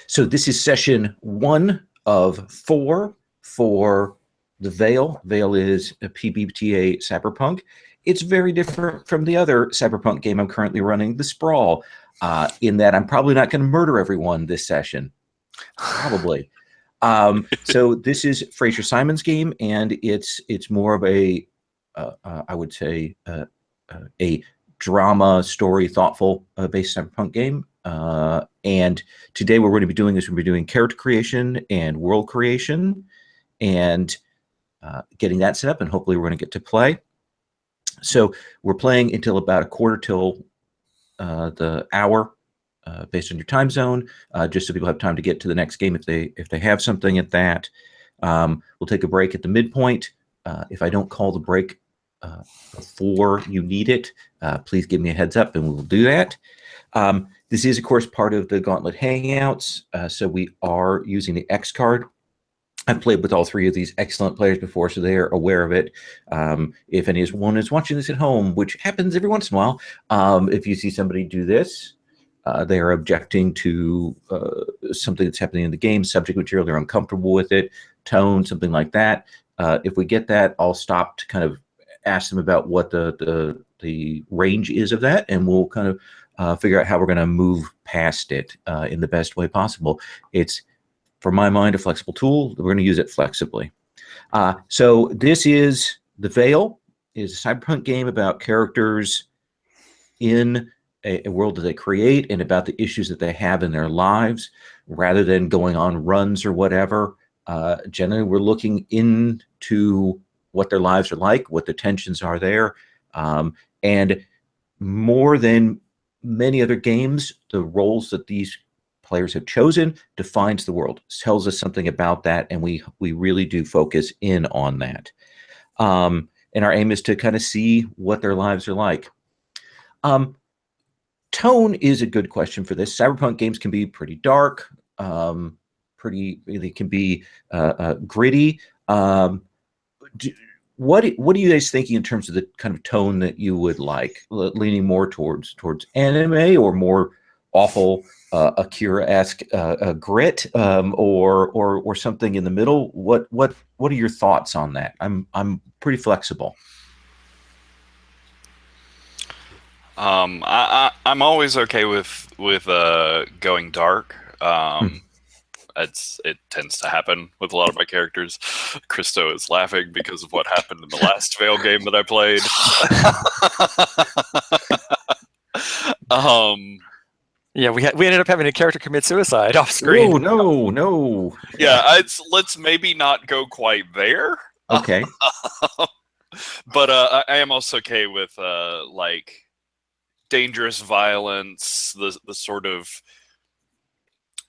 So this is session 1 of 4 for the Veil. Veil is a PbtA cyberpunk. It's very different from the other cyberpunk game I'm currently running, The Sprawl, in that I'm probably not going to murder everyone this session. Probably. So this is Fraser Simon's game, and it's more of a, I would say, a drama, story, thoughtful based cyberpunk game. And today what we're going to be doing is we're going to be doing character creation and world creation and getting that set up, and hopefully we're going to get to play. So we're playing until about a quarter till the hour based on your time zone, just so people have time to get to the next game if they have something at that. We'll take a break at the midpoint. If I don't call the break before you need it, please give me a heads up and we will do that. This is, of course, part of the Gauntlet Hangouts, so we are using the X card. I've played with all 3 of these excellent players before, so they are aware of it. If anyone is watching this at home, which happens every once in a while, if you see somebody do this, they are objecting to something that's happening in the game, subject material, they're uncomfortable with it, tone, something like that. If we get that, I'll stop to kind of ask them about what the range is of that, and we'll kind of figure out how we're going to move past it in the best way possible. It's, for my mind, a flexible tool. We're going to use it flexibly. So this is The Veil, is a cyberpunk game about characters in a world that they create and about the issues that they have in their lives, rather than going on runs or whatever. Generally, we're looking into what their lives are like, what the tensions are there, and more than many other games, the roles that these players have chosen defines the world, tells us something about that, and we really do focus in on that. And our aim is to kind of see what their lives are like. Tone is a good question for this. Cyberpunk games can be pretty dark, they can be gritty. What are you guys thinking in terms of the kind of tone that you would like? Leaning more towards anime, or more awful Akira-esque grit, or something in the middle? What are your thoughts on that? I'm pretty flexible. I'm always okay with going dark. It tends to happen with a lot of my characters. Christo is laughing because of what happened in the last Veil game that I played. Yeah, we ended up having a character commit suicide off screen. Oh, no. Yeah, let's maybe not go quite there. Okay. But I am also okay with like dangerous violence, the sort of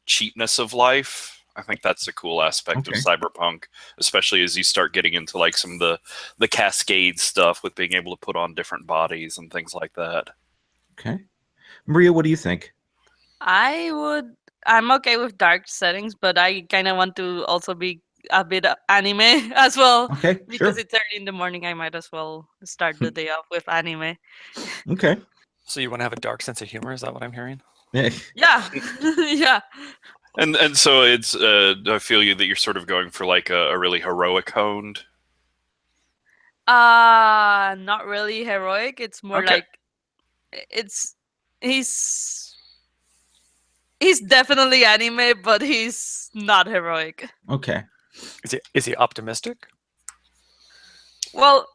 cheapness of life. I think that's a cool aspect of cyberpunk, especially as you start getting into like some of the cascade stuff with being able to put on different bodies and things like that. Okay. Maria, what do you think? I'm okay with dark settings, but I kind of want to also be a bit anime as well. Okay, because sure. it's early in the morning, I might as well start the day off with anime. Okay. So you want to have a dark sense of humor? Is that what I'm hearing? Yeah. Yeah. And so it's I feel you that you're sort of going for like a really heroic honed. Not really heroic. It's more like he's definitely anime, but he's not heroic. Okay. Is he optimistic? Well,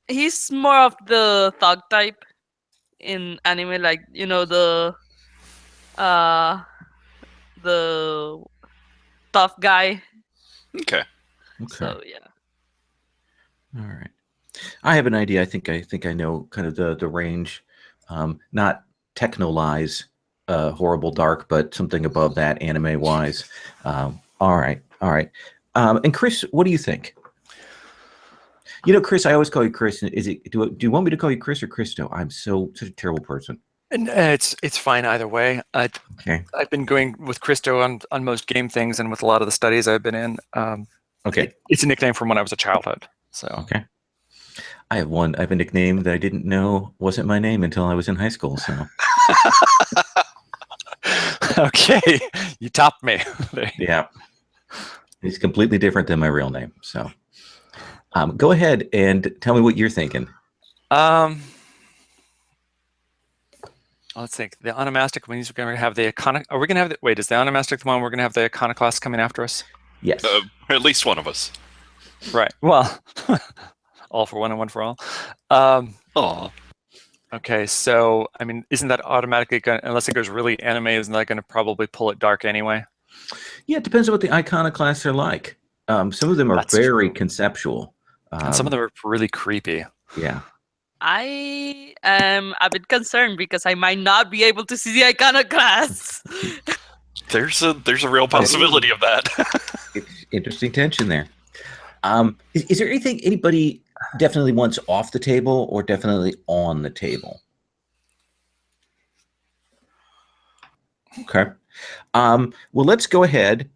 he's more of the thug type in anime, like, you know, the tough guy. Okay. So yeah. All right. I have an idea. I think I know kind of the range. Not techno-lies, horrible dark, but something above that anime wise. All right. And Chris, what do you think? You know, Chris, I always call you Chris. Do you want me to call you Chris or Christo? I'm such a terrible person. And it's fine either way. Okay. I've been going with Christo on most game things and with a lot of the studies I've been in. Okay. It's a nickname from when I was a childhood. So okay. I have a nickname that I didn't know wasn't my name until I was in high school. So Okay, you topped me. Yeah. It's completely different than my real name. So go ahead and tell me what you're thinking. Let's think. The onomastic means we're going to have the iconic. Are we going to have the? Wait, is the onomastic the one we're going to have the iconoclast coming after us? Yes. At least one of us. Right. Well, all for one and one for all. Aw. Okay, so I mean, isn't that automatically going? Unless it goes really anime, isn't that going to probably pull it dark anyway? Yeah, it depends on what the iconoclasts are like. Some of them are That's very true. conceptual. And some of them are really creepy. Yeah. I am a bit concerned because I might not be able to see the iconoclasts. There's a real possibility of that. It's interesting tension there. Is there anything anybody definitely wants off the table or definitely on the table? Okay. Well, let's go ahead.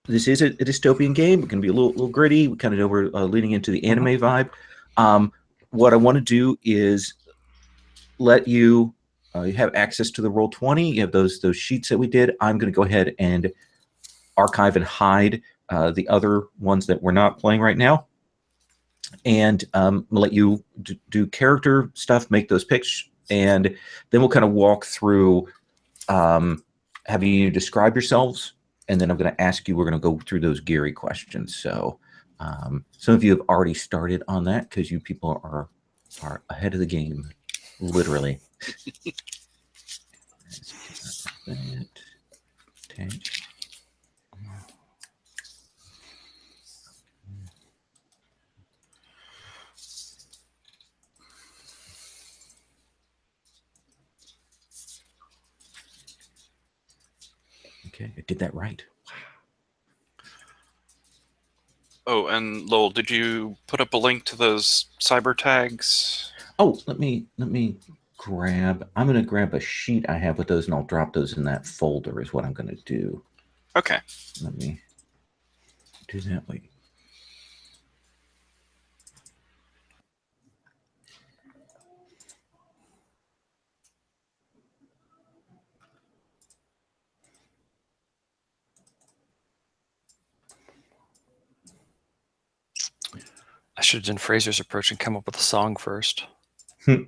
This is a dystopian game. We're going to be a little gritty. We kind of know we're leaning into the anime vibe. What I want to do is let you have access to the Roll20. You have those sheets that we did. I'm going to go ahead and archive and hide the other ones that we're not playing right now. And we'll let you do character stuff, make those picks, and then we'll kind of walk through having you describe yourselves, and then I'm going to ask you, we're going to go through those Geary questions. So some of you have already started on that because you people are ahead of the game, literally. Okay, I did that right. Oh, and Lowell, did you put up a link to those cyber tags? Oh, let me grab. I'm going to grab a sheet I have with those, and I'll drop those in that folder. Is what I'm going to do. Okay. Let me do that. Wait. I should have done Fraser's approach and come up with a song first. I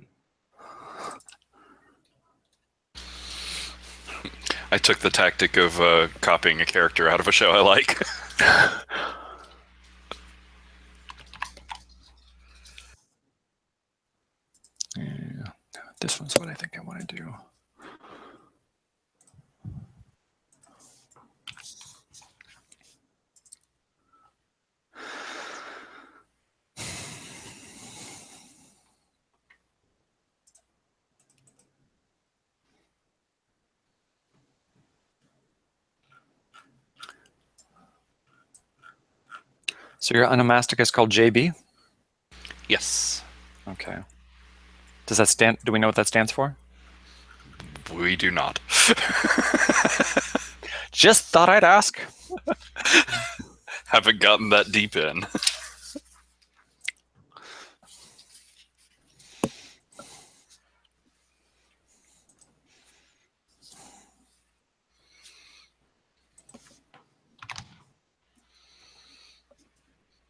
took the tactic of copying a character out of a show I like. Yeah, this one's what I think I want to do. So your onomastic is called JB? Yes. Okay. Does that stand? Do we know what that stands for? We do not. Just thought I'd ask. Haven't gotten that deep in.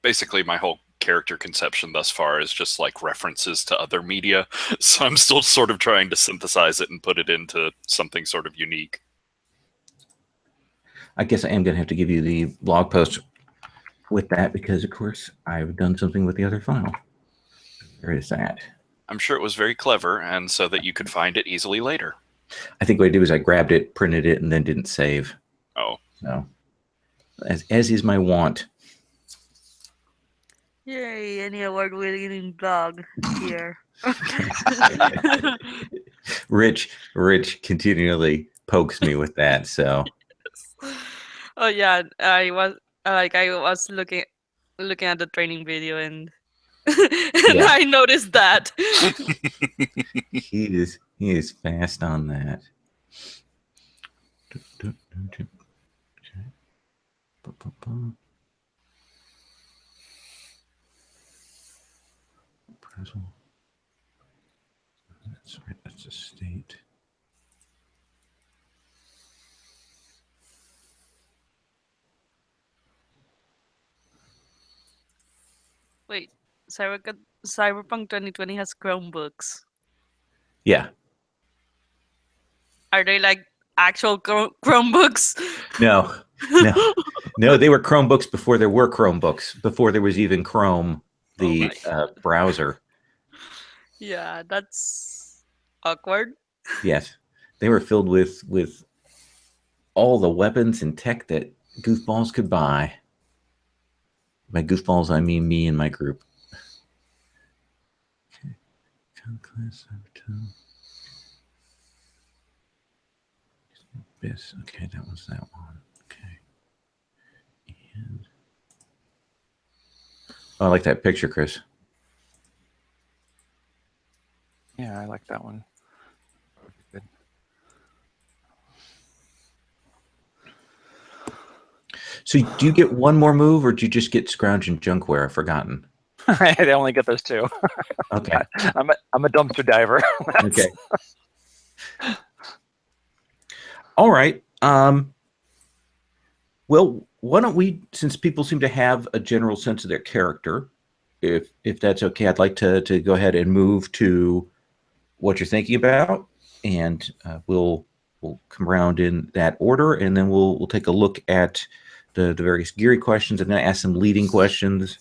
Basically, my whole character conception thus far is just like references to other media, so I'm still sort of trying to synthesize it and put it into something sort of unique. I guess I am going to have to give you the blog post with that because, of course, I've done something with the other file. There is that. I'm sure it was very clever, and so that you could find it easily later. I think what I did was I grabbed it, printed it, and then didn't save. Oh. So, as is my want. Yay, any award-winning blog here. Rich continually pokes me with that. So. Oh yeah, I was looking at the training video and Yeah. I noticed that. He is fast on that. That's right. That's a state. Wait, Cyberpunk 2020 has Chromebooks. Yeah. Are they like actual Chromebooks? No. No, they were Chromebooks before there were Chromebooks, before there was even Chrome, the browser. Yeah, that's awkward. Yes. They were filled with all the weapons and tech that goofballs could buy. By goofballs, I mean me and my group. Okay, that was that one. Okay. And I like that picture, Chris. Yeah, I like that one. Good. So do you get one more move, or do you just get scrounge and junkware? I've forgotten. They only get those two. Okay. I'm a dumpster diver. Okay. All right. Well, why don't we, since people seem to have a general sense of their character, if that's okay, I'd like to go ahead and move to what you're thinking about, and we'll come around in that order, and then we'll take a look at the various geary questions. I'm going to ask some leading questions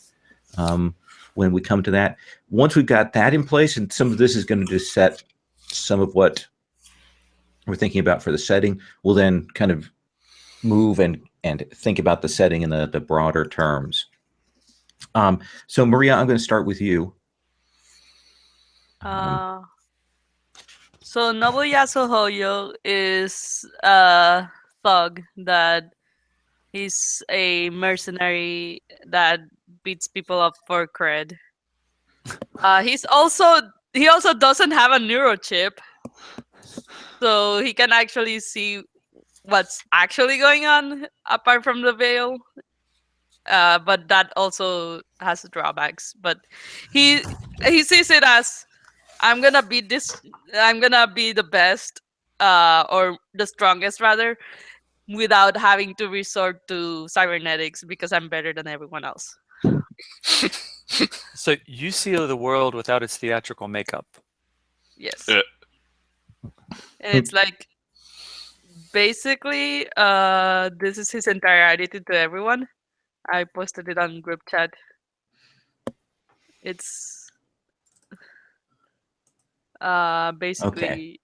when we come to that. Once we've got that in place, and some of this is going to just set some of what we're thinking about for the setting, we'll then kind of move and think about the setting in the broader terms. So Maria, I'm going to start with you. So Nobuyasu Hoyo is a thug that he's a mercenary that beats people up for cred. He also doesn't have a neurochip, so he can actually see what's actually going on apart from the veil. But that also has drawbacks. But he sees it as, I'm gonna be the best, or the strongest rather, without having to resort to cybernetics because I'm better than everyone else. So you see the world without its theatrical makeup. Yes. And it's like, basically, this is his entire attitude to everyone. I posted it on group chat. It's basically. Okay.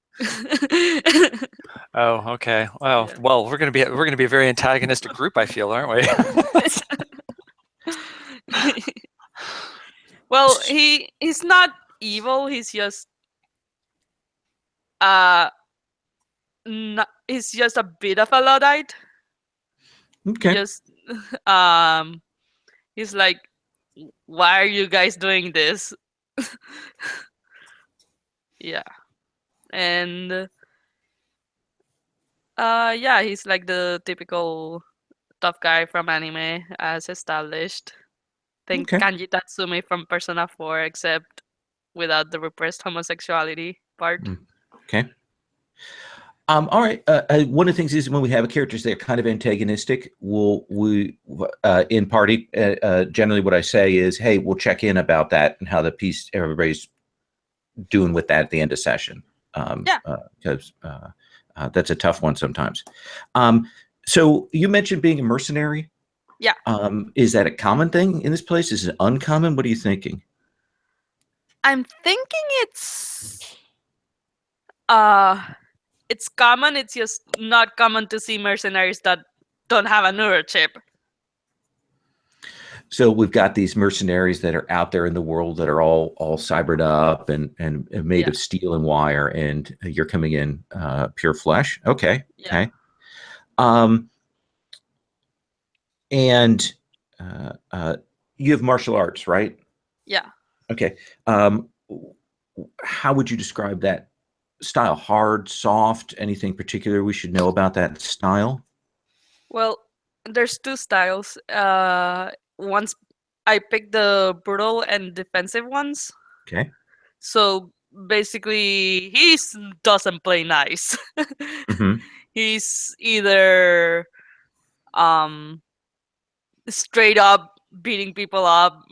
Oh, okay. Well, Yeah. well, we're gonna be a very antagonistic group, I feel, aren't we? Well, he's not evil. He's just he's just a bit of a Luddite. Okay. Just he's like, why are you guys doing this? Yeah. And yeah, he's like the typical tough guy from anime, as established. Think Okay. Kanji Tatsumi from Persona 4, except without the repressed homosexuality part. Okay. All right. One of the things is when we have characters that are kind of antagonistic, we in party, generally what I say is, hey, we'll check in about that and how the piece everybody's doing with that at the end of session. Because that's a tough one sometimes. So you mentioned being a mercenary. Yeah. Is that a common thing in this place? Is it uncommon? What are you thinking? I'm thinking it's common. It's just not common to see mercenaries that don't have a neurochip. So we've got these mercenaries that are out there in the world that are all cybered up and made of steel and wire, and you're coming in pure flesh. Okay. Yeah. Okay. And you have martial arts, right? Yeah. Okay. How would you describe that style? Hard, soft, anything particular we should know about that style? Well, there's two styles. Once I picked the brutal and defensive ones. Okay. So basically, he doesn't play nice. Mm-hmm. He's either straight up beating people up,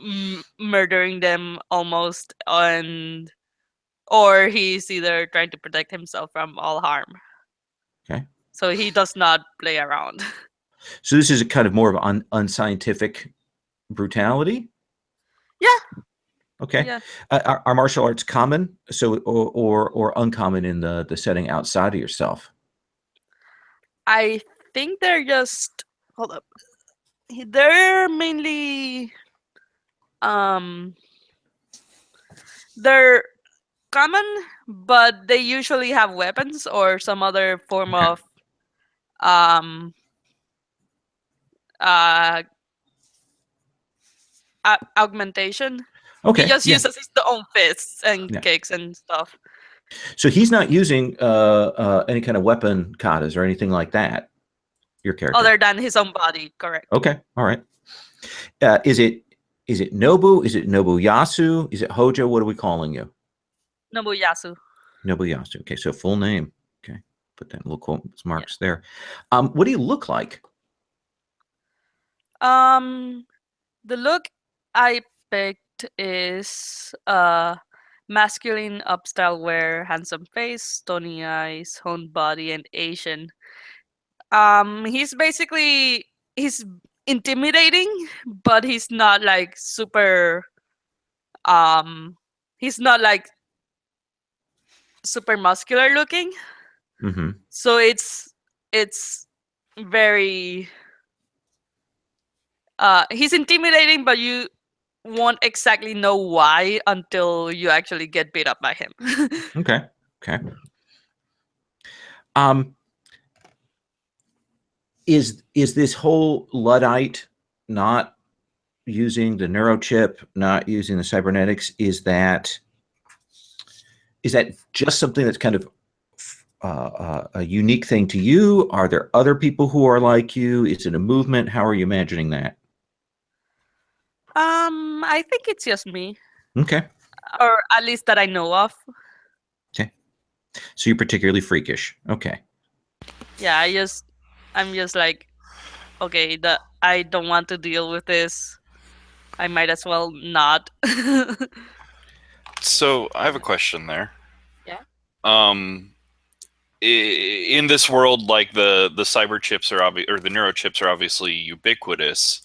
murdering them almost, or he's either trying to protect himself from all harm. Okay. So he does not play around. So this is a kind of more of unscientific brutality. Yeah. Okay. Yeah. Are martial arts common, or uncommon in the setting outside of yourself? I think they're just hold up. They're mainly they're common, but they usually have weapons or some other form Okay. of um uh augmentation. He Okay. just Yeah. uses his own fists and Yeah. kicks and stuff. So he's not using any kind of weapon katas or anything like that. Your character. Other than his own body, correct. Okay. All right. Is it Nobu? Is it Nobuyasu? Is it Hojo? What are we calling you? Nobuyasu. Nobuyasu. Okay. So full name. Okay. Put that little quote marks there. What do you look like? The look I picked is masculine upstyle wear, handsome face, stony eyes, honed body, and Asian. He's intimidating, but he's not like super he's not like super muscular looking. Mm-hmm. So it's very he's intimidating, but you won't exactly know why until you actually get beat up by him. Okay. Okay. Is this whole Luddite not using the neurochip, not using the cybernetics, is that just something that's kind of a unique thing to you? Are there other people who are like you? Is it a movement? How are you imagining that? I think it's just me, Okay. or at least that I know of. Okay. So you're particularly freakish. Okay. Yeah, I'm just like, okay, I don't want to deal with this. I might as well not. So I have a question there. Yeah. In this world, like the cyber chips are or the neurochips are obviously ubiquitous,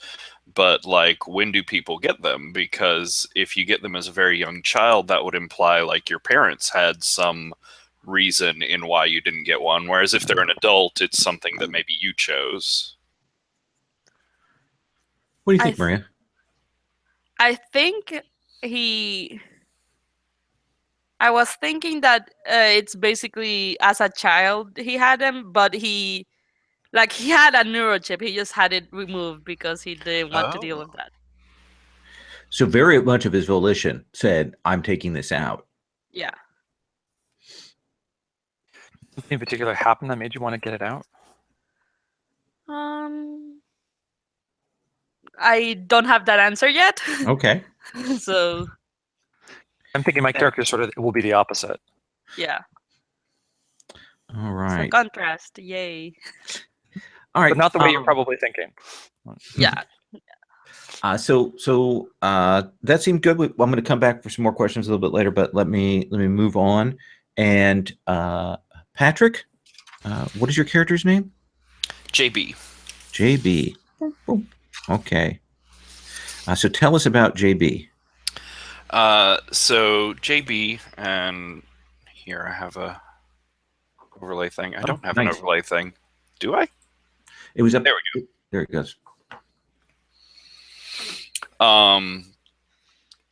but like when do people get them? Because if you get them as a very young child, that would imply like your parents had some reason in why you didn't get one. Whereas if they're an adult, it's something that maybe you chose. What do you think, Maria? I think I was thinking that it's basically as a child he had them, but he had a neurochip. He just had it removed because he didn't want to deal with that. So very much of his volition said, I'm taking this out. Yeah. Something in particular happened that made you want to get it out? I don't have that answer yet. Okay. So I'm thinking my character sort of will be the opposite. yeah. All right. So contrast, yay. All right. But not the way you're probably thinking. Yeah. So that seemed good. I'm going to come back for some more questions a little bit later, but let me move on. And Patrick, what is your character's name? JB. JB. Okay. So tell us about JB. So JB, and here I have a overlay thing. I don't have an overlay thing. Do I? It was up. There we go. There it goes.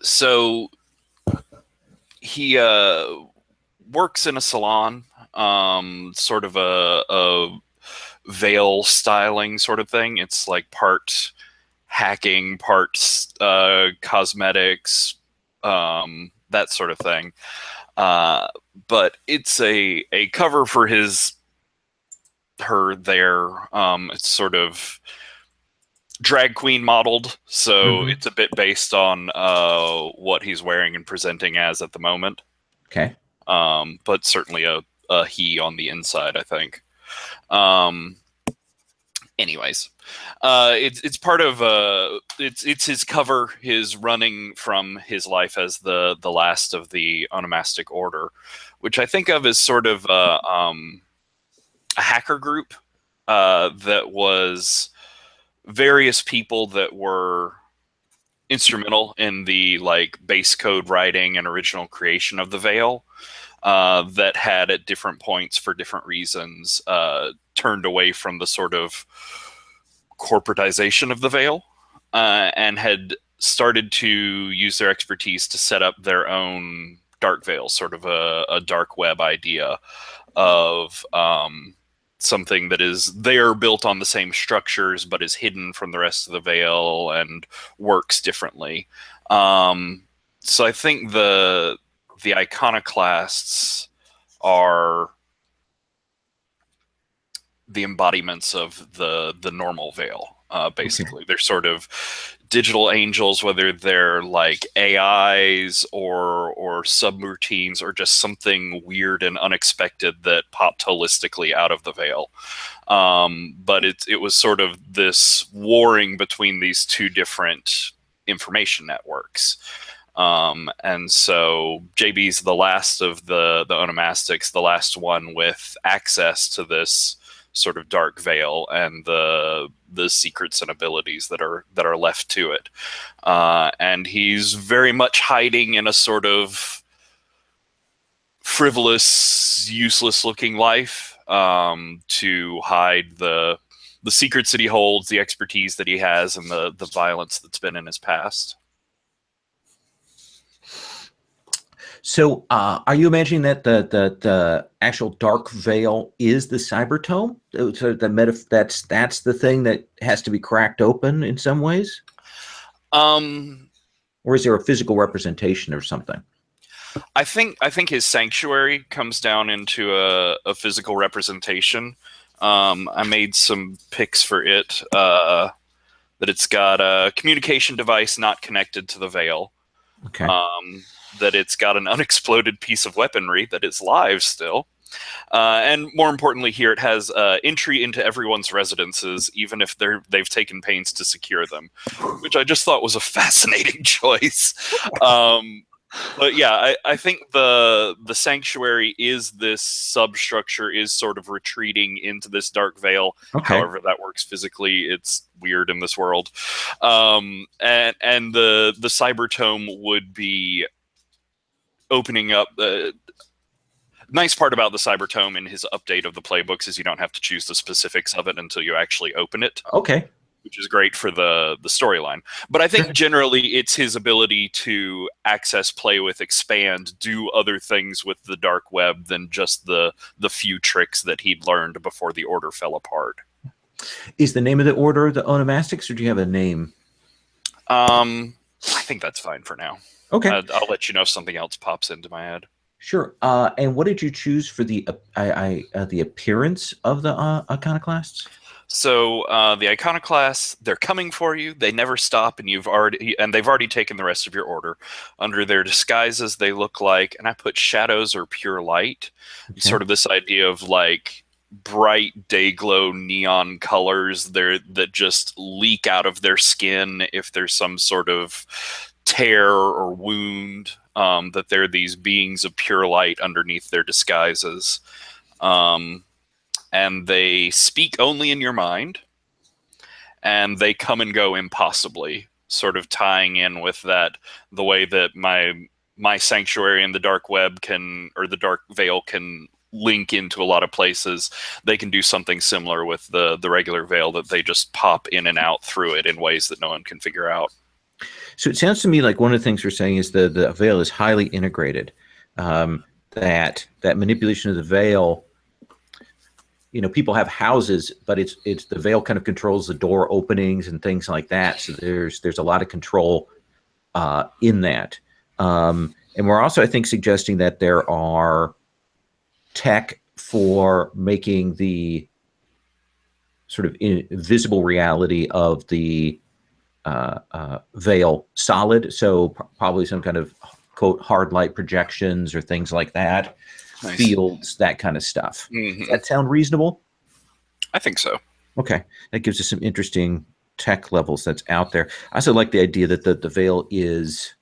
So he works in a salon, sort of a veil styling sort of thing. It's like part hacking, part cosmetics, that sort of thing. But it's a cover for her there. It's sort of drag queen modeled, so it's a bit based on what he's wearing and presenting as at the moment. Okay. But certainly a he on the inside, I think. Anyways, it's part of it's his cover, his running from his life as the last of the onomastic order, which I think of as sort of a hacker group that was various people that were instrumental in the like base code writing and original creation of the Veil, that had at different points for different reasons turned away from the sort of corporatization of the Veil, and had started to use their expertise to set up their own dark Veil, sort of a dark web idea of something that is there, built on the same structures, but is hidden from the rest of the Veil and works differently. So I think the iconoclasts are the embodiments of the normal Veil. Basically, they're sort of digital angels, whether they're like AIs or subroutines or just something weird and unexpected that popped holistically out of the Veil. But it was sort of this warring between these two different information networks. And so JB's the last of the onomastics, the last one with access to this sort of dark Veil and the secrets and abilities that are left to it. And he's very much hiding in a sort of frivolous, useless looking life, to hide the secrets that he holds, the expertise that he has, and the violence that's been in his past. So, are you imagining that the actual dark Veil is the cybertome? So that's the thing that has to be cracked open in some ways, or is there a physical representation or something? I think his sanctuary comes down into a physical representation. I made some pics for it. That it's got a communication device not connected to the Veil. Okay. That it's got an unexploded piece of weaponry that is live still. And more importantly here, it has entry into everyone's residences, even if they've taken pains to secure them, which I just thought was a fascinating choice. But yeah, I think the sanctuary is this substructure, is sort of retreating into this dark Veil. Okay. However that works physically, it's weird in this world. And the cybertome would be opening up. The nice part about the cybertome in his update of the playbooks is you don't have to choose the specifics of it until you actually open it. Okay. Which is great for the storyline. But I think generally it's his ability to access, play with, expand, do other things with the dark web than just the few tricks that he'd learned before the order fell apart. Is the name of the order the Onomastics, or do you have a name? I think that's fine for now. Okay. I'll let you know if something else pops into my head. Sure. And what did you choose for the appearance of the iconoclasts? So the iconoclasts, they're coming for you. They never stop, and they've already taken the rest of your order. Under their disguises, they look like, and I put shadows or pure light. Okay. Sort of this idea of like bright day glow neon colors that just leak out of their skin if there's some sort of tear or wound. That they're these beings of pure light underneath their disguises. And they speak only in your mind, and they come and go impossibly, sort of tying in with that, the way that my sanctuary and the dark web or the dark Veil can link into a lot of places. They can do something similar with the regular Veil, that they just pop in and out through it in ways that no one can figure out. So it sounds to me like one of the things we're saying is the Veil is highly integrated. That manipulation of the Veil, people have houses, but it's the Veil kind of controls the door openings and things like that. So there's a lot of control in that. And we're also, I think, suggesting that there are tech for making the sort of invisible reality of the Veil solid. So probably some kind of quote hard light projections or things like that. Nice. Fields, that kind of stuff. Mm-hmm. Does that sound reasonable? I think so. Okay, that gives us some interesting tech levels that's out there. I also like the idea that the veil is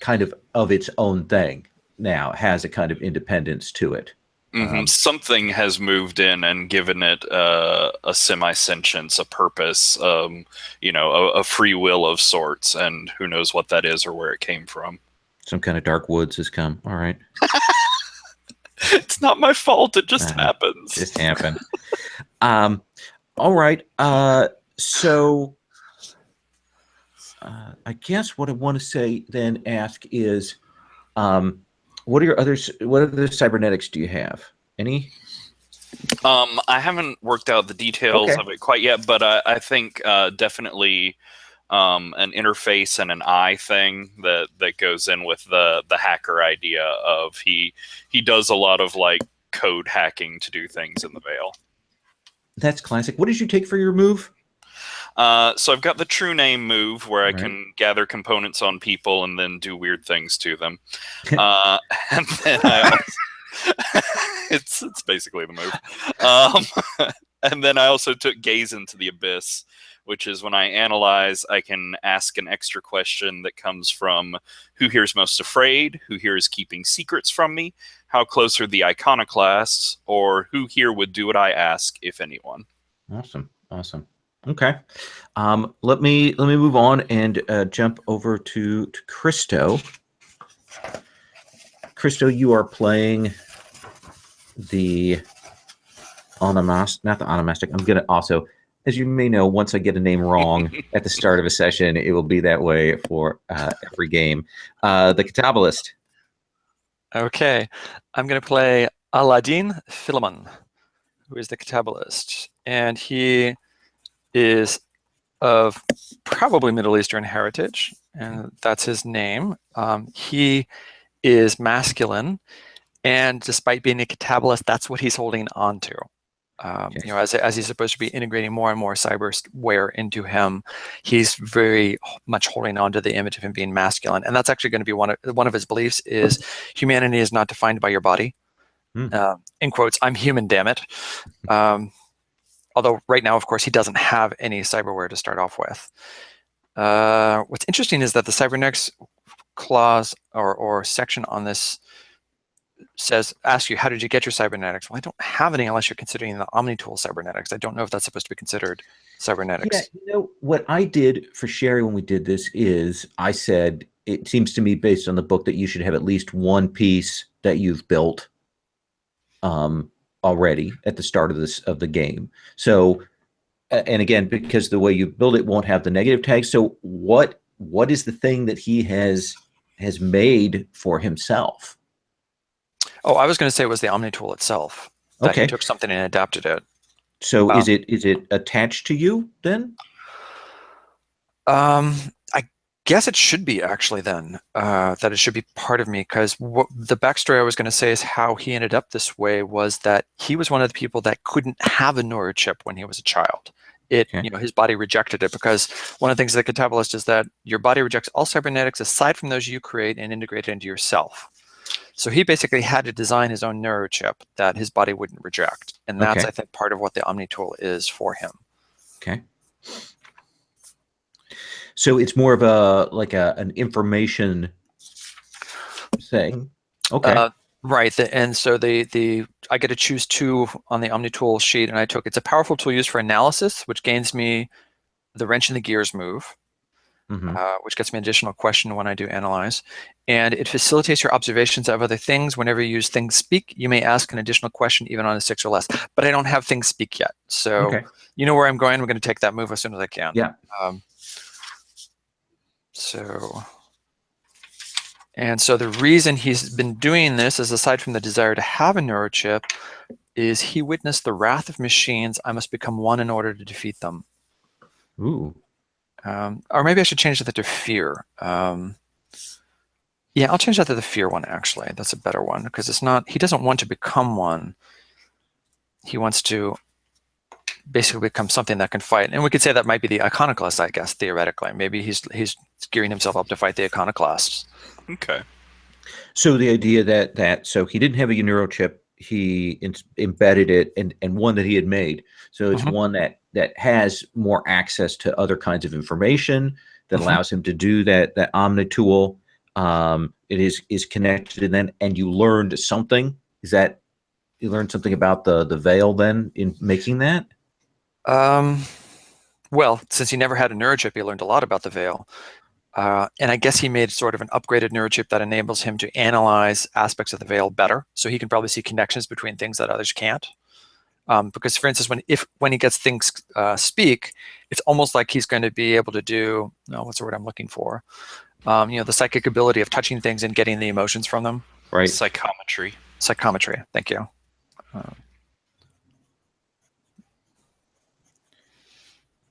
kind of its own thing now. It has a kind of independence to it. Something has moved in and given it a semi-sentience, a purpose, a free will of sorts, and who knows what that is or where it came from. Some kind of dark woods has come. All right. It's not my fault. It just happens. Just happened. All right. So I guess what I want to say then ask is, what other cybernetics do you have? Any? I haven't worked out the details of it quite yet, but I think definitely an interface and an eye thing that goes in with the hacker idea of he does a lot of like code hacking to do things in the Veil. That's classic. What did you take for your move? So I've got the true name move where I can gather components on people and then do weird things to them. And then it's basically the move. And then I also took gaze into the abyss, which is when I analyze, I can ask an extra question that comes from who here is most afraid, who here is keeping secrets from me, how close are the iconoclasts, or who here would do what I ask, if anyone. Awesome. Okay. Let me move on and jump over to Christo. Christo, you are playing the not the onomastic. I'm gonna also, as you may know, once I get a name wrong at the start of a session, it will be that way for every game. The Catabolist. Okay, I'm going to play Aladdin Philemon, who is the Catabolist, and he is of probably Middle Eastern heritage, and that's his name. He is masculine, and despite being a Catabolist, that's what he's holding on to. As he's supposed to be integrating more and more cyberware into him, he's very much holding on to the image of him being masculine, and that's actually going to be one of his beliefs is humanity is not defined by your body. In quotes, I'm human, damn it. Although right now, of course, he doesn't have any cyberware to start off with. What's interesting is that the cybernetics clause or section on this asks you, how did you get your cybernetics? Well, I don't have any unless you're considering the OmniTool cybernetics. I don't know if that's supposed to be considered cybernetics. Yeah, what I did for Sherry when we did this is I said, it seems to me based on the book that you should have at least one piece that you've built already at the start of the game. So, and again, because the way you build it won't have the negative tag. So what is the thing that he has made for himself? Oh, I was going to say it was the OmniTool itself. That he took something and adapted it. So is it attached to you then? I guess it should be actually then, that it should be part of me, because the backstory I was going to say is how he ended up this way was that he was one of the people that couldn't have a neurochip when he was a child. His body rejected it, because one of the things of the Catabolist is that your body rejects all cybernetics aside from those you create and integrate it into yourself. So he basically had to design his own neurochip that his body wouldn't reject. And that's, I think, part of what the OmniTool is for him. Okay. So it's more of an information thing. Okay. Right. And so I get to choose two on the OmniTool sheet, and it's a powerful tool used for analysis, which gains me the wrench in the gears move. Which gets me an additional question when I do analyze. And it facilitates your observations of other things. Whenever you use things speak, you may ask an additional question even on a 6 or less. But I don't have things speak yet. So you know where I'm going. I'm going to take that move as soon as I can. Yeah. So the reason he's been doing this is, aside from the desire to have a neurochip, is he witnessed the wrath of machines. I must become one in order to defeat them. Ooh. Or maybe I should change that to fear. Yeah, I'll change that to the fear one, actually. That's a better one, because he doesn't want to become one. He wants to basically become something that can fight. And we could say that might be the iconoclast, I guess, theoretically. Maybe he's gearing himself up to fight the iconoclasts. Okay. So the idea that so he didn't have a neurochip, embedded it, and one that he had made. So it's Mhm. one that has more access to other kinds of information that allows him to do that Omni tool. It is connected, and you learned something. Is that you learned something about the veil then in making that? Well, since he never had a neurochip, he learned a lot about the veil. And I guess he made sort of an upgraded neurochip that enables him to analyze aspects of the veil better. So he can probably see connections between things that others can't. Because, for instance, when he gets things speak, it's almost like he's going to be able to do, what's the word I'm looking for? The psychic ability of touching things and getting the emotions from them. Right. Psychometry. Psychometry. Thank you.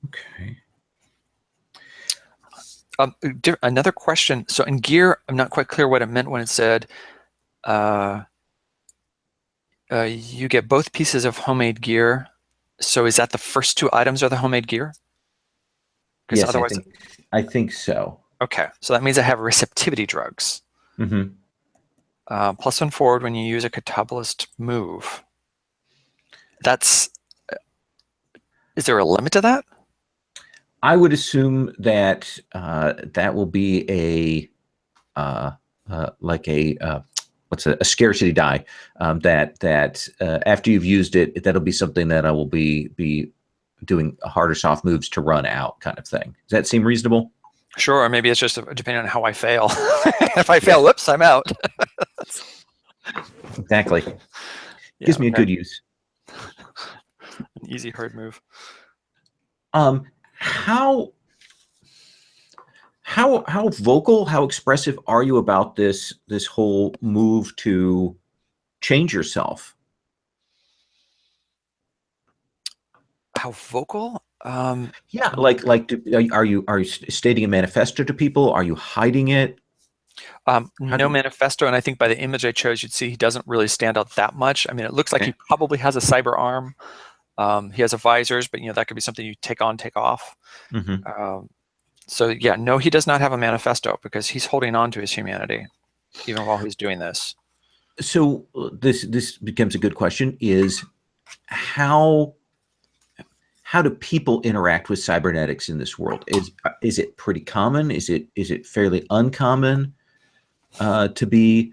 Okay. Another question. So in gear, I'm not quite clear what it meant when it said you get both pieces of homemade gear. So is that the first two items are the homemade gear? Yes, otherwise, I think so. Okay, so that means I have receptivity drugs. Mm-hmm. +1 forward when you use a catabolist move. That's. Is there a limit to that? I would assume that that will be a what's a scarcity die. That after you've used it, that'll be something that I will be doing hard or soft moves to run out, kind of thing. Does that seem reasonable? Sure, or maybe it's just depending on how I fail. If I fail, whoops, I'm out. Exactly. Gives me a good use. An easy hard move. How vocal, how expressive are you about this whole move to change yourself? How vocal? Yeah, are you stating a manifesto to people? Are you hiding it? No manifesto, and I think by the image I chose, you'd see he doesn't really stand out that much. I mean, it looks like he probably has a cyber arm. He has a visors, but that could be something you take on, take off. Mm-hmm. So yeah, no, he does not have a manifesto because he's holding on to his humanity, even while he's doing this. So this becomes a good question: is how do people interact with cybernetics in this world? Is it pretty common? Is it fairly uncommon to be?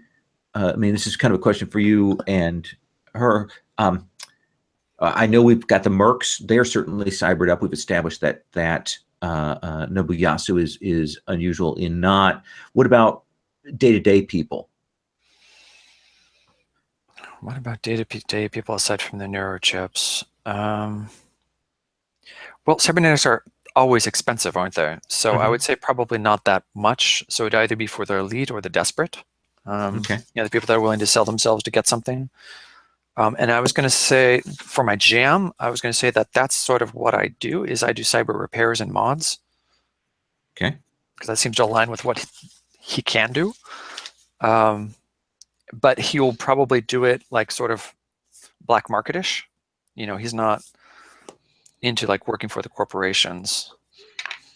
I mean, this is kind of a question for you and her. I know we've got the mercs; they're certainly cybered up. We've established that Nobuyasu is unusual in not. What about day-to-day people? What about day-to-day people aside from the neurochips? Well, cybernetics are always expensive, aren't they? So I would say probably not that much. So it'd either be for the elite or the desperate. The people that are willing to sell themselves to get something. And I was going to say, for my jam, I was going to say that that's sort of what I do, is I do cyber repairs and mods. Okay. Because that seems to align with what he can do. But he'll probably do it like sort of black marketish. He's not into like working for the corporations,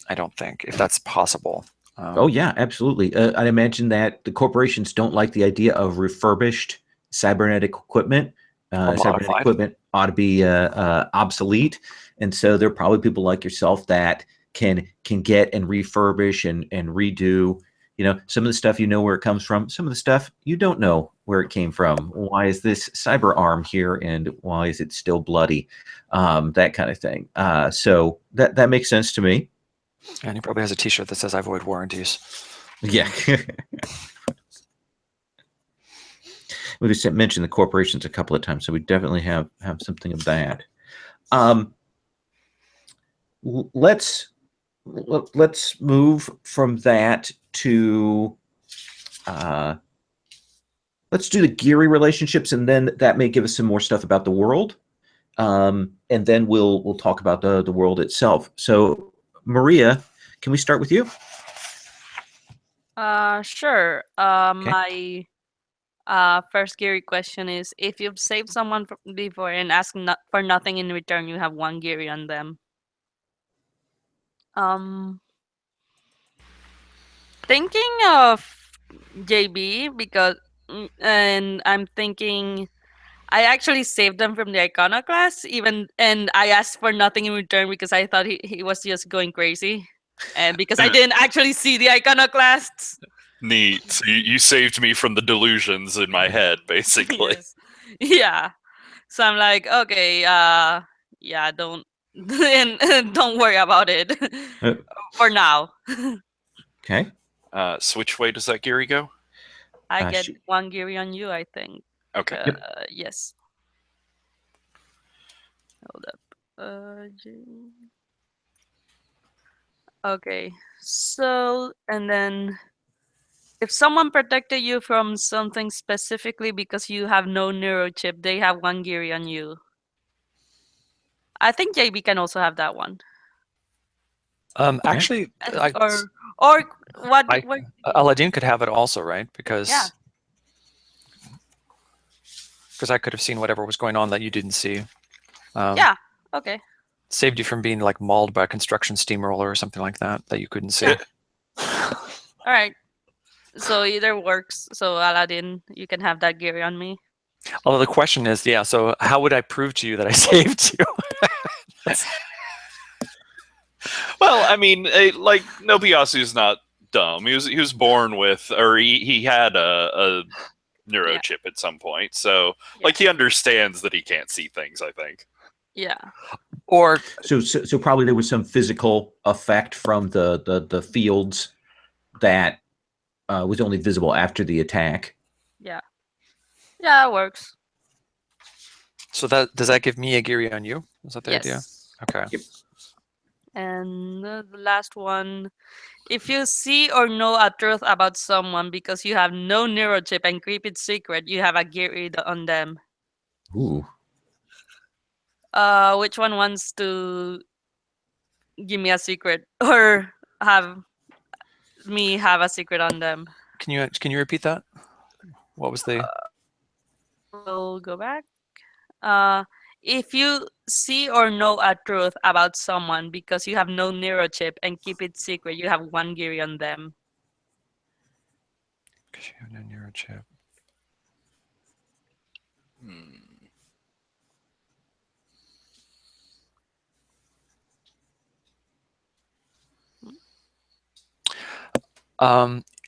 I don't think, if that's possible. Oh yeah, absolutely. I imagine that the corporations don't like the idea of refurbished cybernetic equipment. Cybernetic equipment ought to be obsolete, and so there are probably people like yourself that can get and refurbish and redo. Some of the stuff where it comes from. Some of the stuff you don't know where it came from. Why is this cyber arm here, and why is it still bloody? That kind of thing. So that makes sense to me. And he probably has a T-shirt that says "I void warranties." Yeah. We just mentioned the corporations a couple of times, so we definitely have something of that. Let's move from that to let's do the Geary relationships, and then that may give us some more stuff about the world, and then we'll talk about the world itself. So, Maria, can we start with you? Sure. Okay. My first Geary question is: if you've saved someone before and asked for nothing in return, you have 1 Geary on them. Thinking of JB and I'm thinking I actually saved them from the iconoclast, and I asked for nothing in return because I thought he was just going crazy, and because I didn't actually see the iconoclasts. Neat. So you saved me from the delusions in my head, basically. Yes. Yeah. So I'm like, okay, yeah, don't and don't worry about it for now. Okay. So which way does that Geary go? I get Shoot. 1 Geary on you, I think. Okay. Yes. Hold up. Okay. So, and then if someone protected you from something specifically because you have no neurochip, they have 1 Geary on you. I think JB can also have that one. Actually, Or what? Aladdin could have it also, right? Because Yeah. because I could have seen whatever was going on that you didn't see. Yeah. Okay. Saved you from being like mauled by a construction steamroller or something like that you couldn't see. Yeah. All right. So either works. So Aladdin, you can have that Geary on me. Although the question is, yeah, so how would I prove to you that I saved you? Well, I mean, like Nobuyasu's not dumb. He was born with, or he had a neurochip at some point, so like he understands that he can't see things. I think. Yeah. Or so probably there was some physical effect from the fields that was only visible after the attack. Yeah. Yeah, it works. So does that give me a Geary on you? Is that the idea? Okay. Yep. And the last one, if you see or know a truth about someone because you have no neurochip and keep it secret, you have a Geary on them. Ooh. Which one wants to give me a secret or have me have a secret on them? Can you repeat that? What was the? We'll go back. If you see or know a truth about someone because you have no neurochip and keep it secret, you have 1 Geary on them. Because you have no neurochip.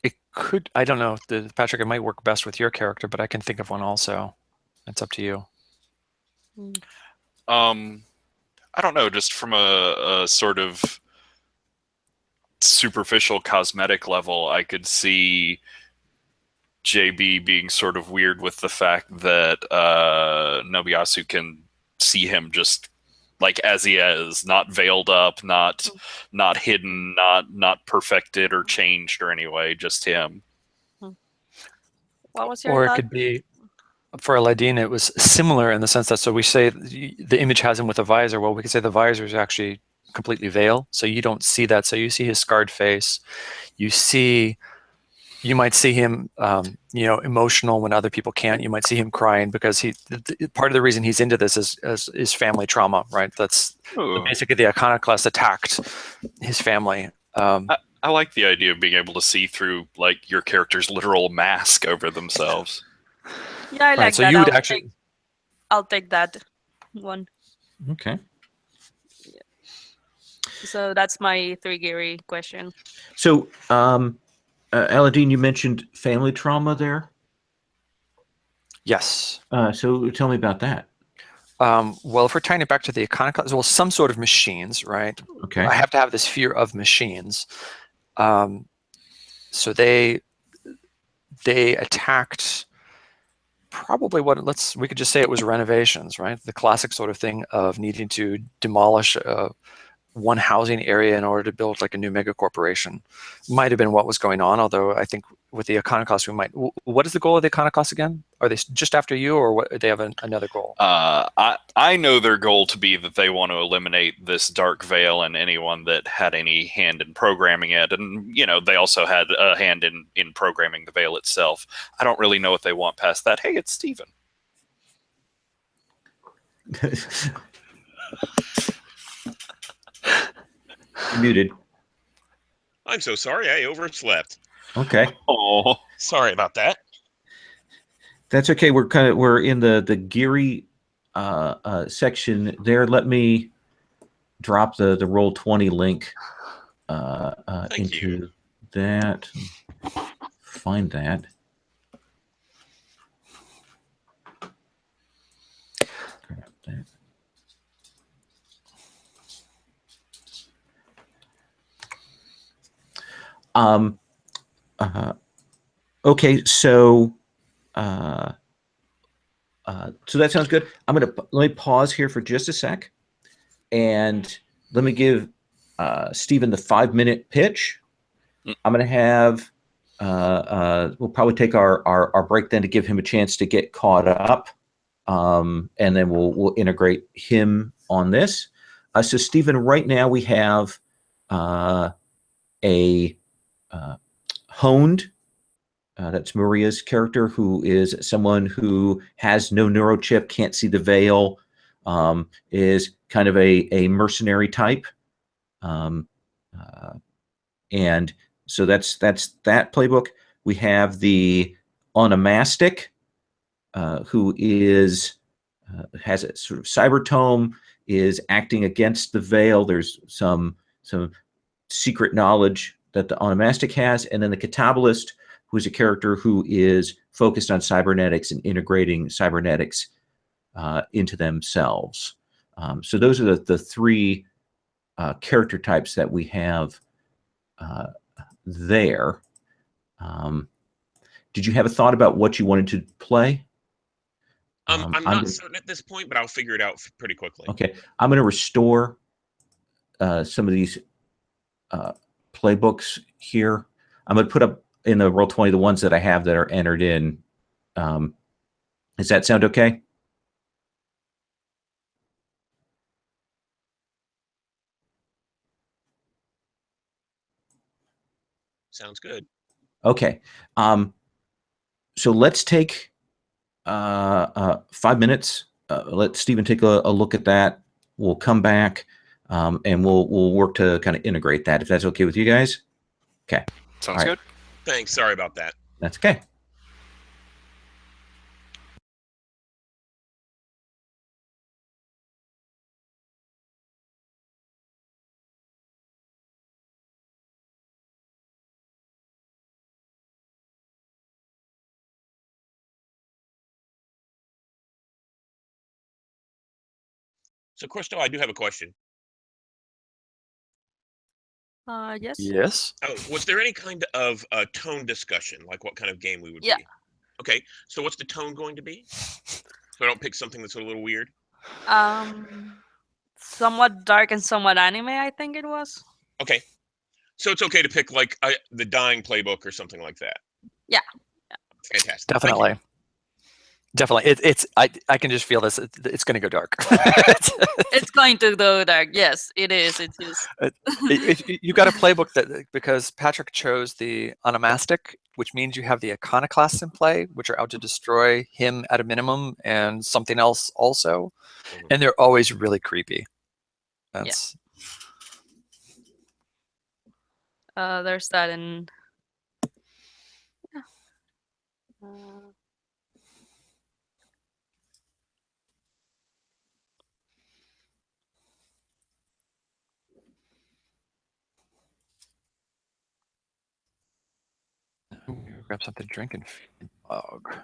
It could. I don't know, Patrick. It might work best with your character, but I can think of one also. It's up to you. I don't know. Just from a sort of superficial cosmetic level, I could see JB being sort of weird with the fact that Nobuyasu can see him just like as he is, not veiled up, not hidden, not perfected or changed or anyway, just him. What was your Or thought? it could be, for Aladdin, it was similar in the sense that, so we say the image has him with a visor. Well, we could say the visor is actually completely veiled, so you don't see that. So you see his scarred face. You might see him, emotional when other people can't. You might see him crying because part of the reason he's into this is family trauma, right? That's basically the iconoclast attacked his family. I like the idea of being able to see through like your character's literal mask over themselves. Yeah, I like so that. you would actually. I'll take that one. Okay. So that's my 3 Geary question. So, Aladdin, you mentioned family trauma there. Yes. So tell me about that. Well, if we're tying it back to the iconoclast, well, some sort of machines, right? Okay. I have to have this fear of machines. So they attacked probably we could just say it was renovations, right? The classic sort of thing of needing to demolish one housing area in order to build like a new mega corporation. Might have been what was going on, although I think with the iconoclast, what is the goal of the iconoclast again? Are they just after you, or what? Do they have another goal? I know their goal to be that they want to eliminate this dark veil and anyone that had any hand in programming it. And, they also had a hand in programming the veil itself. I don't really know what they want past that. Hey, it's Steven. You're muted. I'm so sorry. I overslept. Okay. Oh, Sorry about that. That's okay. We're in the Geary section there. Let me drop the Roll20 link Thank you. into that. Find that. Grab that. Okay, so so that sounds good. Let me pause here for just a sec, and let me give Stephen the 5-minute pitch. I'm gonna have we'll probably take our break then to give him a chance to get caught up, and then we'll integrate him on this. So Stephen, right now we have a honed. That's Maria's character, who is someone who has no neurochip, can't see the veil, is kind of a mercenary type. And so that's that playbook. We have the onomastic, who is has a sort of cybertome, is acting against the veil. There's some secret knowledge that the onomastic has, and then the catabolist, who's a character who is focused on cybernetics and integrating cybernetics into themselves. So those are the three character types that we have there. Did you have a thought about what you wanted to play? I'm not certain at this point, but I'll figure it out pretty quickly. Okay, I'm going to restore some of these playbooks here. I'm going to put up in the Roll20 the ones that I have that are entered in. Does that sound okay? Sounds good. Okay. So let's take 5 minutes. Let Stephen take a look at that. We'll come back, and we'll work to kind of integrate that, if that's okay with you guys. Okay. Sounds good. Thanks. Sorry about that. That's okay. So, Crystal, I do have a question. Yes. Yes. Oh, was there any kind of tone discussion, like what kind of game we would Yeah. be? Okay, so what's the tone going to be? So I don't pick something that's a little weird. Somewhat dark and somewhat anime, I think it was. Okay, so it's okay to pick like the Dying Playbook or something like that. Yeah. Fantastic. Thank you. Definitely. Definitely. I can just feel this. It's going to go dark. It's going to go dark. Yes, it is. It is. You got a playbook that, because Patrick chose the onomastic, which means you have the iconoclasts in play, which are out to destroy him at a minimum and something else also. And they're always really creepy. That's There's that in. grab something to drink and feed the dog. I'll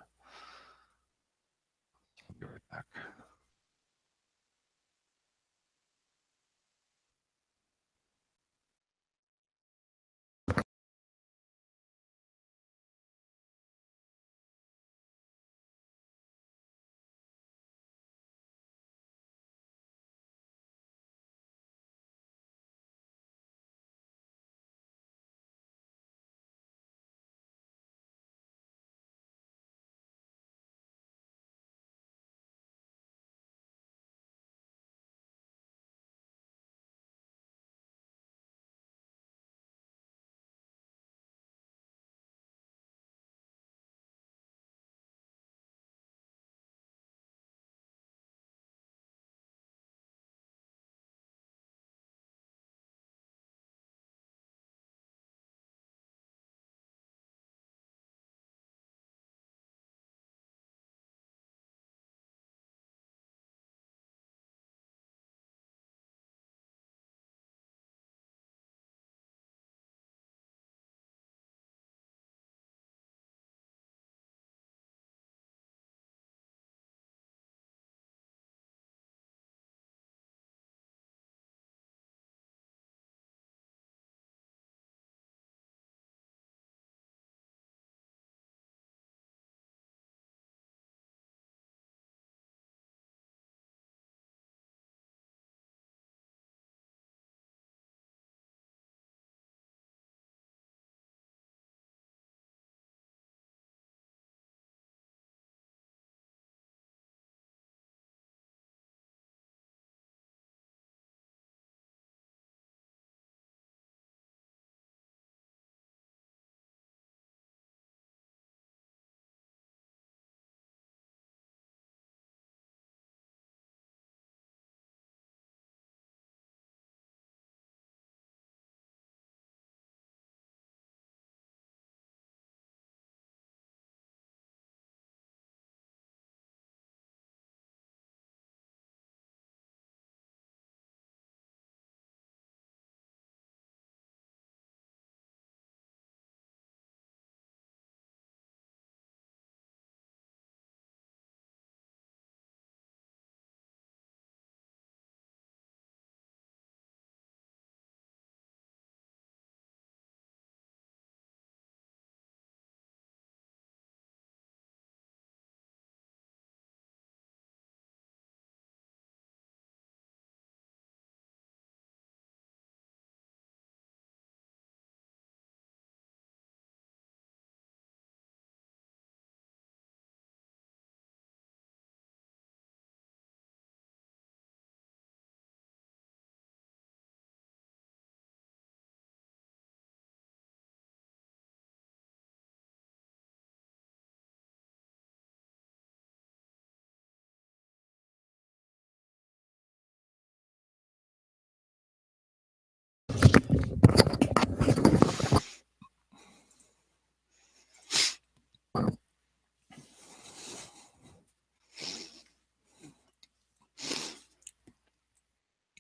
be right back.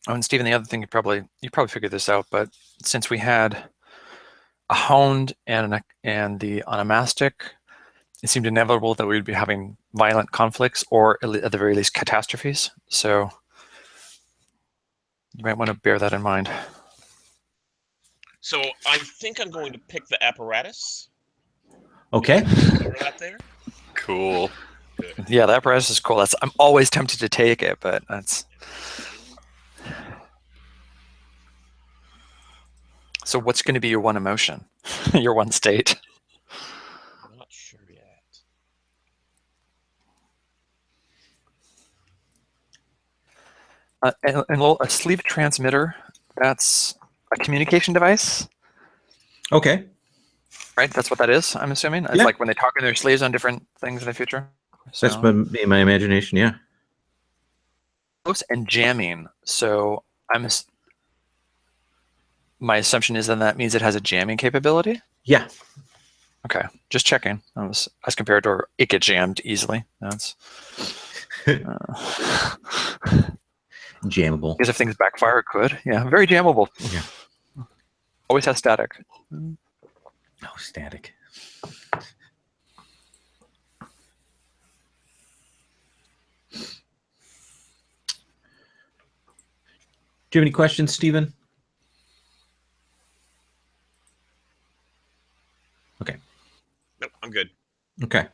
Oh, and Stephen, the other thing you probably figured this out, but since we had a honed and the onomastic, it seemed inevitable that we would be having violent conflicts, or at the very least catastrophes. So you might want to bear that in mind. So I think I'm going to pick the apparatus. Okay. Throw it out there. Cool. Yeah, that apparatus is cool. I'm always tempted to take it, but that's. So what's going to be your one emotion, your one state? I'm not sure yet. A sleeve transmitter, that's a communication device, Okay. right? That's what that is, I'm assuming. It's Yeah. like when they talk in their sleeves on different things in the future. So. That's my imagination, yeah. Close and jamming. So my assumption is then that means it has a jamming capability? Yeah. Okay, just checking. As compared to it get jammed easily. That's Jammable. because if things backfire, it could. Yeah, very jammable. Yeah. Always has static. Oh, static. Do you have any questions, Stephen? Okay. Nope, I'm good. Okay.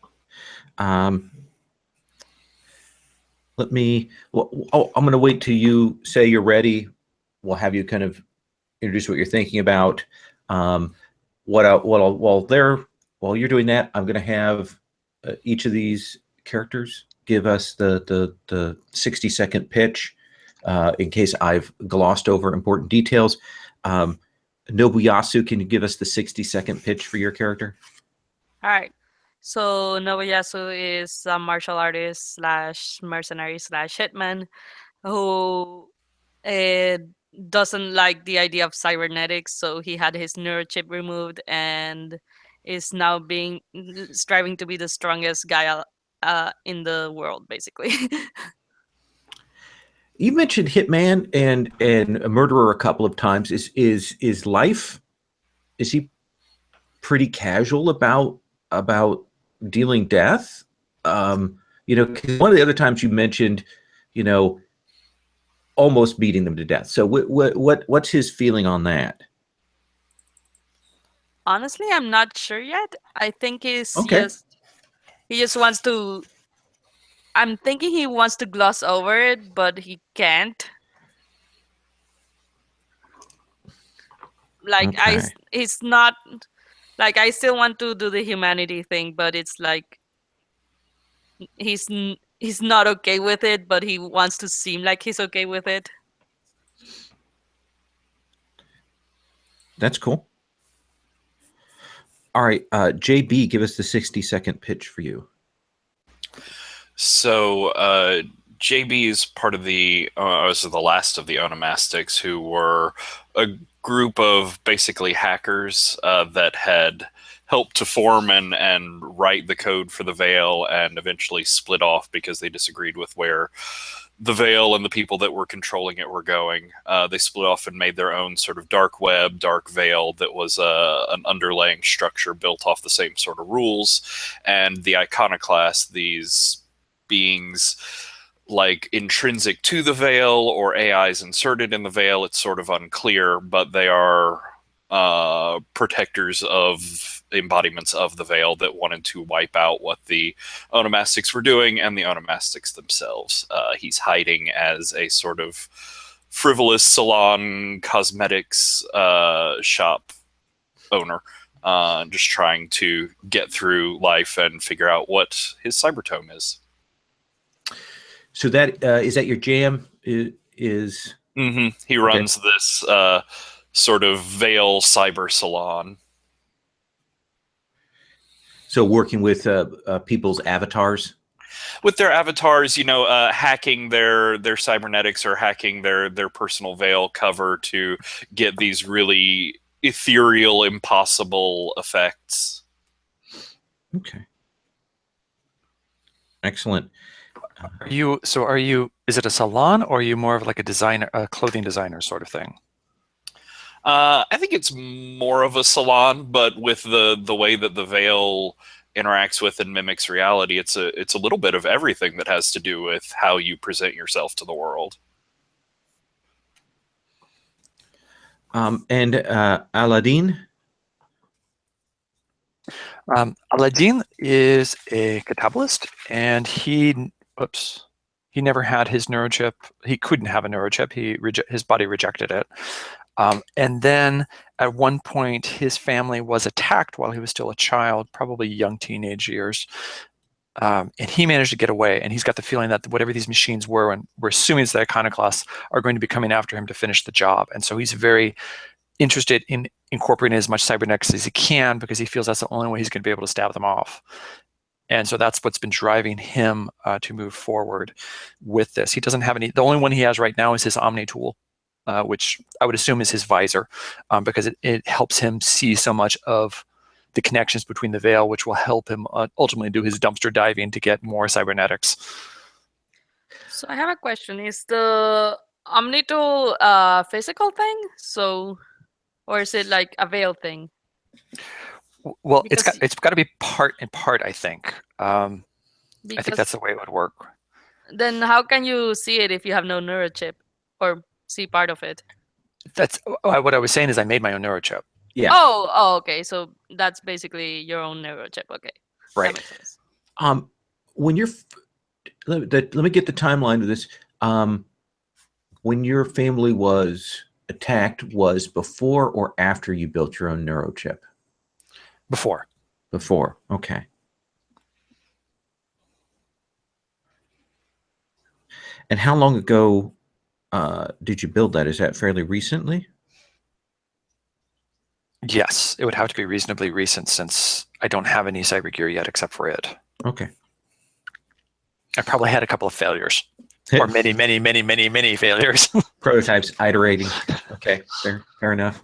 Let me. I'm going to wait till you say you're ready. We'll have you kind of introduce what you're thinking about. While you're doing that, I'm going to have each of these characters give us the 60-second pitch in case I've glossed over important details. Nobuyasu, can you give us the 60-second pitch for your character? All right. So Nobuyasu is a martial artist / mercenary / hitman who doesn't like the idea of cybernetics, so he had his neurochip removed and is now striving to be the strongest guy in the world, basically. You mentioned Hitman and a murderer a couple of times. Is life? Is he pretty casual about dealing death? You know, 'cause one of the other times you mentioned, you know, almost beating them to death. So what's his feeling on that? Honestly, I'm not sure yet. I think he just wants to. I'm thinking he wants to gloss over it, but he can't. Like Okay. it's not like I still want to do the humanity thing, but it's like he's not okay with it, but he wants to seem like he's okay with it. That's cool. All right, JB, give us the 60-second pitch for you. So JB is part of was the last of the onomastics, who were a group of basically hackers that had helped to form and write the code for the Veil, and eventually split off because they disagreed with where the Veil and the people that were controlling it were going. They split off and made their own sort of dark web, dark Veil that was an underlying structure built off the same sort of rules. And the iconoclast, these beings like intrinsic to the Veil or AIs inserted in the Veil, it's sort of unclear, but they are protectors of embodiments of the Veil that wanted to wipe out what the onomastics were doing and the onomastics themselves. He's hiding as a sort of frivolous salon cosmetics shop owner, just trying to get through life and figure out what his cybertome is. So that is that your jam? Is Mm-hmm. He runs this sort of Veil cyber salon. so working with people's avatars? With their avatars, you know, hacking their cybernetics or hacking their personal Veil cover to get these really ethereal, impossible effects. Okay. Excellent. Are you? Is it a salon, or are you more of like a designer, a clothing designer sort of thing? I think it's more of a salon, but with the way that the veil interacts with and mimics reality, it's a little bit of everything that has to do with how you present yourself to the world. And Aladdin? Aladdin is a catabolist, and he never had his neurochip. He couldn't have a neurochip. His body rejected it. And then at one point, his family was attacked while he was still a child, probably young teenage years. And he managed to get away. And he's got the feeling that whatever these machines were, and we're assuming it's the iconoclasts, are going to be coming after him to finish the job. And so he's very interested in incorporating as much cybernetics as he can, because he feels that's the only way he's going to be able to stab them off. And so that's what's been driving him to move forward with this. He doesn't have any. The only one he has right now is his Omni tool, which I would assume is his visor, because it helps him see so much of the connections between the veil, which will help him ultimately do his dumpster diving to get more cybernetics. So I have a question. Is the Omni tool a physical thing? Or is it like a veil thing? Well, Because- it's got to be part and part, I think. I think that's the way it would work. Then how can you see it if you have no neurochip or see part of it? That's what I was saying. Is I made my own neurochip. Yeah. Oh, okay. So that's basically your own neurochip. Okay. That Right. makes sense. When you're, let me get the timeline of this. When your family was attacked, was before or after you built your own neurochip? Before. Before. Okay. And how long ago did you build that? Is that fairly recently? Yes, it would have to be reasonably recent, since I don't have any cyber gear yet except for it. Okay. I probably had a couple of failures, or many failures. Prototypes iterating. Okay, fair enough.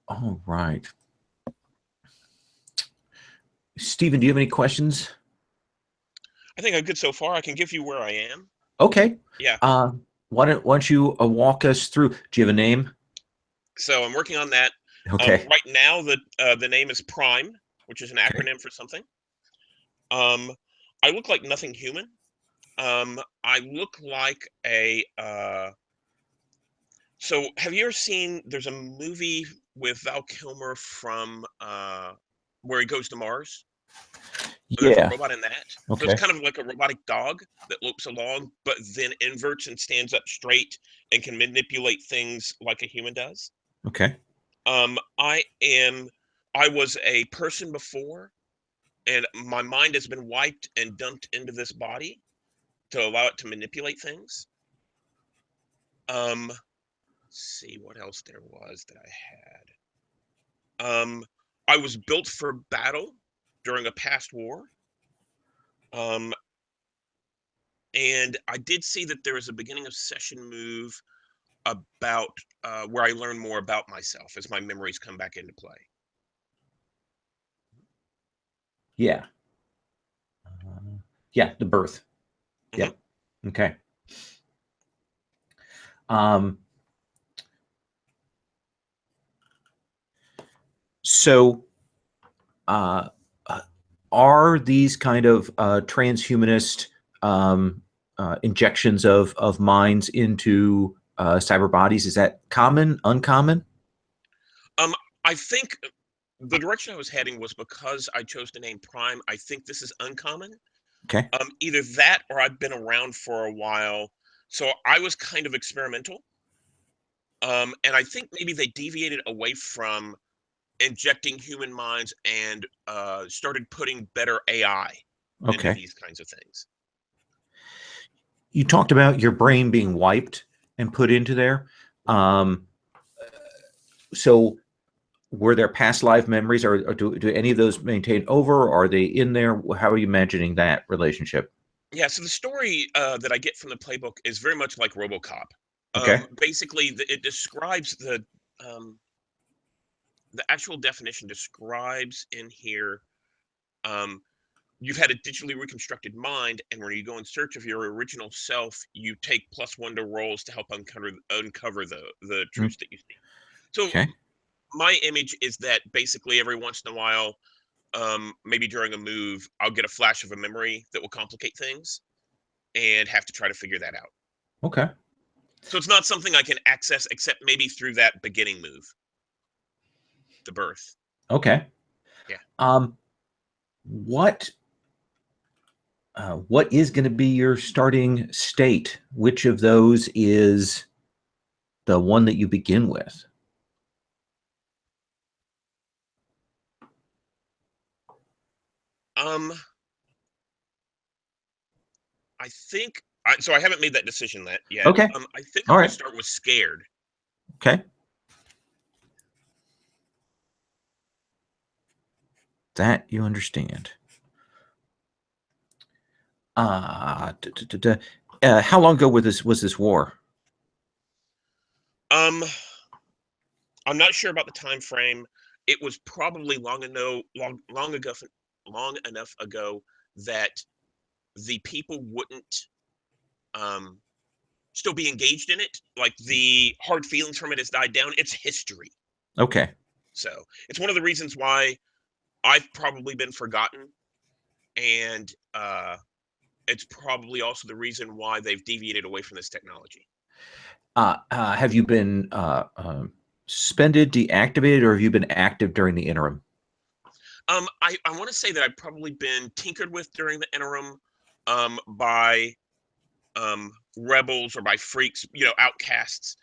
All right. Stephen, do you have any questions? I think I'm good so far. I can give you where I am. Okay. Yeah. Why don't you walk us through? Do you have a name? So I'm working on that. Okay. Right now, the name is Prime, which is an acronym for something. I look like nothing human. I look like a. So have you ever seen? There's a movie with Val Kilmer from where he goes to Mars. There's a Yeah. robot in that. Okay. So it's kind of like a robotic dog that lopes along, but then inverts and stands up straight and can manipulate things like a human does. Okay. I was a person before, and my mind has been wiped and dumped into this body to allow it to manipulate things. Let's see what else there was that I had. I was built for battle during a past war. And I did see that there was a beginning of session move about where I learn more about myself as my memories come back into play. Yeah. Yeah, the birth. Yeah. Okay. So, are these kind of transhumanist injections of minds into cyber bodies, is that common, uncommon? I think the direction I was heading was because I chose to name Prime. I think this is uncommon. Okay. Either that or I've been around for a while. So I was kind of experimental. And I think maybe they deviated away from injecting human minds and started putting better AI into Okay. these kinds of things. You talked about your brain being wiped and put into there. So were there past life memories, or do any of those maintain over? Or are they in there? How are you imagining that relationship? Yeah, so the story that I get from the playbook is very much like RoboCop. Okay. Basically, it describes the actual definition describes in here you've had a digitally reconstructed mind, and when you go in search of your original self, you take +1 to rolls to help uncover the truths that you see. So Okay. my image is that basically every once in a while, maybe during a move, I'll get a flash of a memory that will complicate things and have to try to figure that out. Okay. So it's not something I can access except maybe through that beginning move, the birth. Okay. Yeah. What is going to be your starting state? Which of those is the one that you begin with? I think so I haven't made that decision yet. Okay. I think All I'm right. gonna start with scared. Okay. That you understand. How long ago was this war? I'm not sure about the time frame. It was probably long enough ago that the people wouldn't still be engaged in it. Like the hard feelings from it has died down. It's history. Okay. So it's one of the reasons why I've probably been forgotten, and it's probably also the reason why they've deviated away from this technology. Have you been suspended, deactivated, or have you been active during the interim? I want to say that I've probably been tinkered with during the interim by rebels or by freaks, outcasts,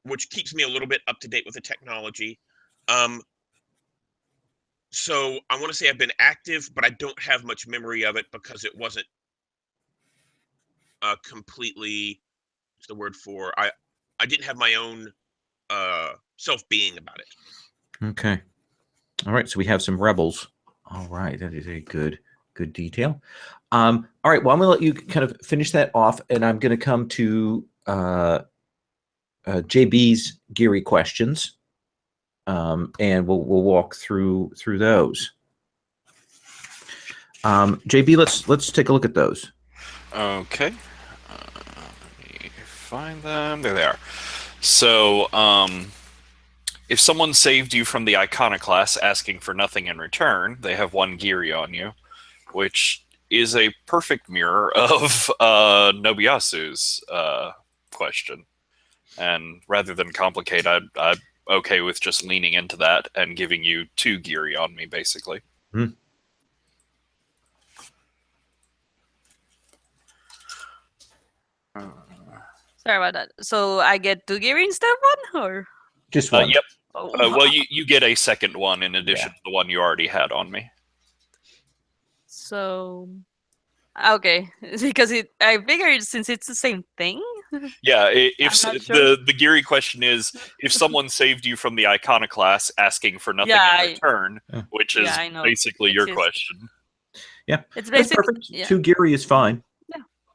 which keeps me a little bit up to date with the technology. So I want to say I've been active, but I don't have much memory of it because it wasn't completely, what's the word for, I didn't have my own self-being about it. Okay. All right. So we have some rebels. All right. That is a good detail. All right. Well, I'm going to let you kind of finish that off, and I'm going to come to JB's Geary questions, and we'll walk through those. JB, let's take a look at those. Okay. Let me find them. There they are. So, if someone saved you from the Iconoclast asking for nothing in return, they have 1 Geary on you, which is a perfect mirror of Nobuyasu's question. And rather than complicate, I'm okay with just leaning into that and giving you 2 Geary on me, basically. Hmm. Sorry about that. So I get 2 gear instead of 1, or? Just one. Yep. Oh, Well, you get a second one in addition to the one you already had on me. So, okay, because I figured since it's the same thing. Yeah, if I'm not sure. the Geary question is, if someone saved you from the Iconoclast asking for nothing Yeah, in return, which is I know. basically It's your just- question. Yeah, It's that's basically perfect. yeah. 2 Geary is fine.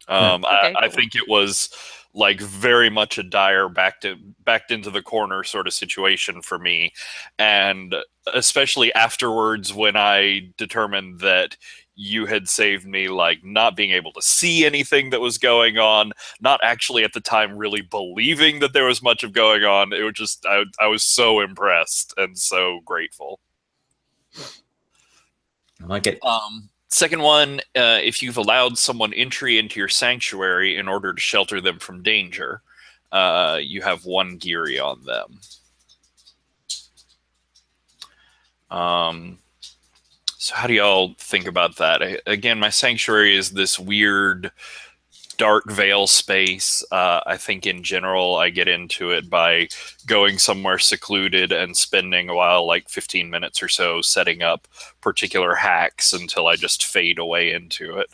Okay, I cool. think it was like very much a dire backed into the corner sort of situation for me, and especially afterwards when I determined that you had saved me, like not being able to see anything that was going on, not actually at the time really believing that there was much of going on. It was just I was so impressed and so grateful. I like it. Second one, if you've allowed someone entry into your sanctuary in order to shelter them from danger, you have 1 Geary on them. So how do y'all think about that? Again, my sanctuary is this weird dark veil space. I think in general I get into it by going somewhere secluded and spending a while, like 15 minutes or so, setting up particular hacks until I just fade away into it.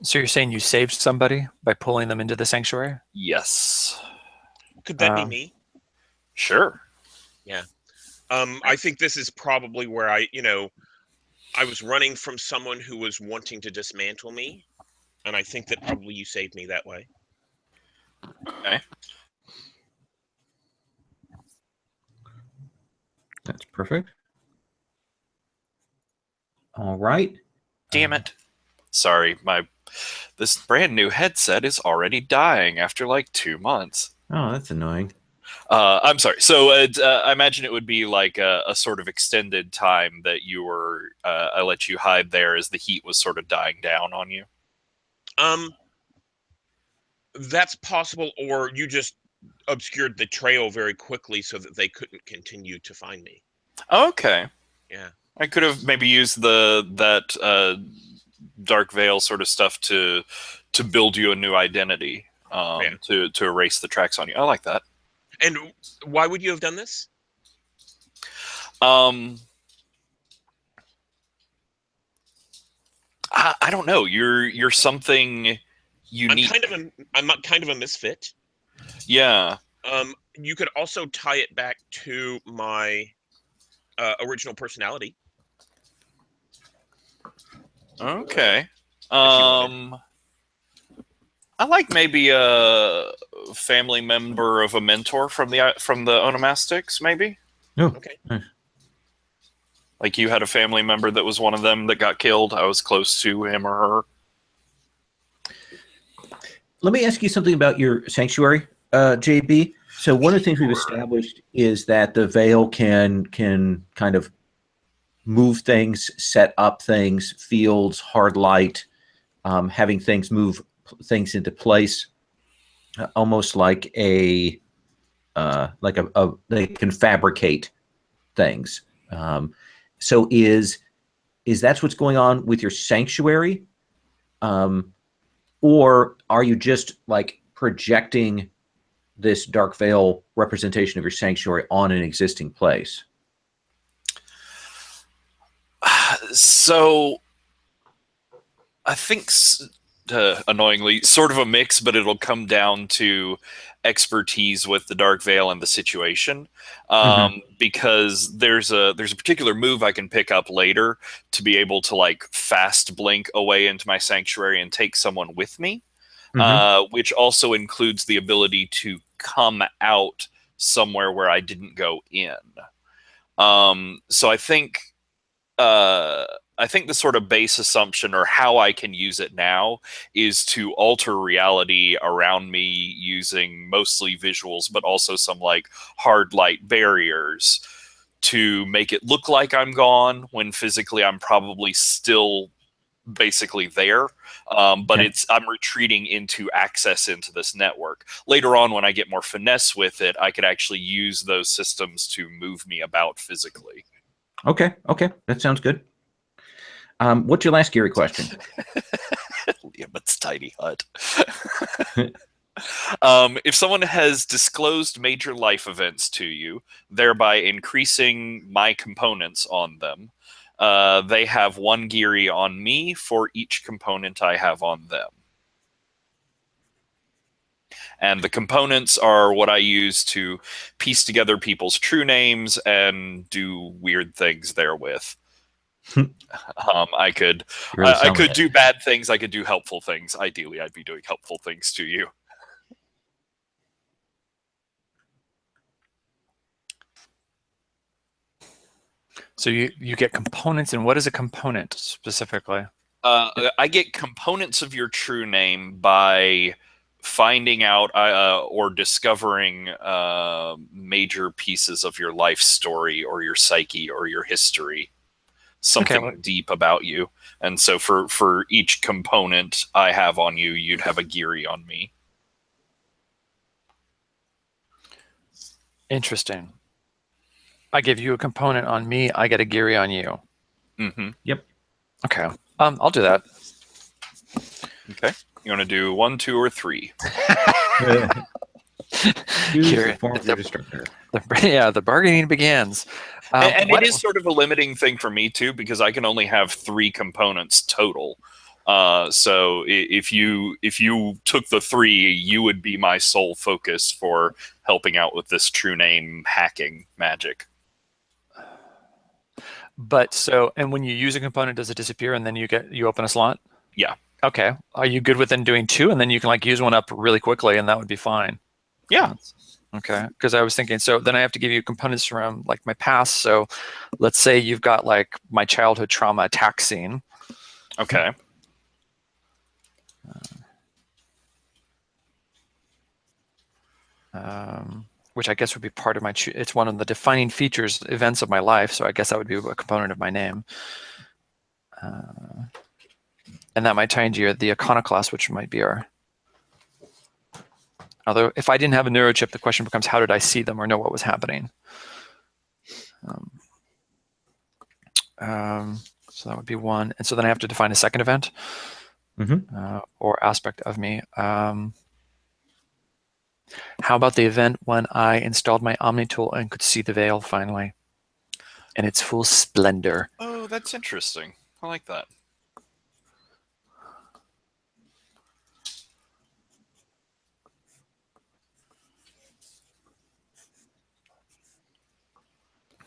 So you're saying you saved somebody by pulling them into the sanctuary? Yes. Could that be me? Sure. Yeah. I think this is probably where I was running from someone who was wanting to dismantle me, and I think that probably you saved me that way. Okay. That's perfect. All right. Damn it. Sorry, this brand new headset is already dying after like 2 months. Oh, that's annoying. I'm sorry. So I imagine it would be like a sort of extended time that you were. I let you hide there as the heat was sort of dying down on you. That's possible, or you just obscured the trail very quickly so that they couldn't continue to find me. Okay. Yeah. I could have maybe used that dark veil sort of stuff to build you a new identity. To erase the tracks on you. I like that. And why would you have done this? I don't know. You're something unique. I'm kind of a misfit. Yeah. You could also tie it back to my original personality. Okay. I like maybe a family member of a mentor from the onomastics, maybe. Oh, Okay. Like you had a family member that was one of them that got killed. I was close to him or her. Let me ask you something about your sanctuary, JB. So one of the things we've established is that the veil can kind of move things, set up things, fields, hard light, having things move things into place, almost like they can fabricate things. So is that's what's going on with your sanctuary, or are you just like projecting this dark veil representation of your sanctuary on an existing place? So I think annoyingly sort of a mix, but it'll come down to expertise with the dark veil and the situation, because there's a particular move I can pick up later to be able to like fast blink away into my sanctuary and take someone with me, which also includes the ability to come out somewhere where I didn't go in. So I think the sort of base assumption, or how I can use it now, is to alter reality around me using mostly visuals, but also some like hard light barriers to make it look like I'm gone when physically I'm probably still basically there. But I'm retreating into access into this network. Later on, when I get more finesse with it, I could actually use those systems to move me about physically. Okay, that sounds good. What's your last Gary question? Liam's tiny hut. If someone has disclosed major life events to you, thereby increasing my components on them, they have 1 Giri on me for each component I have on them. And the components are what I use to piece together people's true names and do weird things therewith. I could do bad things. I could do helpful things. Ideally, I'd be doing helpful things to you. So you get components, and what is a component specifically? I get components of your true name by finding out or discovering major pieces of your life story or your psyche or your history. Something deep about you. And so for each component I have on you, you'd have a Giri on me. Interesting. I give you a component on me, I get a Giri on you. Yep. Okay. I'll do that. Okay. You want to do 1, 2, or 3? Giri, the bargaining begins. And it is sort of a limiting thing for me too, because I can only have 3 components total. So if you took the 3, you would be my sole focus for helping out with this true name hacking magic. But and when you use a component, does it disappear and then you open a slot? Yeah. Okay. Are you good with then doing 2 and then you can like use one up really quickly and that would be fine? Yeah. Okay. Because I was thinking, so then I have to give you components from like my past. So let's say you've got like my childhood trauma attack scene. Okay. Which I guess would be part of my. It's one of the defining features, events of my life. So I guess that would be a component of my name. And that might tie into the iconoclast, which might be our. Although, if I didn't have a neurochip, the question becomes, how did I see them or know what was happening? So that would be one. And so then I have to define a second event or aspect of me. How about the event when I installed my Omni tool and could see the veil finally in its full splendor? Oh, that's interesting. I like that.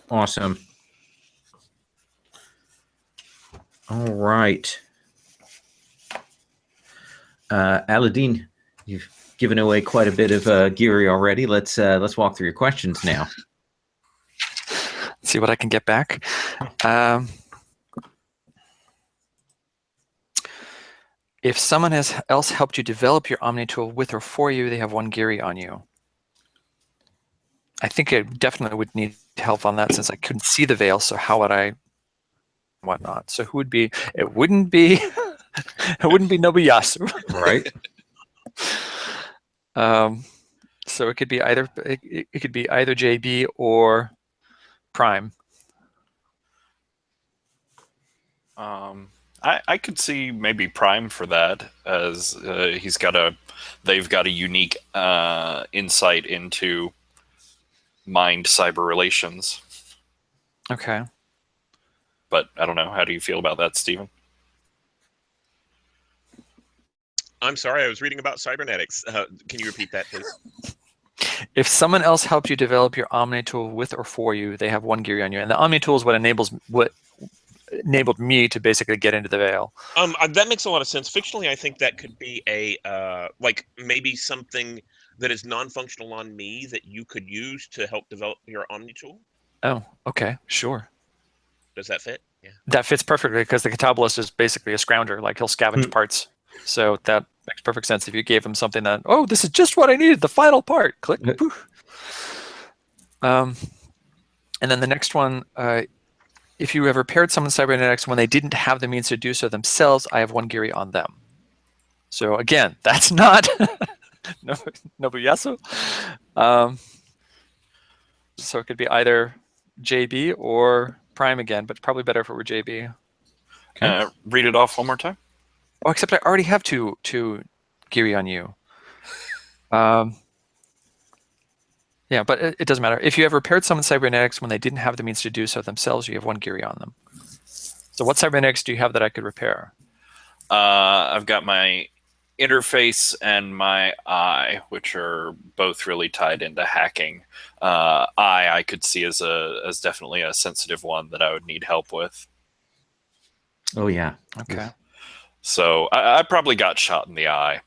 Awesome. All right. Aladdin, you've given away quite a bit of Geary already. Let's walk through your questions now. See what I can get back. If someone else helped you develop your Omni tool with or for you, they have 1 Geary on you. I think I definitely would need help on that since I couldn't see the veil. So how would I? Whatnot. So who would be? It wouldn't be. It wouldn't be Nobuyasu. Right. So it could be either. It could be either JB or Prime. I could see maybe Prime for that, as they've got a unique insight into mind cyber relations. Okay. But I don't know. How do you feel about that, Stephen? I'm sorry, I was reading about cybernetics. Can you repeat that, please? If someone else helped you develop your Omni tool with or for you, they have 1 Geary on you, and the Omni tool is what enabled me to basically get into the veil. That makes a lot of sense. Fictionally, I think that could be a like maybe something that is non-functional on me that you could use to help develop your Omni tool. Oh, okay, sure. Does that fit? Yeah. That fits perfectly because the Catabolist is basically a scrounger. Like he'll scavenge parts. So that makes perfect sense. If you gave him something that, oh, this is just what I needed, the final part, click, poof. And then the next one, if you ever paired someone cybernetics when they didn't have the means to do so themselves, I have 1 Geary on them. So again, that's not Nobuyasu. So it could be either JB or Prime again, but probably better if it were JB. Read it off one more time. Oh, except I already have two Geary on you. Yeah, but it doesn't matter. If you ever paired someone cybernetics when they didn't have the means to do so themselves, you have 1 Geary on them. So what cybernetics do you have that I could repair? I've got my interface and my eye, which are both really tied into hacking. I could see as definitely a sensitive one that I would need help with. Oh yeah. Okay. So I probably got shot in the eye.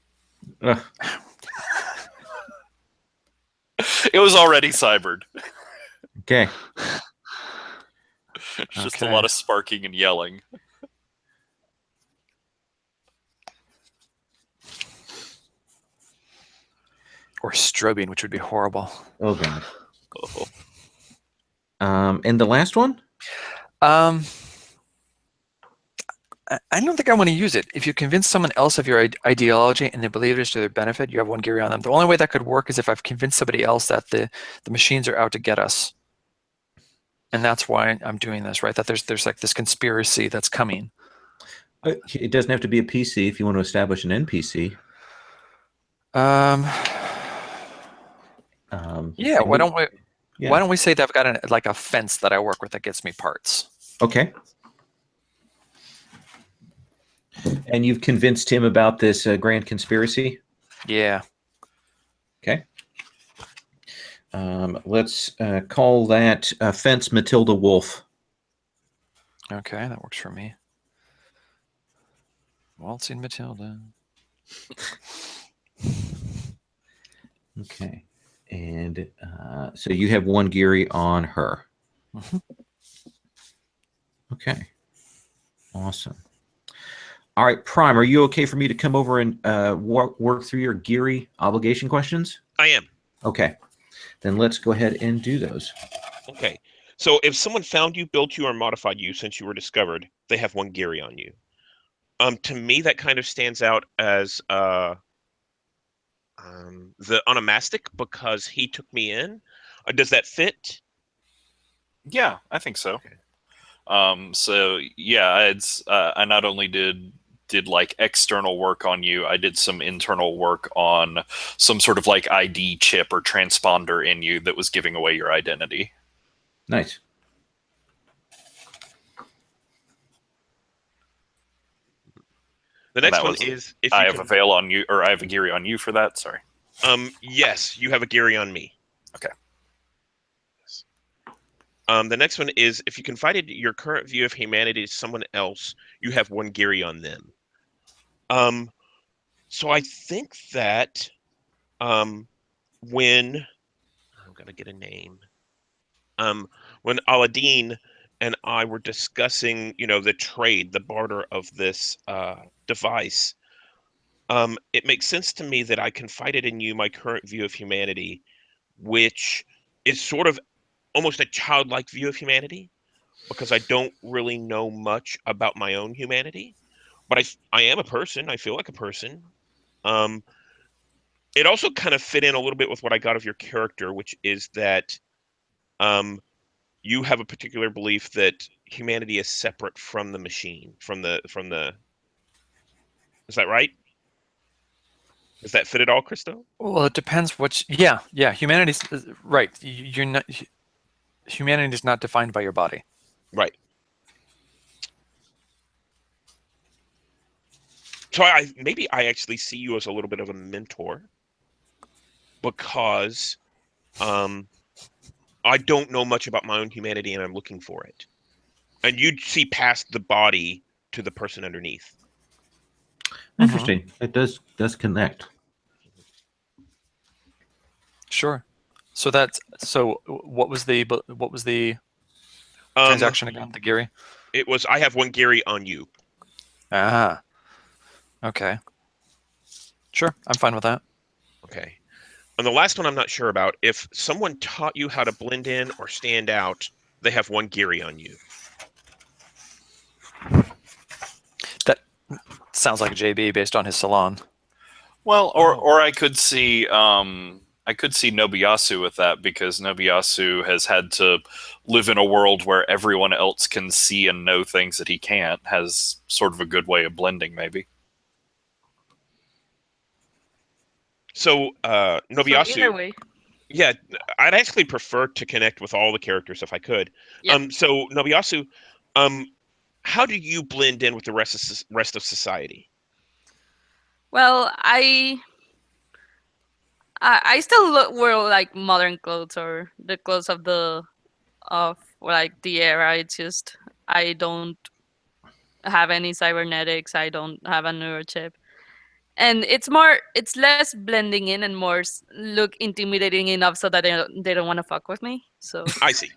It was already cybered. Okay. It's just a lot of sparking and yelling. Or strobing, which would be horrible. Oh god. And the last one? I don't think I want to use it. If you convince someone else of your ideology and they believe it is to their benefit, you have 1 Geary on them. The only way that could work is if I've convinced somebody else that the machines are out to get us. And that's why I'm doing this, right? That there's like this conspiracy that's coming. It doesn't have to be a PC if you want to establish an NPC. Yeah, why don't we say that I've got a fence that I work with that gets me parts? Okay. And you've convinced him about this grand conspiracy? Yeah. Okay. Let's call that Fence Matilda Wolf. Okay, that works for me. Waltzing Matilda. Okay. And so you have 1 Geary on her. Mm-hmm. Okay. Awesome. All right, Prime, are you okay for me to come over and work through your Geary obligation questions? I am. Okay, then let's go ahead and do those. Okay. So if someone found you, built you, or modified you since you were discovered, they have one Geary on you. To me, that kind of stands out as the onomastic because he took me in. Does that fit? Yeah, I think so. Okay. So yeah, it's I not only did like external work on you, I did some internal work on some sort of like ID chip or transponder in you that was giving away your identity. Nice. The next one is if I you have a veil on you, or I have a Geary on you for that. Sorry. Yes, you have a Geary on me. Okay. Yes. The next one is if you confided your current view of humanity to someone else, you have one Geary on them. So I think that when I'm gonna get a name. When Aladdin and I were discussing, the trade, the barter of this device, it makes sense to me that I confided in you my current view of humanity, which is sort of almost a childlike view of humanity, because I don't really know much about my own humanity, but I am a person. I feel like a person. It also kind of fit in a little bit with what I got of your character, which is that you have a particular belief that humanity is separate from the machine, from the. Is that right? Does that fit at all, Christo? Well, it depends which. Yeah. Humanity's right. You're not. Humanity is not defined by your body. Right. So maybe I actually see you as a little bit of a mentor, because I don't know much about my own humanity and I'm looking for it. And you'd see past the body to the person underneath. Interesting. It does connect. Sure. So what was the transaction again? The Geary? It was I have one Geary on you. Ah. Okay. Sure, I'm fine with that. Okay. And the last one I'm not sure about. If someone taught you how to blend in or stand out, they have one Geary on you. That sounds like JB based on his salon. Well, or I could see Nobuyasu with that, because Nobuyasu has had to live in a world where everyone else can see and know things that he can't. Has sort of a good way of blending, maybe. So Nobuyasu. So either way. Yeah, I'd actually prefer to connect with all the characters if I could. Yep. So Nobuyasu, how do you blend in with the rest of society? Well, I still wear like modern clothes or the clothes of the era. It's just I don't have any cybernetics. I don't have a neurochip, and it's less blending in and more look intimidating enough so that they don't want to fuck with me. So I see.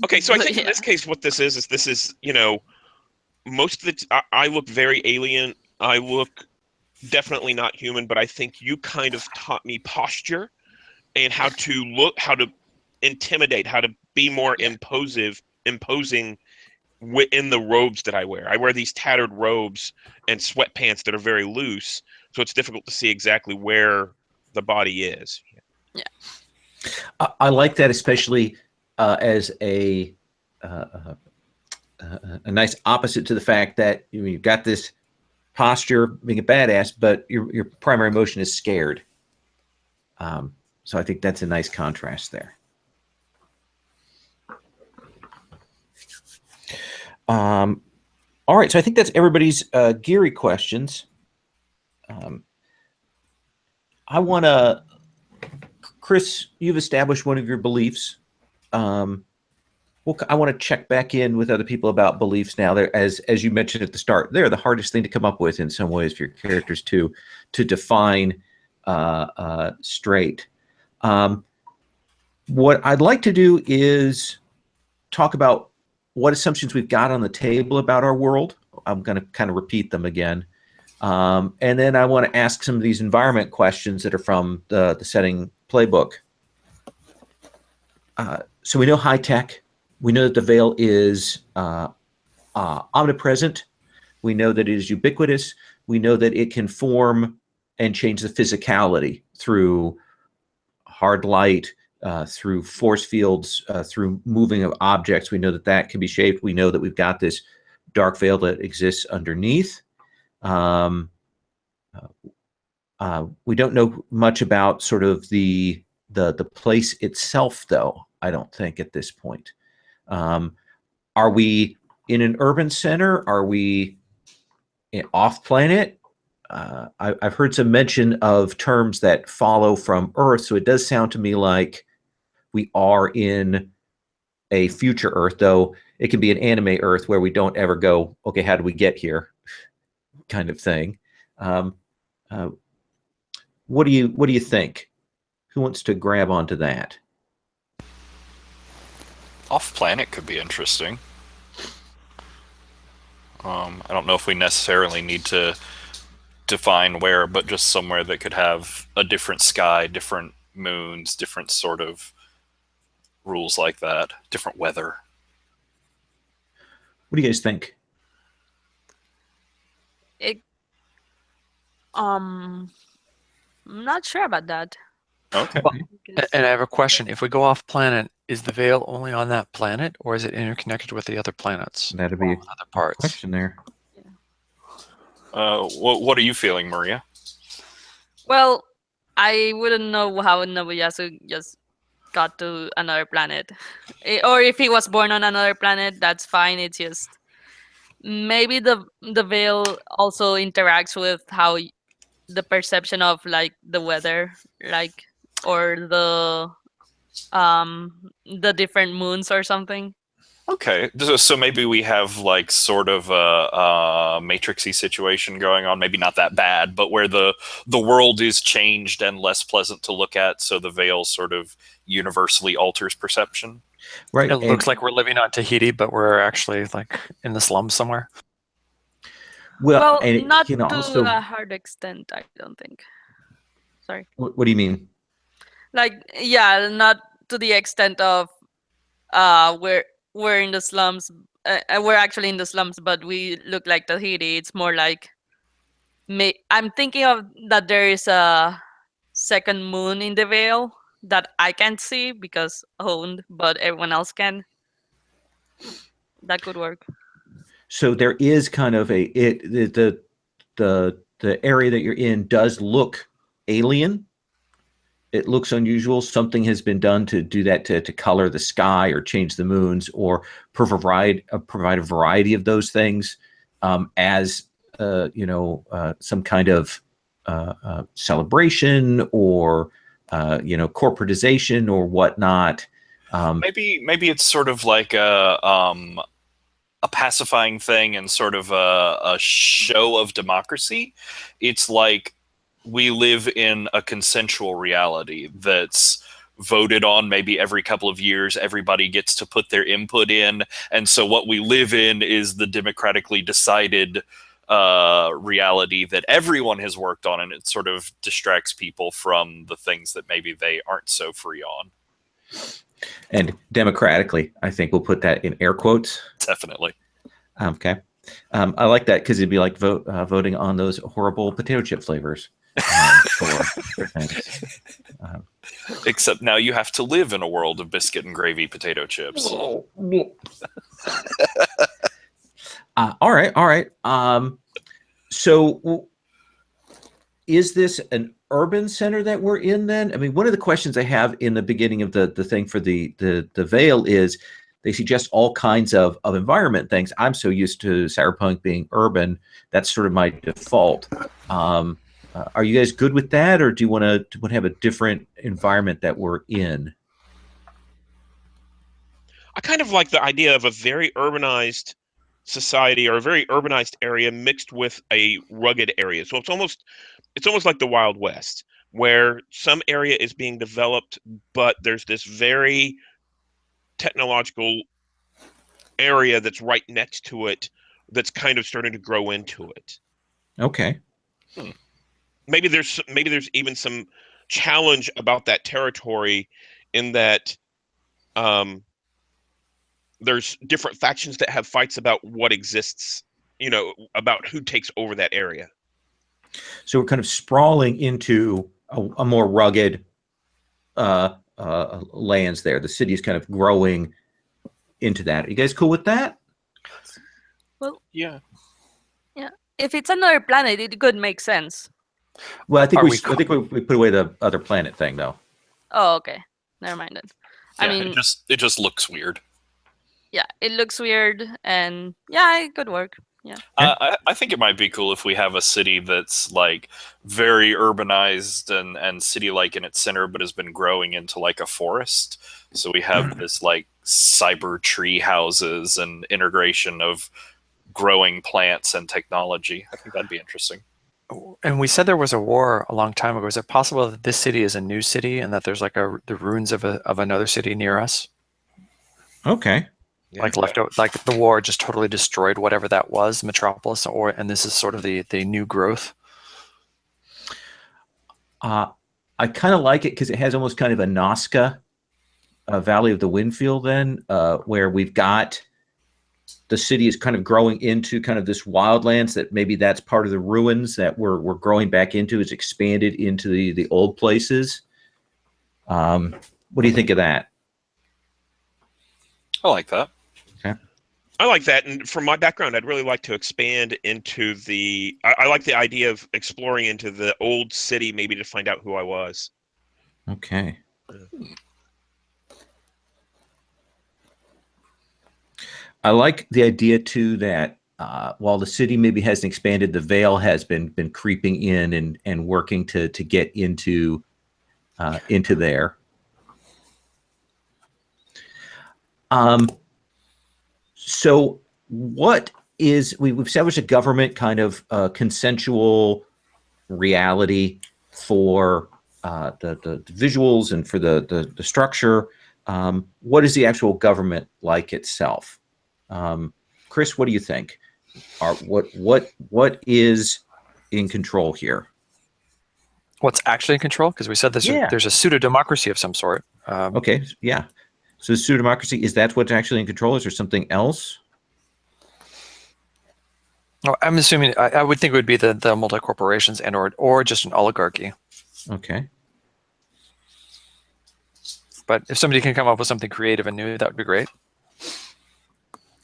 Okay, so I think in Yeah. this case, what this is most of I look very alien. I look definitely not human, but I think you kind of taught me posture and how to intimidate, how to be more imposing in the robes that I wear. I wear these tattered robes and sweatpants that are very loose, so it's difficult to see exactly where the body is. Yeah. I like that, especially as a nice opposite to the fact that you've got this posture being a badass, but your primary emotion is scared. So I think that's a nice contrast there. All right, so I think that's everybody's Geary questions. I want to, Chris, you've established one of your beliefs. I want to check back in with other people about beliefs now. They're, as you mentioned at the start, they're the hardest thing to come up with in some ways for your characters to define straight. What I'd like to do is talk about what assumptions we've got on the table about our world. I'm going to kind of repeat them again. And then I want to ask some of these environment questions that are from the setting playbook. So we know high tech. We know that the veil is omnipresent. We know that it is ubiquitous. We know that it can form and change the physicality through hard light, through force fields, through moving of objects. We know that that can be shaped. We know that we've got this dark veil that exists underneath. We don't know much about sort of the place itself, though, I don't think, at this point. Are we in an urban center? Are we off planet? I've heard some mention of terms that follow from Earth, so it does sound to me like we are in a future Earth, though it can be an anime Earth where we don't ever go, okay, how do we get here, kind of thing. What do you think? Who wants to grab onto that? Off planet could be interesting. I don't know if we necessarily need to define where, but just somewhere that could have a different sky, different moons, different sort of rules like that, different weather. What do you guys think? I'm not sure about that. Okay. Well, and I have a question. If we go off planet, is the veil only on that planet, or is it interconnected with the other planets? That'd be a other parts. question there. What are you feeling, Maria? Well, I wouldn't know how Nobuyasu just got to another planet. Or if he was born on another planet, that's fine. It's just maybe the veil also interacts with how the perception of like the weather, like, or the different moons or something. Okay, so maybe we have like sort of a Matrixy situation going on. Maybe not that bad, but where the world is changed and less pleasant to look at, so the veil sort of universally alters perception. Right. It looks like we're living on Tahiti, but we're actually like in the slums somewhere. Well, and it not can to also. a hard extent, I don't think. Sorry. What do you mean? Like, yeah, not to the extent of we're in the slums. We're actually in the slums, but we look like Tahiti. It's more like I'm thinking of that there is a second moon in the veil that I can't see because owned, but everyone else can. That could work. So there is kind of the area that you're in does look alien. It looks unusual. Something has been done to do that, to color the sky or change the moons or provide a variety of those things as some kind of celebration or corporatization or whatnot. Maybe it's sort of like a pacifying thing and sort of a show of democracy. It's like we live in a consensual reality that's voted on maybe every couple of years. Everybody gets to put their input in. And so what we live in is the democratically decided reality that everyone has worked on, and it sort of distracts people from the things that maybe they aren't so free on. And democratically, I think we'll put that in air quotes. Definitely. Okay. I like that because it'd be like voting on those horrible potato chip flavors. For things. Except now you have to live in a world of biscuit and gravy potato chips. All right. So is this an urban center that we're in then? I mean, one of the questions I have in the beginning of the thing for the veil is they suggest all kinds of environment things. I'm so used to cyberpunk being urban. That's sort of my default. Are you guys good with that, or do you want to have a different environment that we're in? I kind of like the idea of a very urbanized society or a very urbanized area mixed with a rugged area. So it's almost like the Wild West, where some area is being developed, but there's this very technological area that's right next to it, that's kind of starting to grow into it. Okay. Maybe there's even some challenge about that territory, in that there's different factions that have fights about what exists, about who takes over that area. So we're kind of sprawling into a more rugged lands there. The city is kind of growing into that. Are you guys cool with that? Well, Yeah. yeah. If it's another planet, it could make sense. Well, I think Are I think we put away the other planet thing, though. Oh, okay. Never mind then. I Yeah, mean, it just looks weird. yeah, it looks weird, and yeah, it could work. Yeah. I think it might be cool if we have a city that's like very urbanized and city-like in its center, but has been growing into like a forest. So we have this like cyber tree houses and integration of growing plants and technology. I think that'd be interesting. And we said there was a war a long time ago. Is it possible that this city is a new city and that there's like the ruins of another city near us? Okay. Yeah. Like like the war just totally destroyed whatever that was, Metropolis, and this is sort of the new growth. I kind of like it because it has almost kind of a Nazca, Valley of the Windfield, then, where we've got the city is kind of growing into kind of this wildlands that maybe that's part of the ruins that we're growing back into. It's expanded into the old places. What do you think of that? I like that. Okay. I like that, and from my background, I'd really like to expand into I like the idea of exploring into the old city, maybe to find out who I was. Okay. I like the idea too that while the city maybe hasn't expanded, the Veil has been creeping in and working to get into there. So what is we've established a government kind of consensual reality for the visuals and for the structure. What is the actual government like itself? Chris, what do you think? What is in control here? What's actually in control? Because we said there's a pseudo democracy of some sort. Okay, yeah. So pseudo democracy, is that what's actually in control? Is there something else? Oh, I'm assuming I would think it would be the multi corporations or just an oligarchy. Okay. But if somebody can come up with something creative and new, that would be great.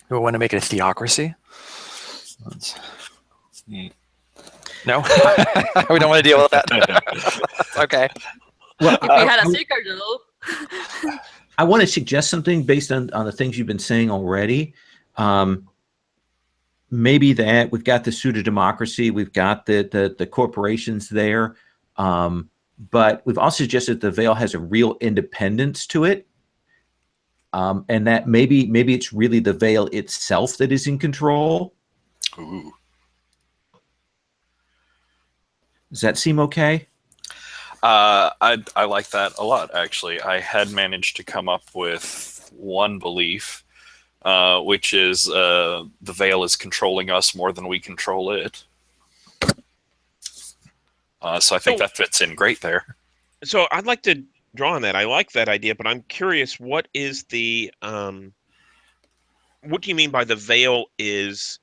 We want to make it a theocracy. No, we don't want to deal with that. Okay. Well, If we had a seeker, though. I want to suggest something based on the things you've been saying already. Maybe that we've got the pseudo democracy, we've got the corporations there, but we've also suggested the Veil has a real independence to it, and that maybe it's really the Veil itself that is in control. Ooh. Does that seem okay? I like that a lot, actually. I had managed to come up with one belief, which is the Veil is controlling us more than we control it. So I think that fits in great there. So I'd like to draw on that. I like that idea, but I'm curious, what is what do you mean by the Veil is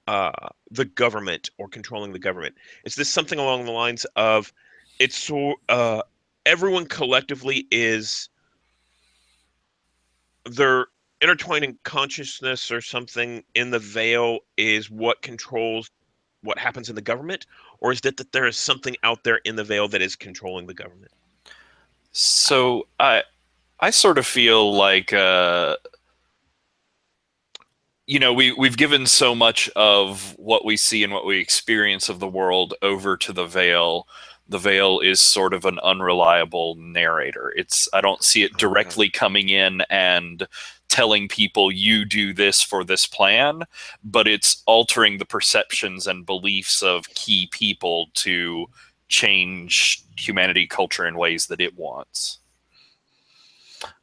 the government or controlling the government? Is this something along the lines of everyone collectively is their intertwining consciousness or something in the Veil is what controls what happens in the government? Or is it that there is something out there in the Veil that is controlling the government? So I sort of feel like we've given so much of what we see and what we experience of the world over to the Veil. The Veil is sort of an unreliable narrator. I don't see it directly coming in and telling people you do this for this plan, but it's altering the perceptions and beliefs of key people to change humanity culture in ways that it wants.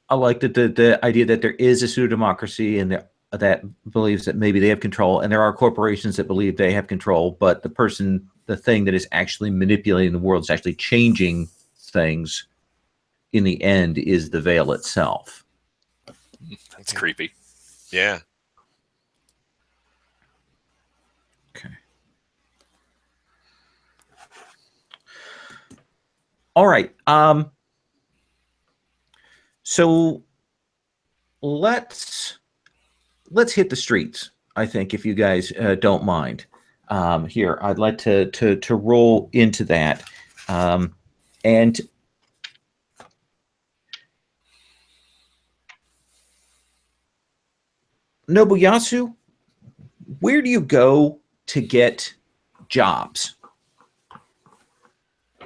I like the idea that there is a pseudo democracy and there that believes that maybe they have control, and there are corporations that believe they have control, but the thing that is actually manipulating the world, is actually changing things in the end, is the veil itself. That's creepy. Yeah. Okay. All right. So let's hit the streets, I think, if you guys don't mind. Here, I'd like to roll into that. And Nobuyasu, where do you go to get jobs?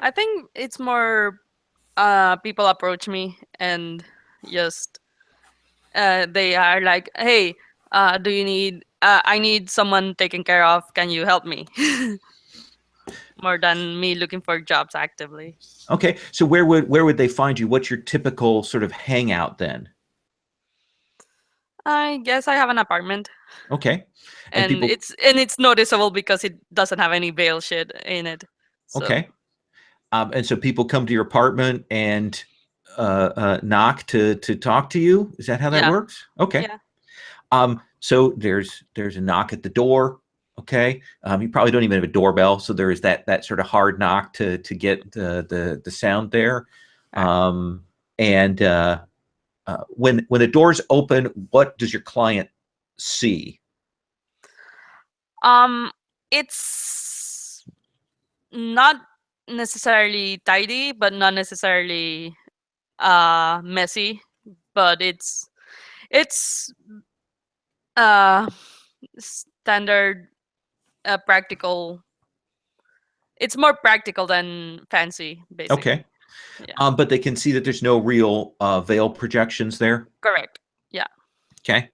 I think it's more people approach me and just they are like, hey, do you need I need someone taken care of, can you help me? More than me looking for jobs actively. Okay, so where would they find you? What's your typical sort of hangout then? I guess I have an apartment, Okay, and people. it's noticeable because it doesn't have any veil shit in it. So, Okay, and so people come to your apartment and knock to talk to you. Is that how that Yeah. works? Okay. Yeah. So there's a knock at the door. Okay. You probably don't even have a doorbell, so there is that sort of hard knock to get the sound there. Alright. And when the doors open, what does your client see? It's not necessarily tidy, but not necessarily messy, but it's uh standard practical. It's more practical than fancy, basically. Okay. Yeah. But they can see that there's no real veil projections there. Correct. Yeah. Okay.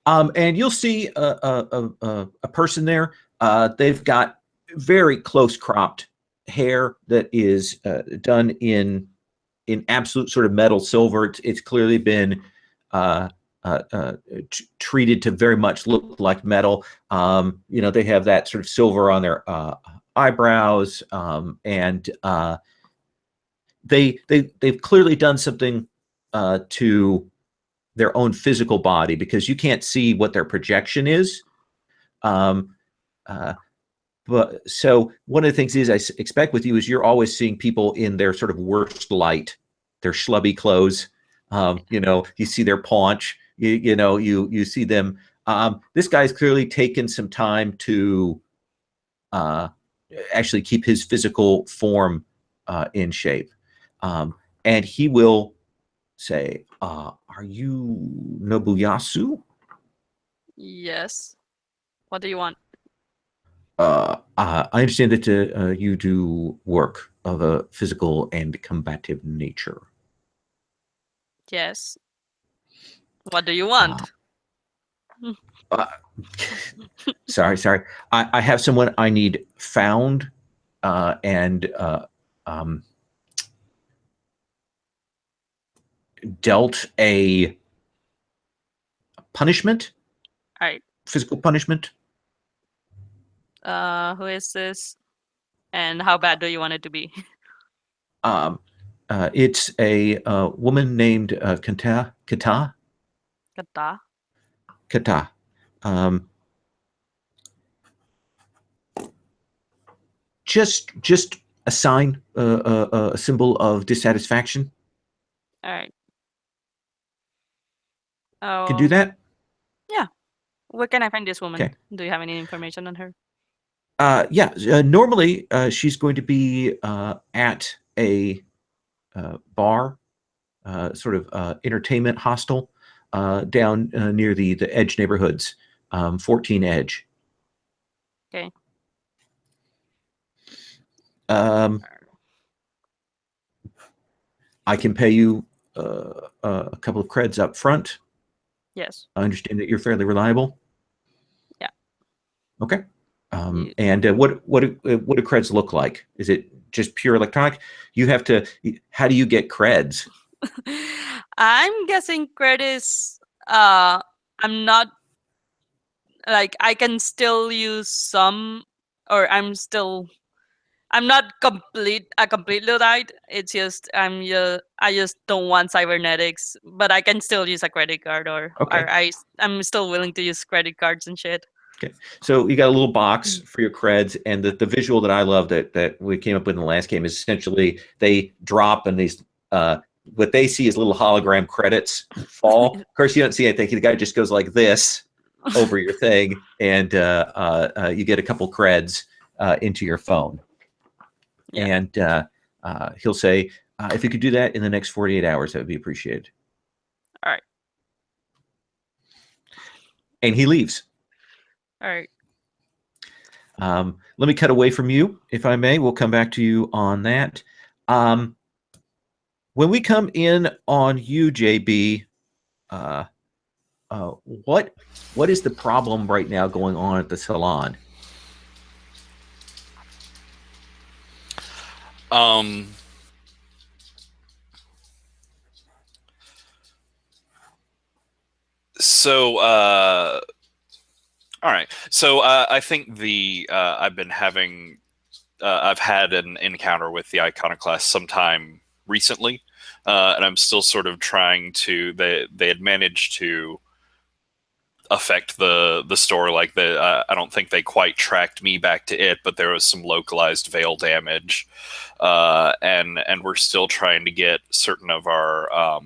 And you'll see a person there. They've got very close cropped hair that is done in absolute sort of metal silver. It's clearly been treated to very much look like metal. They have that sort of silver on their eyebrows, and they've clearly done something to their own physical body, because you can't see what their projection is. But so one of the things is, I expect with you, is you're always seeing people in their sort of worst light, their schlubby clothes. You see their paunch. You see them. This guy's clearly taken some time to actually keep his physical form in shape, and he will say, "Are you Nobuyasu?" Yes. What do you want? I understand that you do work of a physical and combative nature. Yes. What do you want? Sorry. I have someone I need found and dealt a punishment, All right. physical punishment. Who is this? And how bad do you want it to be? It's a woman named Kata. Kata? Just a sign, a symbol of dissatisfaction. All right. Can do that. Yeah. Where can I find this woman? Okay. Do you have any information on her? Yeah. Normally, she's going to be at a bar, sort of entertainment hostel, down near the Edge neighborhoods, 14 Edge. Okay. I can pay you a couple of creds up front. Yes. I understand that you're fairly reliable. Yeah. Okay. And what do creds look like? Is it just pure electronic? How do you get creds? I'm guessing credits. I'm not like I can still use some, or I'm not a complete Luddite. It's just I just don't want cybernetics, but I can still use a credit card, or I'm still willing to use credit cards and shit. Okay, so you got a little box for your creds, and the visual that I love that we came up with in the last game is essentially they drop and these what they see is little hologram credits fall. Of course, you don't see anything. The guy just goes like this over your thing, and you get a couple creds into your phone. Yeah. And he'll say, if you could do that in the next 48 hours, that would be appreciated. All right. And he leaves. All right. Let me cut away from you, if I may. We'll come back to you on that. When we come in on you, JB, what is the problem right now going on at the salon? All right. So I think I've had an encounter with the iconoclast sometime recently, and I'm still sort of trying to. They had managed to affect the store. Like I don't think they quite tracked me back to it, but there was some localized veil damage, and we're still trying to get certain of our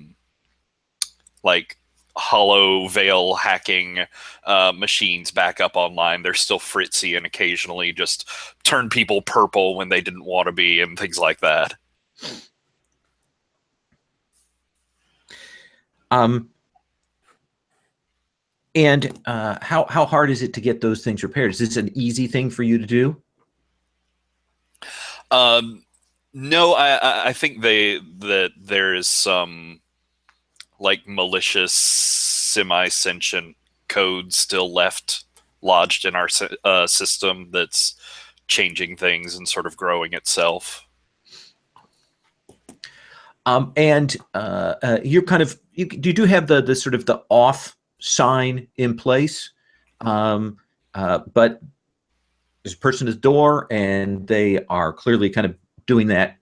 like hollow veil hacking machines back up online. They're still fritzy and occasionally just turn people purple when they didn't want to be and things like that. And how hard is it to get those things repaired? Is this an easy thing for you to do? No, I think that there is some like malicious, semi-sentient code still left lodged in our system that's changing things and sort of growing itself. And you're kind of you do have the sort of the off sign in place, but there's a person at the door, and they are clearly kind of doing that,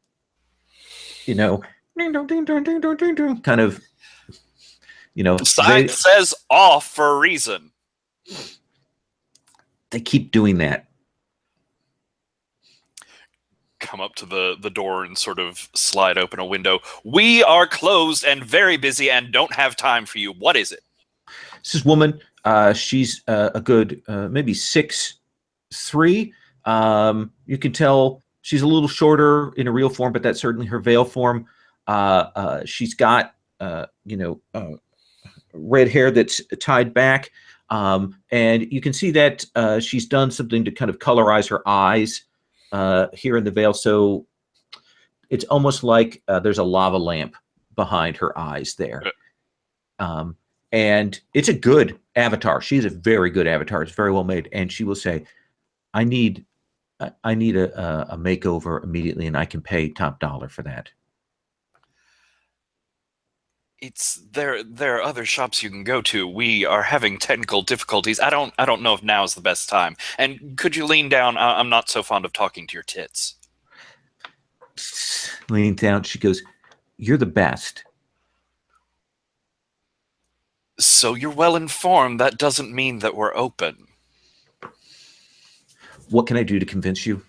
ding dong, ding dong, ding dong, ding dong, ding dong, kind of. The sign says off for a reason. They keep doing that. Come up to the door and sort of slide open a window. We are closed and very busy and don't have time for you. What is it? This woman, she's a good maybe 6'3". You can tell she's a little shorter in a real form, but that's certainly her veil form. She's got red hair that's tied back, and you can see that she's done something to kind of colorize her eyes here in the veil, so it's almost like there's a lava lamp behind her eyes there. And it's a good avatar. She's a very good avatar. It's very well made, and she will say, I need a makeover immediately, and I can pay top dollar for that. There are other shops you can go to. We are having technical difficulties. I don't know if now is the best time. And could you lean down? I'm not so fond of talking to your tits. Leaning down, she goes, "You're the best." So you're well informed. That doesn't mean that we're open. What can I do to convince you?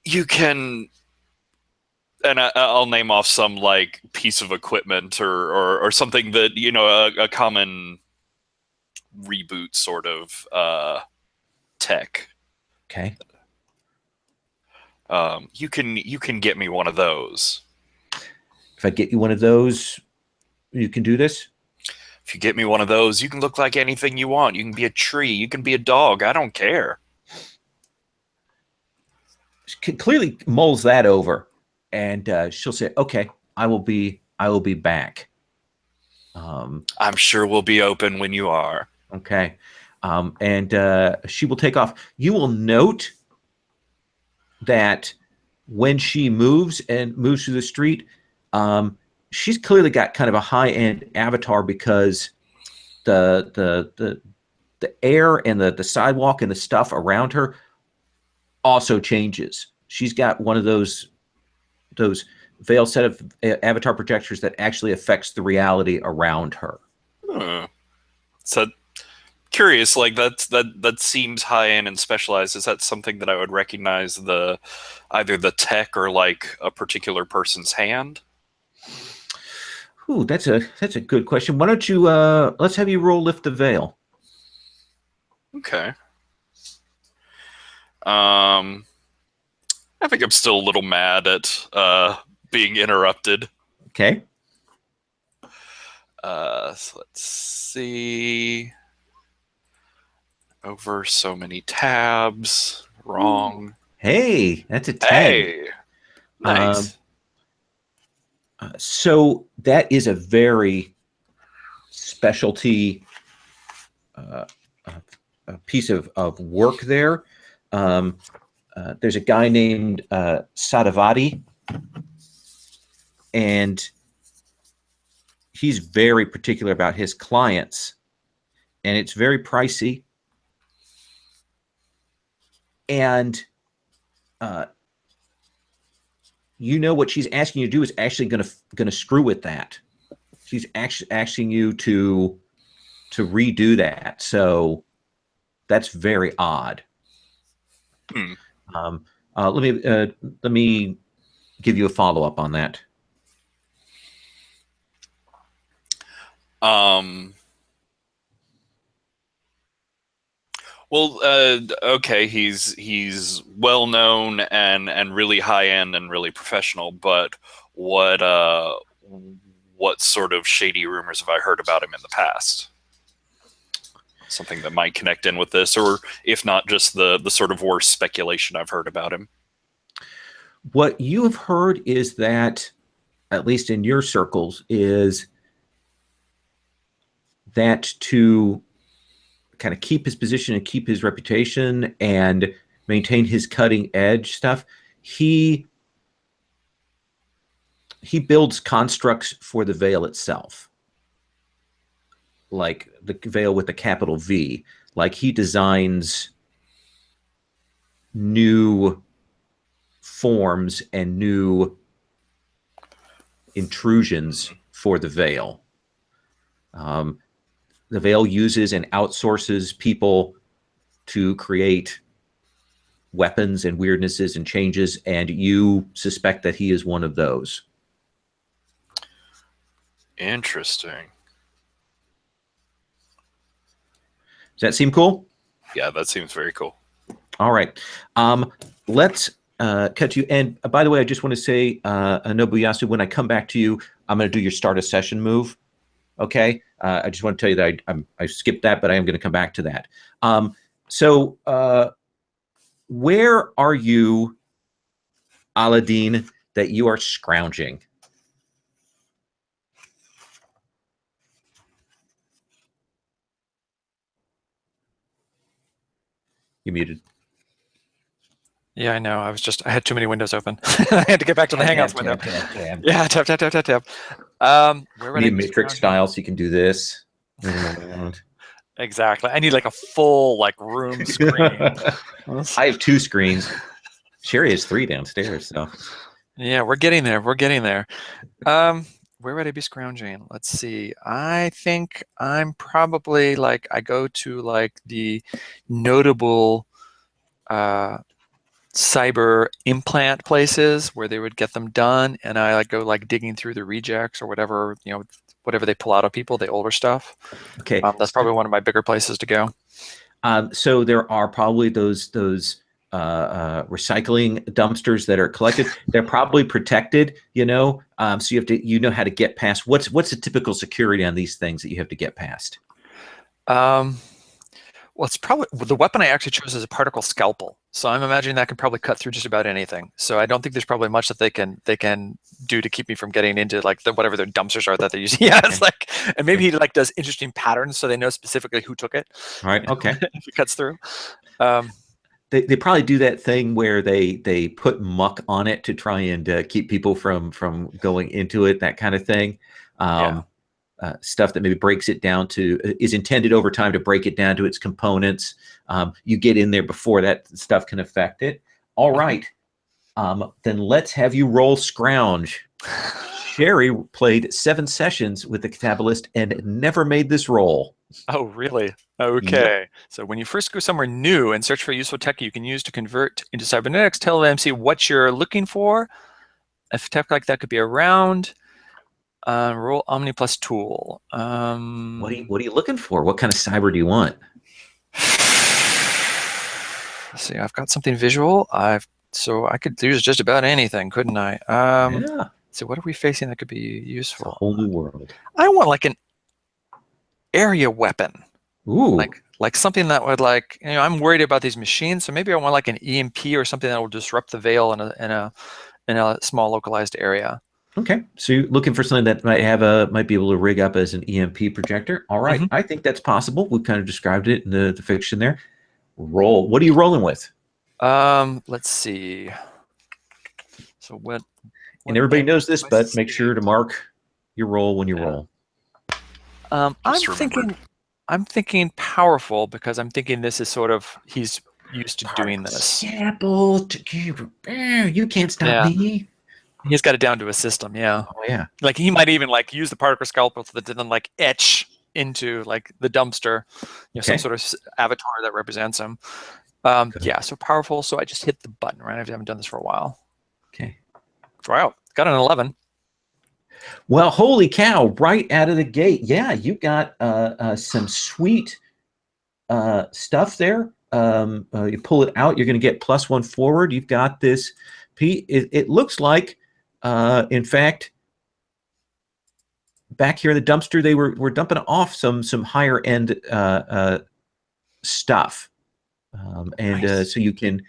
You can, and I'll name off some like piece of equipment or something that, a common reboot sort of tech. Okay. You can get me one of those. If I get you one of those, you can do this? If you get me one of those, you can look like anything you want. You can be a tree. You can be a dog. I don't care. She clearly mulls that over, and she'll say, "Okay, I will be back." I'm sure we'll be open when you are. Okay. And she will take off. You will note that when she moves through the street, she's clearly got kind of a high-end avatar because the air and the sidewalk and the stuff around her also changes. She's got one of those veil set of avatar projectors that actually affects the reality around her. So curious, like that seems high end and specialized. Is that something that I would recognize either the tech or like a particular person's hand? Ooh, that's a good question. Why don't you let's have you roll lift the veil. Okay. I think I'm still a little mad at being interrupted. Okay. So let's see. Over so many tabs. Wrong. Hey, that's a 10. Hey. Nice. So that is a very specialty piece of work there. There's a guy named Sadavati, and he's very particular about his clients, and it's very pricey. And you know what she's asking you to do is actually going to screw with that. She's actually asking you to redo that. So that's very odd. Let me give you a follow up on that. Well, okay, he's well known and really high end and really professional, but what sort of shady rumors have I heard about him in the past? Something that might connect in with this, or if not, just the sort of worst speculation I've heard about him. What you have heard is that, at least in your circles, is that to kind of keep his position and keep his reputation and maintain his cutting edge stuff, he builds constructs for the veil itself, like the veil with the capital V. Like he designs new forms and new intrusions for the veil. The veil uses and outsources people to create weapons and weirdnesses and changes, and you suspect that he is one of those. Interesting. Does that seem cool? Yeah, that seems very cool. All right. Let's cut you. And by the way, I just want to say, Nobuyasu, when I come back to you, I'm going to do your start a session move. Okay. I just want to tell you that I skipped that, but I am going to come back to that. So where are you, Aladdin, that you are scrounging? You muted. Yeah, I know. I had too many windows open. I had to get back to the Hangouts window. Yeah, tap. Where would I matrix style so you can do this. Exactly. I need like a full room screen. I have 2 screens. Sherry has 3 downstairs. So yeah, we're getting there. Where would I be scrounging? Let's see. I think I'm probably I go to the notable cyber implant places where they would get them done, and I go digging through the rejects or whatever they pull out of people, the older stuff. Okay, that's probably one of my bigger places to go. So there are probably those recycling dumpsters that are collected. They're probably protected, so you have to how to get past. What's the typical security on these things that you have to get past? Well, it's probably the weapon I actually chose is a particle scalpel. So I'm imagining that can probably cut through just about anything. So I don't think there's probably much that they can do to keep me from getting into whatever their dumpsters are that they're using. Yeah, it's and maybe he does interesting patterns so they know specifically who took it. All right. Okay. If it cuts through. they probably do that thing where they put muck on it to try and keep people from going into it, that kind of thing. Stuff that maybe breaks it down to is intended over time to break it down to its components. You get in there before that stuff can affect it. All right. Then let's have you roll scrounge. Sherry played 7 sessions with the Catabolist and never made this roll. Oh, really? Okay. So when you first go somewhere new and search for useful tech you can use to convert into cybernetics, tell the MC what you're looking for. If tech like that could be around, roll Omni plus tool. What are you looking for? What kind of cyber do you want? Let's see, I've got something visual. So I could use just about anything, couldn't I? Yeah. So what are we facing that could be useful? It's a whole new world. I want like an area weapon. Ooh. Like something that would I'm worried about these machines, so maybe I want like an EMP or something that will disrupt the veil in a small localized area. Okay, so you're looking for something that might be able to rig up as an EMP projector. All right, I think that's possible. We've kind of described it in the fiction there. Roll. What are you rolling with? Let's see. So what and everybody knows this, but make sure to mark your roll when you roll. I'm thinking powerful because I'm thinking this is sort of he's used to doing this. You can't stop me. He's got it down to a system, yeah. Oh yeah. Like he might even use the particle scalpel to then etch into the dumpster, some sort of avatar that represents him. Yeah, so powerful. So I just hit the button, right? I haven't done this for a while. Okay. Wow, got an 11. Well, holy cow! Right out of the gate, yeah, you got some sweet stuff there. You pull it out, you're going to get +1 forward. You've got this. It looks like, in fact, back here in the dumpster, they were dumping off some higher end stuff, and so you can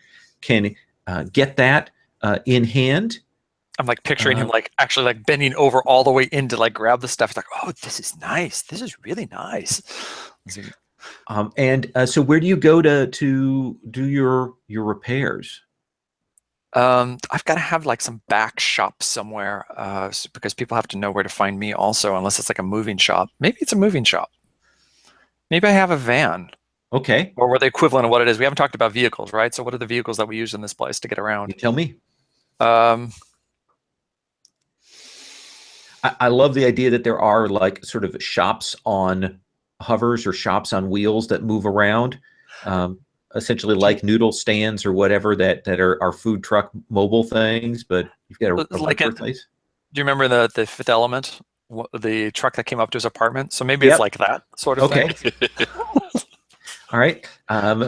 get that in hand. I'm picturing him actually bending over all the way in to grab the stuff. It's oh, this is nice. This is really nice. And so where do you go to do your repairs? I've got to have some back shop somewhere because people have to know where to find me also, unless it's a moving shop. Maybe it's a moving shop. Maybe I have a van. Okay. Or what the equivalent of what it is. We haven't talked about vehicles, right? So what are the vehicles that we use in this place to get around? You tell me. I love the idea that there are sort of shops on hovers or shops on wheels that move around, essentially like noodle stands or whatever that are food truck mobile things, but you've got a place. Do you remember the Fifth Element, the truck that came up to his apartment? So maybe it's like that sort of thing. All right.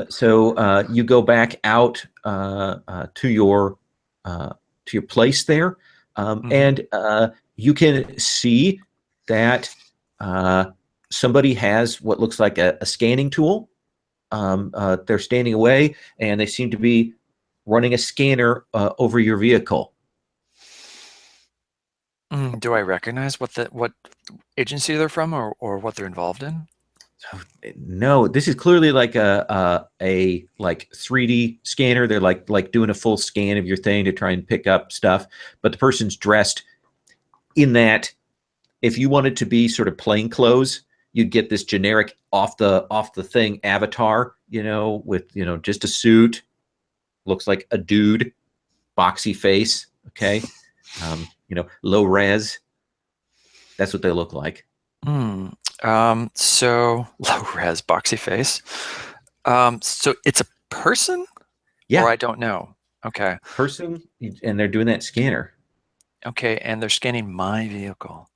So you go back out to your place there, and you can see that somebody has what looks like a scanning tool. They're standing away, and they seem to be running a scanner over your vehicle. Do I recognize what agency they're from or what they're involved in? No, this is clearly a 3D scanner. They're like doing a full scan of your thing to try and pick up stuff, but the person's dressed in that. If you wanted to be sort of plain clothes, you'd get this generic off the thing avatar, with just a suit, looks like a dude, boxy face, okay, low res. That's what they look like. So low res, boxy face. So it's a person? Yeah. Or I don't know. Okay. Person, and they're doing that scanner. Okay, and they're scanning my vehicle.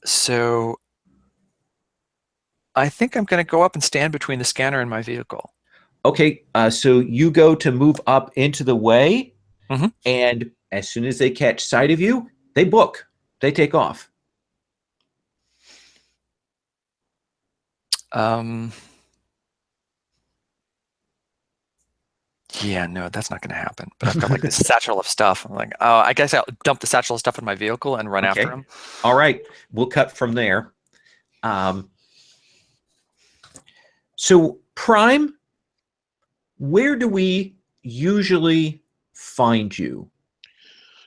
So I think I'm going to go up and stand between the scanner and my vehicle. Okay, so you go to move up into the way, and as soon as they catch sight of you, they book. They take off. Yeah, no, that's not going to happen. But I've got this satchel of stuff. I'm oh, I guess I'll dump the satchel of stuff in my vehicle and run after him. All right, we'll cut from there. So Prime, where do we usually find you?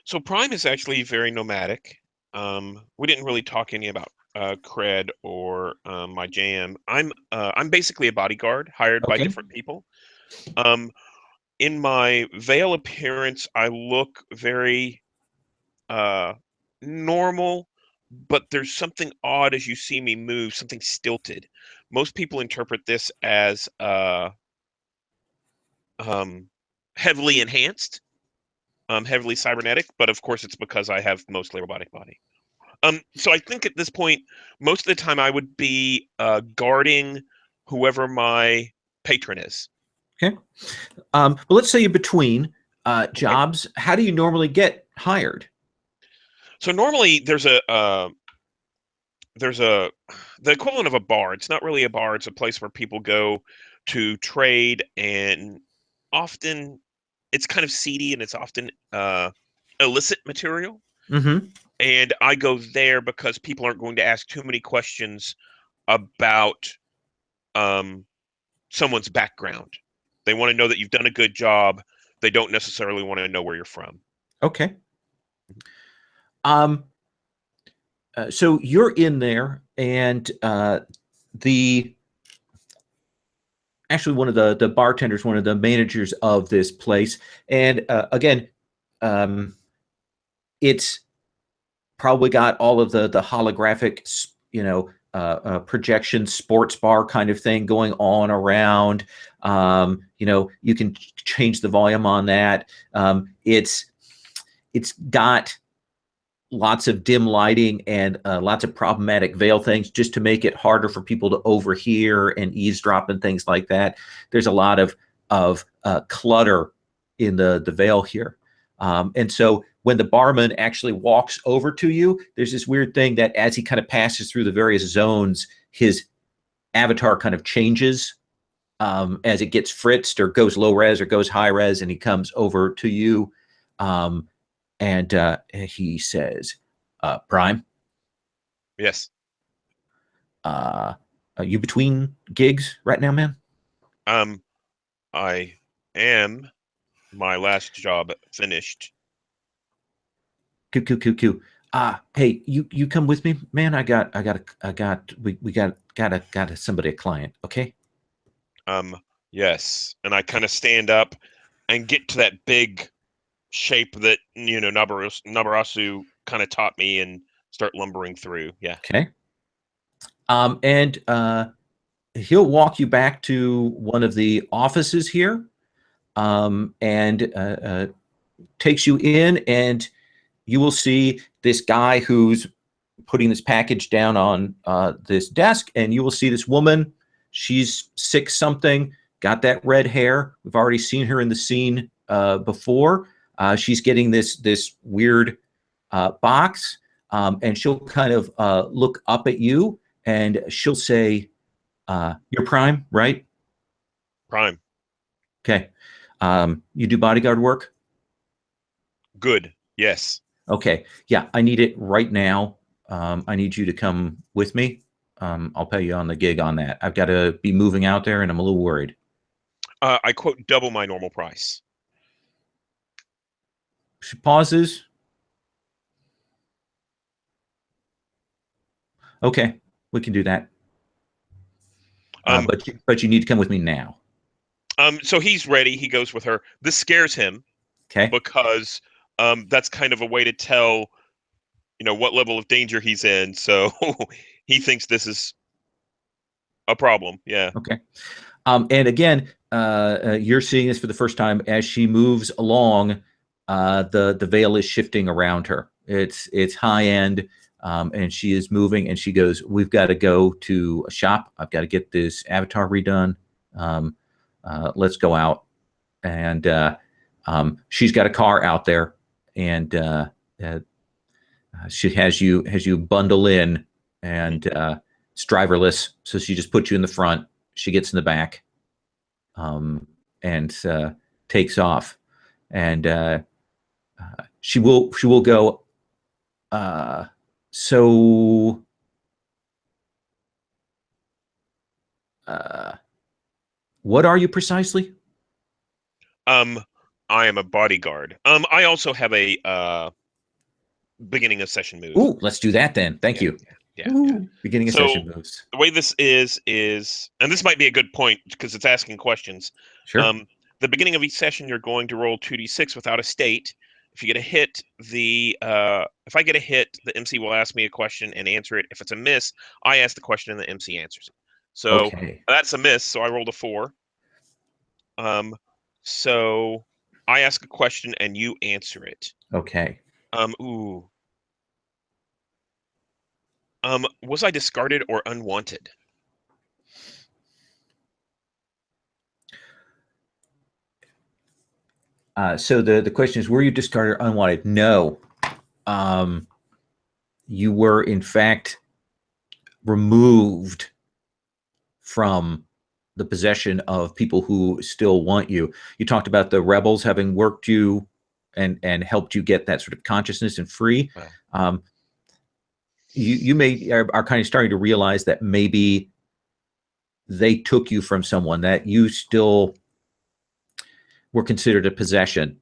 So Prime is actually very nomadic. We didn't really talk any about cred or my jam. I'm basically a bodyguard hired by Okay. different people. Um, in my veil appearance, I look very normal, but there's something odd as you see me move, something stilted. Most people interpret this as um, heavily enhanced, heavily cybernetic, but of course it's because I have mostly robotic body. So I think at this point, most of the time I would be guarding whoever my patron is. Okay. But let's say you're between jobs. How do you normally get hired? So normally there's a the equivalent of a bar. It's not really a bar. It's a place where people go to trade, and often it's kind of seedy and it's often illicit material. Mm-hmm. And I go there because people aren't going to ask too many questions about um, someone's background. They want to know that you've done a good job. They don't necessarily want to know where you're from. Okay. So you're in there, and actually one of the bartenders, one of the managers of this place, and again, it's probably got all of the holographic, projection sports bar kind of thing going on around. You can change the volume on that. It's got lots of dim lighting and lots of problematic veil things just to make it harder for people to overhear and eavesdrop and things like that. There's a lot of clutter in the veil here. And so when the barman actually walks over to you, there's this weird thing that as he kind of passes through the various zones, his avatar kind of changes as it gets fritzed or goes low res or goes high res, and he comes over to you. And he says, Prime? Yes. Are you between gigs right now, man? I am. My last job finished. Cool. Hey, you come with me, man. We got somebody, a client, okay? Yes. And I kind of stand up and get to that big shape that, Nabarasu kind of taught me and start lumbering through. Yeah. Okay. And he'll walk you back to one of the offices here, and takes you in, and you will see this guy who's putting this package down on this desk, and you will see this woman. She's 6-something, got that red hair. We've already seen her in the scene before. She's getting this weird box, and she'll kind of look up at you, and she'll say, "You're Prime, right?" Prime. Okay. You do bodyguard work? Good. Yes. Okay. Yeah, I need it right now. I need you to come with me. I'll pay you on the gig on that. I've got to be moving out there, and I'm a little worried. I quote double my normal price. She pauses. Okay, we can do that. But you need to come with me now. So he's ready. He goes with her. This scares him. Okay. Because that's kind of a way to tell, what level of danger he's in. So he thinks this is a problem. Yeah. Okay. And again, you're seeing this for the first time as she moves along. The veil is shifting around her. It's high end, and she is moving. And she goes, "We've got to go to a shop. I've got to get this avatar redone. Let's go out." And she's got a car out there, and she has you bundle in, and it's driverless, so she just puts you in the front. She gets in the back, and takes off, and she will go. So what are you precisely? I am a bodyguard. I also have a beginning of session move. Ooh, let's do that then. Thank you. Yeah. Ooh, beginning of So, session moves. the way this is, and this might be a good point because it's asking questions. Sure. The beginning of each session, you're going to roll 2d6 without a state. If you get a hit, if I get a hit, the MC will ask me a question and answer it. If it's a miss, I ask the question and the MC answers it. So Okay. that's a miss. So I rolled a 4. So I ask a question and you answer it. Okay. Ooh. Was I discarded or unwanted? So the question is, were you discarded or unwanted? No. You were, in fact, removed from the possession of people who still want you. You talked about the rebels having worked you and helped you get that sort of consciousness and free. Wow. You are kind of starting to realize that maybe they took you from someone, that you still were considered a possession.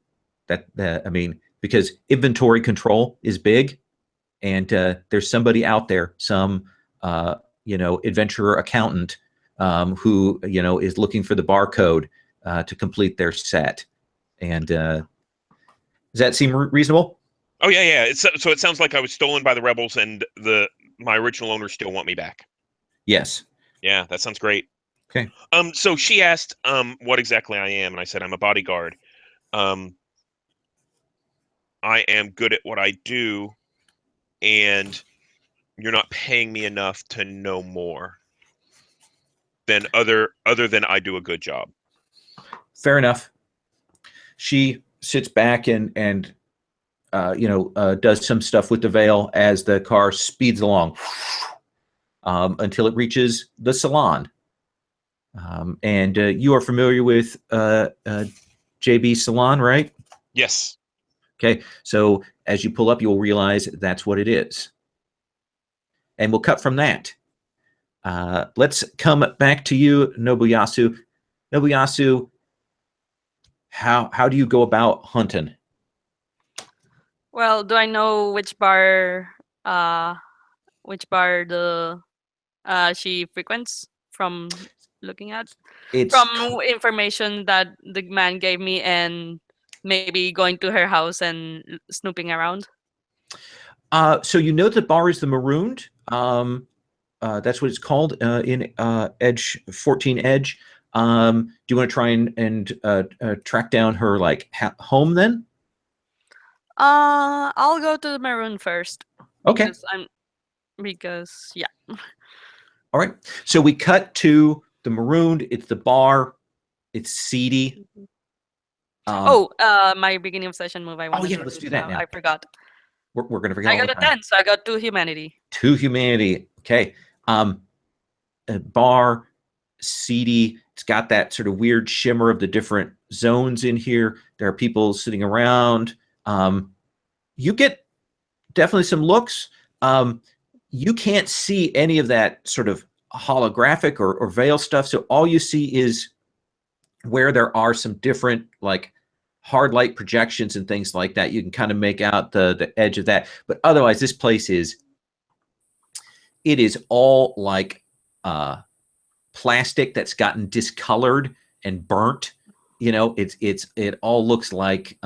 I mean, because inventory control is big, and there's somebody out there, some adventurer accountant who is looking for the barcode to complete their set. And does that seem reasonable? Oh yeah. So it sounds like I was stolen by the rebels, and my original owners still want me back. Yes. Yeah, that sounds great. Okay. So she asked what exactly I am, and I said I'm a bodyguard. I am good at what I do, and you're not paying me enough to know more than other than I do a good job. Fair enough. She sits back and does some stuff with the veil as the car speeds along until it reaches the salon. And you are familiar with JB Salon, right? Yes. Okay. So as you pull up, you'll realize that's what it is. And we'll cut from that. Let's come back to you, Nobuyasu. Nobuyasu, how do you go about hunting? Well, do I know which bar she frequents from looking at? From information that the man gave me, and maybe going to her house and snooping around. So you know the bar is the Marooned. That's what it's called in Edge 14 Edge. Do you want to try and track down her home then? I'll go to the Maroon first. Okay. Because yeah. All right. So we cut to the Marooned. It's the bar. It's seedy. My beginning of session move. Let's do that now. I forgot. We're gonna forget. I got a 10, so I got 2 humanity. 2 humanity. Okay. A bar, seedy. It's got that sort of weird shimmer of the different zones in here. There are people sitting around. You get definitely some looks. You can't see any of that sort of holographic or veil stuff. So all you see is where there are some different hard light projections and things like that. You can kind of make out the edge of that. But otherwise, this place is all plastic that's gotten discolored and burnt. It all looks like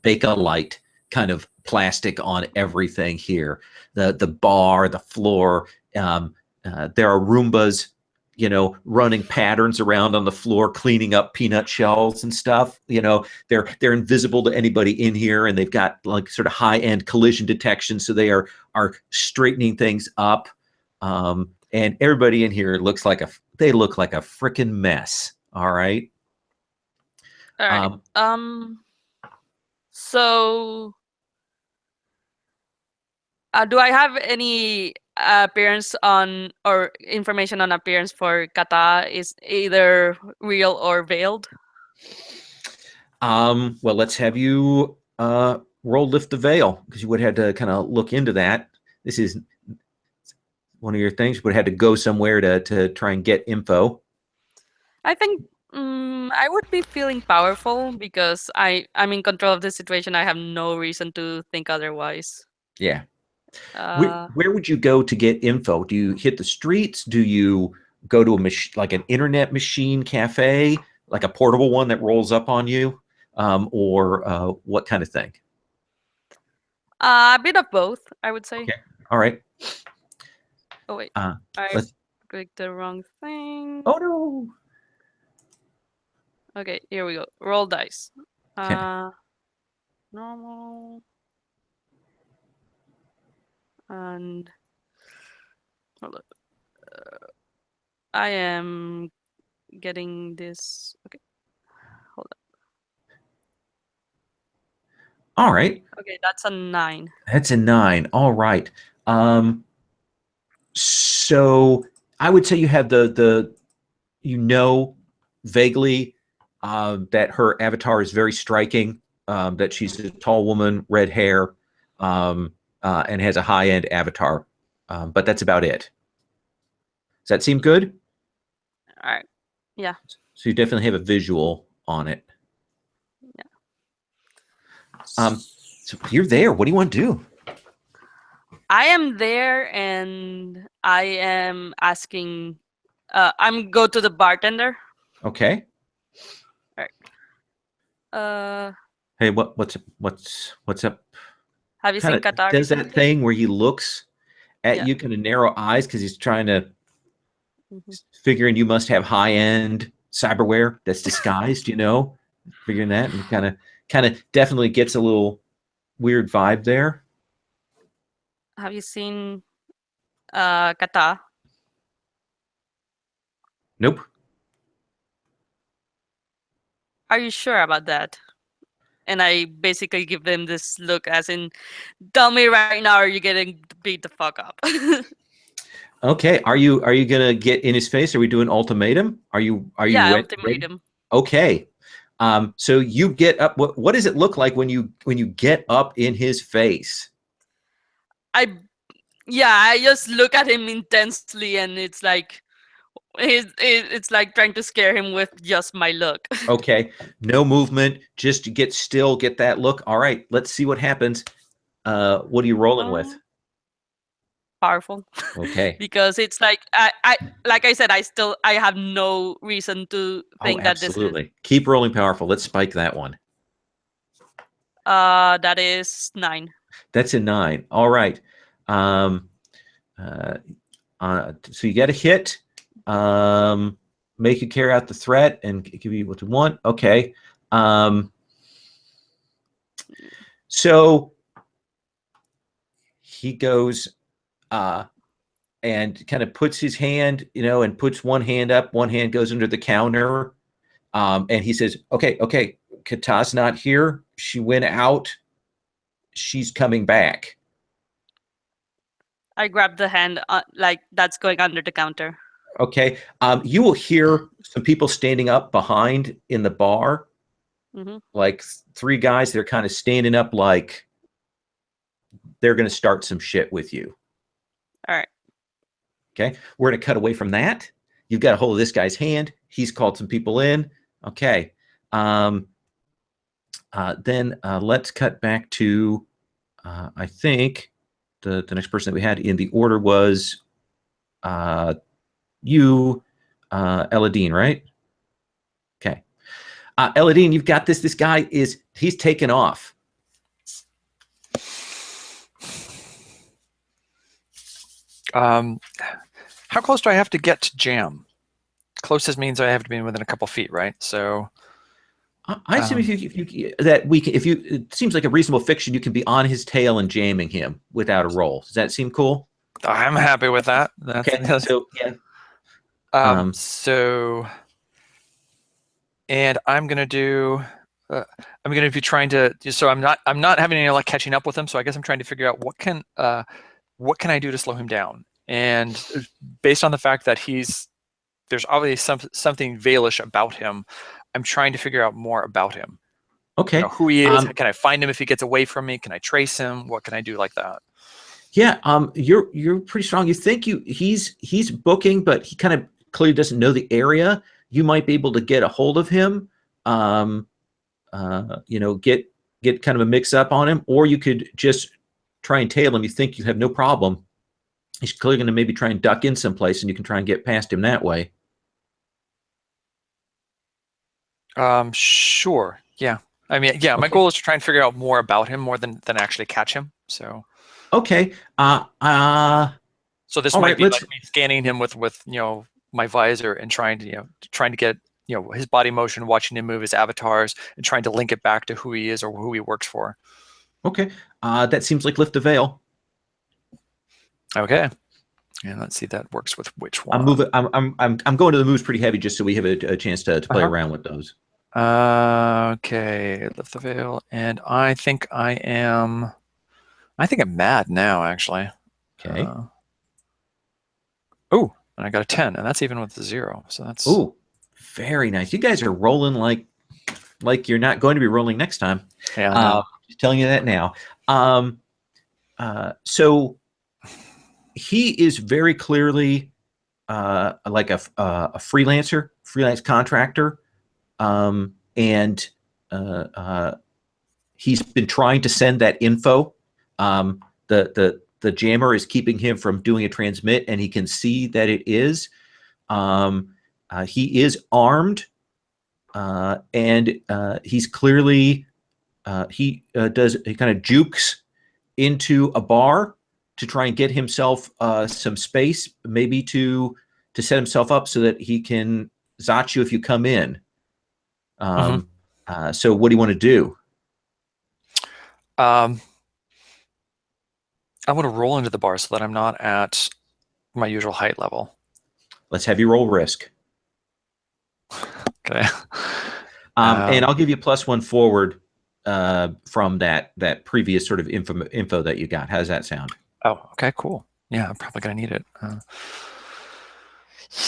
Bakelite kind of plastic on everything here. The bar, the floor. There are Roombas, running patterns around on the floor, cleaning up peanut shells and stuff. They're invisible to anybody in here, and they've got sort of high-end collision detection, so they are straightening things up. And everybody in here look like a freaking mess. All right. All right. So, do I have any appearance on or information on appearance for Kata? Is either real or veiled? Well, let's have you roll lift the veil, because you would have had to kind of look into that. This is one of your things. You would have had to go somewhere to try and get info. I think I would be feeling powerful because I'm in control of the situation. I have no reason to think otherwise. Yeah. Uh, Where would you go to get info? Do you hit the streets? Do you go to like an internet machine cafe, like a portable one that rolls up on you, or what kind of thing? a bit of both, I would say. Okay. All right. Oh wait, Uh, I let's. clicked the wrong thing. Oh no. Okay, here we go. Roll dice. Okay. Normal. And hold on. I am getting this. Okay, hold All right. on. Okay, that's a 9. That's a 9. All right. So I would say you have the vaguely that her avatar is very striking. That she's a tall woman, red hair, and has a high-end avatar. But that's about it. Does that seem good? All right. Yeah. So you definitely have a visual on it. Yeah. So you're there. What do you want to do? I am there and I am asking. I'm go to the bartender. Okay. Hey, what's up? have you seen Kind of Qatar does that recently? thing where he looks at Yeah. you, kind of narrow eyes, because he's trying to Mhm. figuring you must have high-end cyberware that's disguised, figuring that, and kind of definitely gets a little weird vibe there. Have you seen Qatar? Nope. Are you sure about that? And I basically give them this look as in, tell me right now, are you getting beat the fuck up? Okay. Are you gonna get in his face? Are we doing ultimatum? Are you Yeah, ready? ultimatum. Okay. So you get up. What does it look like when you get up in his face? I just look at him intensely, and it's like it's like trying to scare him with just my look. Okay. No movement. Just get still. Get that look. All right. Let's see what happens. What are you rolling with? Powerful. Okay. Because it's like I like I said, I have no reason to think that this is Absolutely. Keep rolling powerful. Let's spike that one. that is 9. That's a 9. All right. So you get a hit. Make you carry out the threat and give you what you want. Okay. So he goes and kind of puts his hand, and puts one hand up, one hand goes under the counter. And he says, okay, Kata's not here. She went out. She's coming back. I grab the hand like that's going under the counter. Okay. You will hear some people standing up behind in the bar. Mm-hmm. Like 3 guys. They're kind of standing up like they're going to start some shit with you. All right. Okay. We're going to cut away from that. You've got a hold of this guy's hand. He's called some people in. Okay. Then let's cut back to, I think the next person that we had in the order was you, Eladine, right? Okay. Eladine, you've got this. This guy he's taken off. How close do I have to get to Jam? Closest means I have to be within a couple feet, right? So I assume it seems like a reasonable fiction, you can be on his tail and jamming him without a roll. Does that seem cool? I'm happy with that. Okay. So yeah. And I'm gonna do. I'm gonna be trying to. So I'm not having any luck catching up with him. So I guess I'm trying to figure out what can I do to slow him down. And based on the fact that there's obviously something Valish about him, I'm trying to figure out more about him. Okay. Who he is. Can I find him if he gets away from me? Can I trace him? What can I do like that? Yeah. You're pretty strong. You think he's booking, but he kind of clearly doesn't know the area. you might be able to get a hold of him, get kind of a mix up on him, or you could just try and tail him. You think you have no problem. He's clearly going to maybe try and duck in someplace, and you can try and get past him that way. Sure. Yeah. I mean, yeah, my goal is to try and figure out more about him more than actually catch him. So. Okay. So this might be like me scanning him with my visor and trying to get his body motion, watching him move his avatars, and trying to link it back to who he is or who he works for. Okay. That seems like lift the veil. Okay. And let's see if that works with which one. I'm going to the moves pretty heavy just so we have a chance to play around with those. Okay. Lift the veil, and I think I'm mad now, actually. Okay. Oh, and I got a 10, and that's even with the 0. So that's very nice. You guys are rolling like you're not going to be rolling next time. Yeah. Just telling you that now. So he is very clearly like a freelance contractor, and he's been trying to send that info. The jammer is keeping him from doing a transmit, and he can see that it is. He is armed, and he's clearly he kind of jukes into a bar to try and get himself some space, maybe to set himself up so that he can zot you if you come in. So what do you want to do? I want to roll into the bar so that I'm not at my usual height level. Let's have you roll risk. Okay. And I'll give you +1 forward from that previous sort of info that you got. How does that sound? Oh, okay, cool. Yeah, I'm probably going to need it.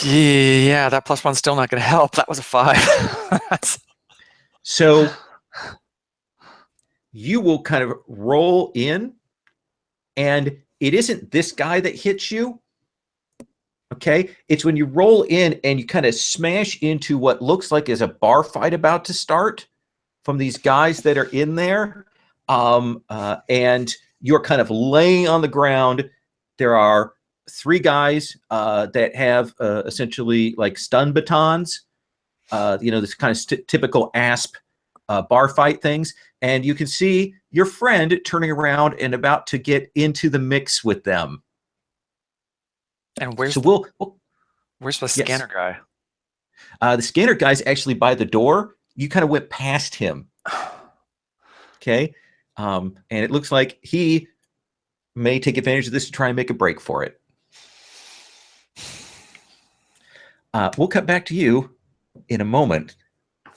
Yeah, that +1's still not going to help. That was a 5. So you will kind of roll in, and it isn't this guy that hits you. Okay, it's when you roll in and you kind of smash into what looks like is a bar fight about to start from these guys that are in there, and you're kind of laying on the ground. There are 3 guys that have essentially like stun batons, this kind of typical ASP bar fight things, and you can see your friend turning around and about to get into the mix with them. And where's the scanner guy? The scanner guy's actually by the door. You kind of went past him. Okay. And it looks like he may take advantage of this to try and make a break for it. We'll cut back to you in a moment.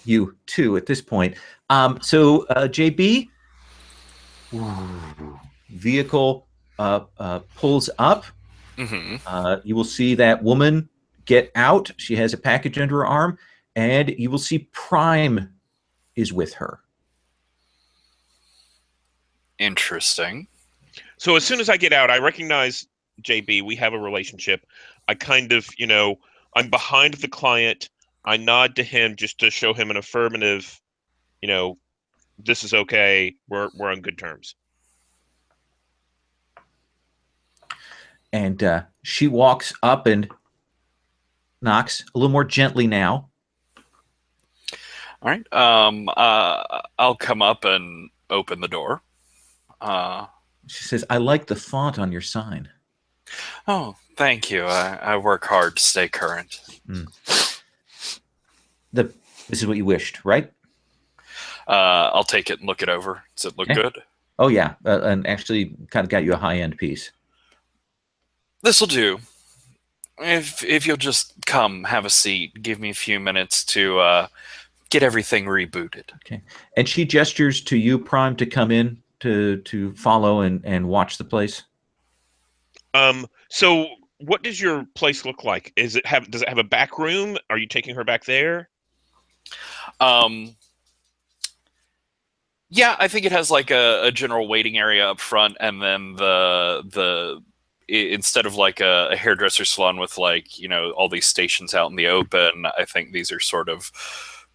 You too at this point. So JB, vehicle pulls up. You will see that woman get out. She has a package under her arm, and you will see Prime is with her. Interesting. So as soon as I get out, I recognize JB. We have a relationship. I kind of, I'm behind the client. I nod to him just to show him an affirmative, this is okay. We're on good terms. And she walks up and knocks a little more gently now. All right. I'll come up and open the door. She says, "I like the font on your sign." Oh, thank you. I work hard to stay current. This is what you wished, right? I'll take it and look it over. Does it look good? Oh, yeah. And actually kind of got you a high-end piece. This'll do. If you'll just come, have a seat, give me a few minutes to get everything rebooted. Okay. And she gestures to you, Prime, to come in to follow and watch the place. So what does your place look like? Does it have a back room? Are you taking her back there? Yeah, I think it has like a general waiting area up front, and then the instead of like a hairdresser salon with like, you know, all these stations out in the open, I think these are sort of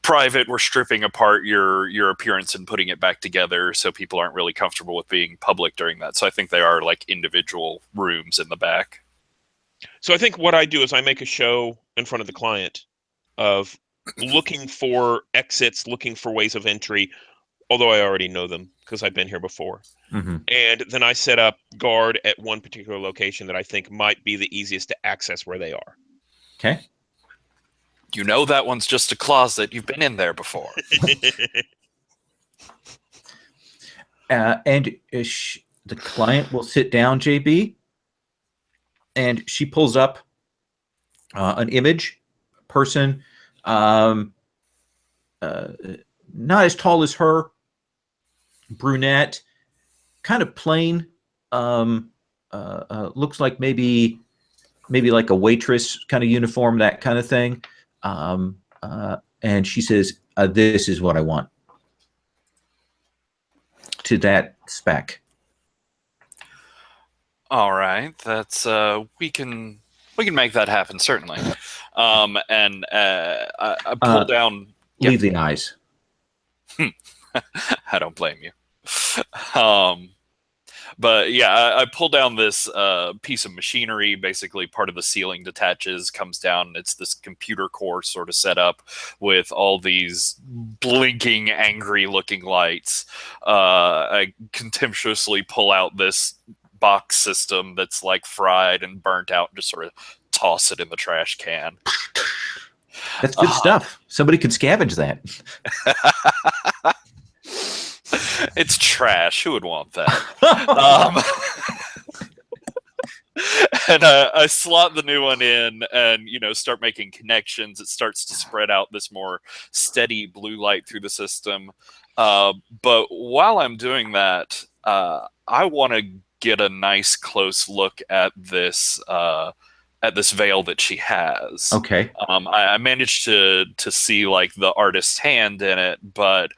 private. We're stripping apart your appearance and putting it back together, so people aren't really comfortable with being public during that. So I think they are like individual rooms in the back. So I think what I do is I make a show in front of the client of looking for exits, looking for ways of entry, although I already know them because I've been here before. Mm-hmm. And then I set up guard at one particular location that I think might be the easiest to access where they are. Okay. You know that one's just a closet. You've been in there before. And the client will sit down, JB, and she pulls up an image, person, not as tall as her, brunette, kind of plain, looks like maybe like a waitress kind of uniform, that kind of thing. And she says, this is what I want, to that spec. All right, that's we can make that happen, certainly. And I pull down. Yep. Leave the eyes. I don't blame you. But yeah, I pull down this piece of machinery. Basically, part of the ceiling detaches, comes down. It's this computer core sort of setup with all these blinking, angry-looking lights. I contemptuously pull out this box system that's like fried and burnt out, and just sort of toss it in the trash can. That's good stuff. Somebody could scavenge that. It's trash. Who would want that? And I slot the new one in, and start making connections. It starts to spread out this more steady blue light through the system. But while I'm doing that, I want to get a nice close look at this veil that she has. Okay. I managed to see like the artist's hand in it, but